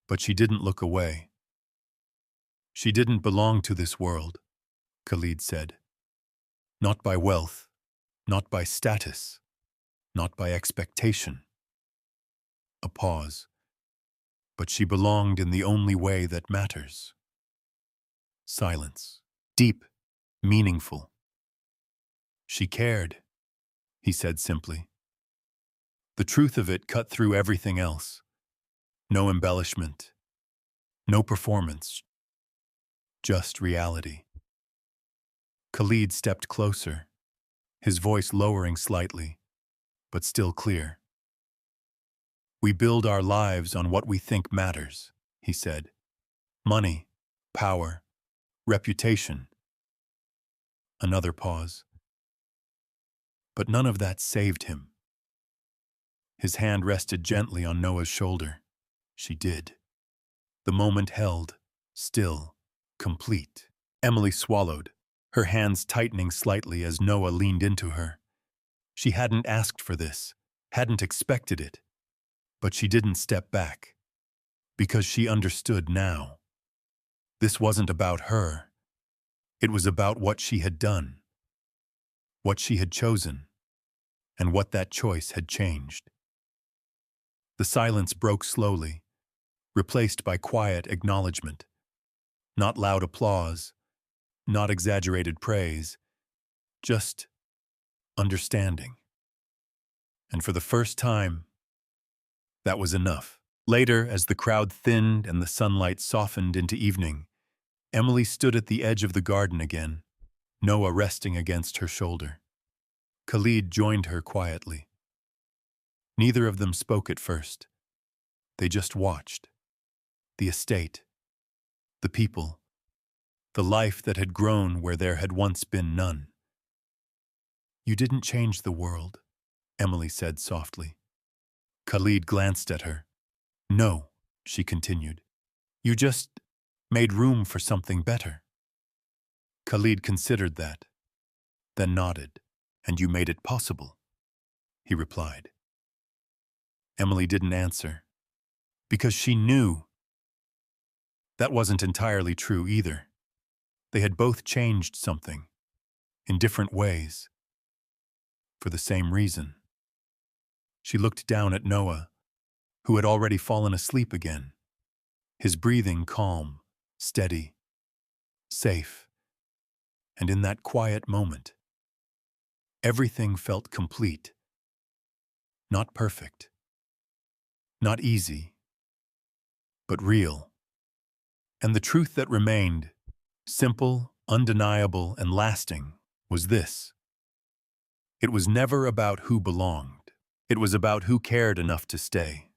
but she didn't look away. She didn't belong to this world, Khalid said. Not by wealth, not by status, not by expectation. A pause. But she belonged in the only way that matters. Silence. Deep, meaningful. She cared, he said simply. The truth of it cut through everything else. No embellishment, no performance, just reality. Khalid stepped closer, his voice lowering slightly, but still clear. We build our lives on what we think matters, he said. Money, power, reputation. Another pause. But none of that saved him. His hand rested gently on Noah's shoulder. She did. The moment held, still, complete. Emily swallowed, her hands tightening slightly as Noah leaned into her. She hadn't asked for this, hadn't expected it. But she didn't step back, because she understood now. This wasn't about her. It was about what she had done, what she had chosen, and what that choice had changed. The silence broke slowly, replaced by quiet acknowledgement. Not loud applause, not exaggerated praise, just understanding. And for the first time, that was enough. Later, as the crowd thinned and the sunlight softened into evening, Emily stood at the edge of the garden again, Noah resting against her shoulder. Khalid joined her quietly. Neither of them spoke at first. They just watched. The estate, the people, the life that had grown where there had once been none. "You didn't change the world," Emily said softly. Khalid glanced at her. "No," she continued. "You just made room for something better." Khalid considered that, then nodded. "And you made it possible," he replied. Emily didn't answer, because she knew that wasn't entirely true either. They had both changed something, in different ways, for the same reason. She looked down at Noah, who had already fallen asleep again, his breathing calm, steady, safe. And in that quiet moment, everything felt complete. Not perfect, not easy, but real. And the truth that remained, simple, undeniable, and lasting, was this: it was never about who belonged. It was about who cared enough to stay.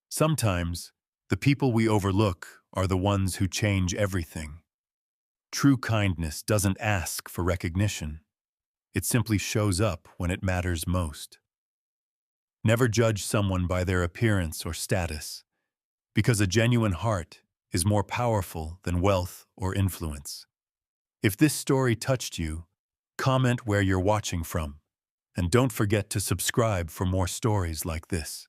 Sometimes, the people we overlook are the ones who change everything. True kindness doesn't ask for recognition. It simply shows up when it matters most. Never judge someone by their appearance or status, because a genuine heart is more powerful than wealth or influence. If this story touched you, comment where you're watching from, and don't forget to subscribe for more stories like this.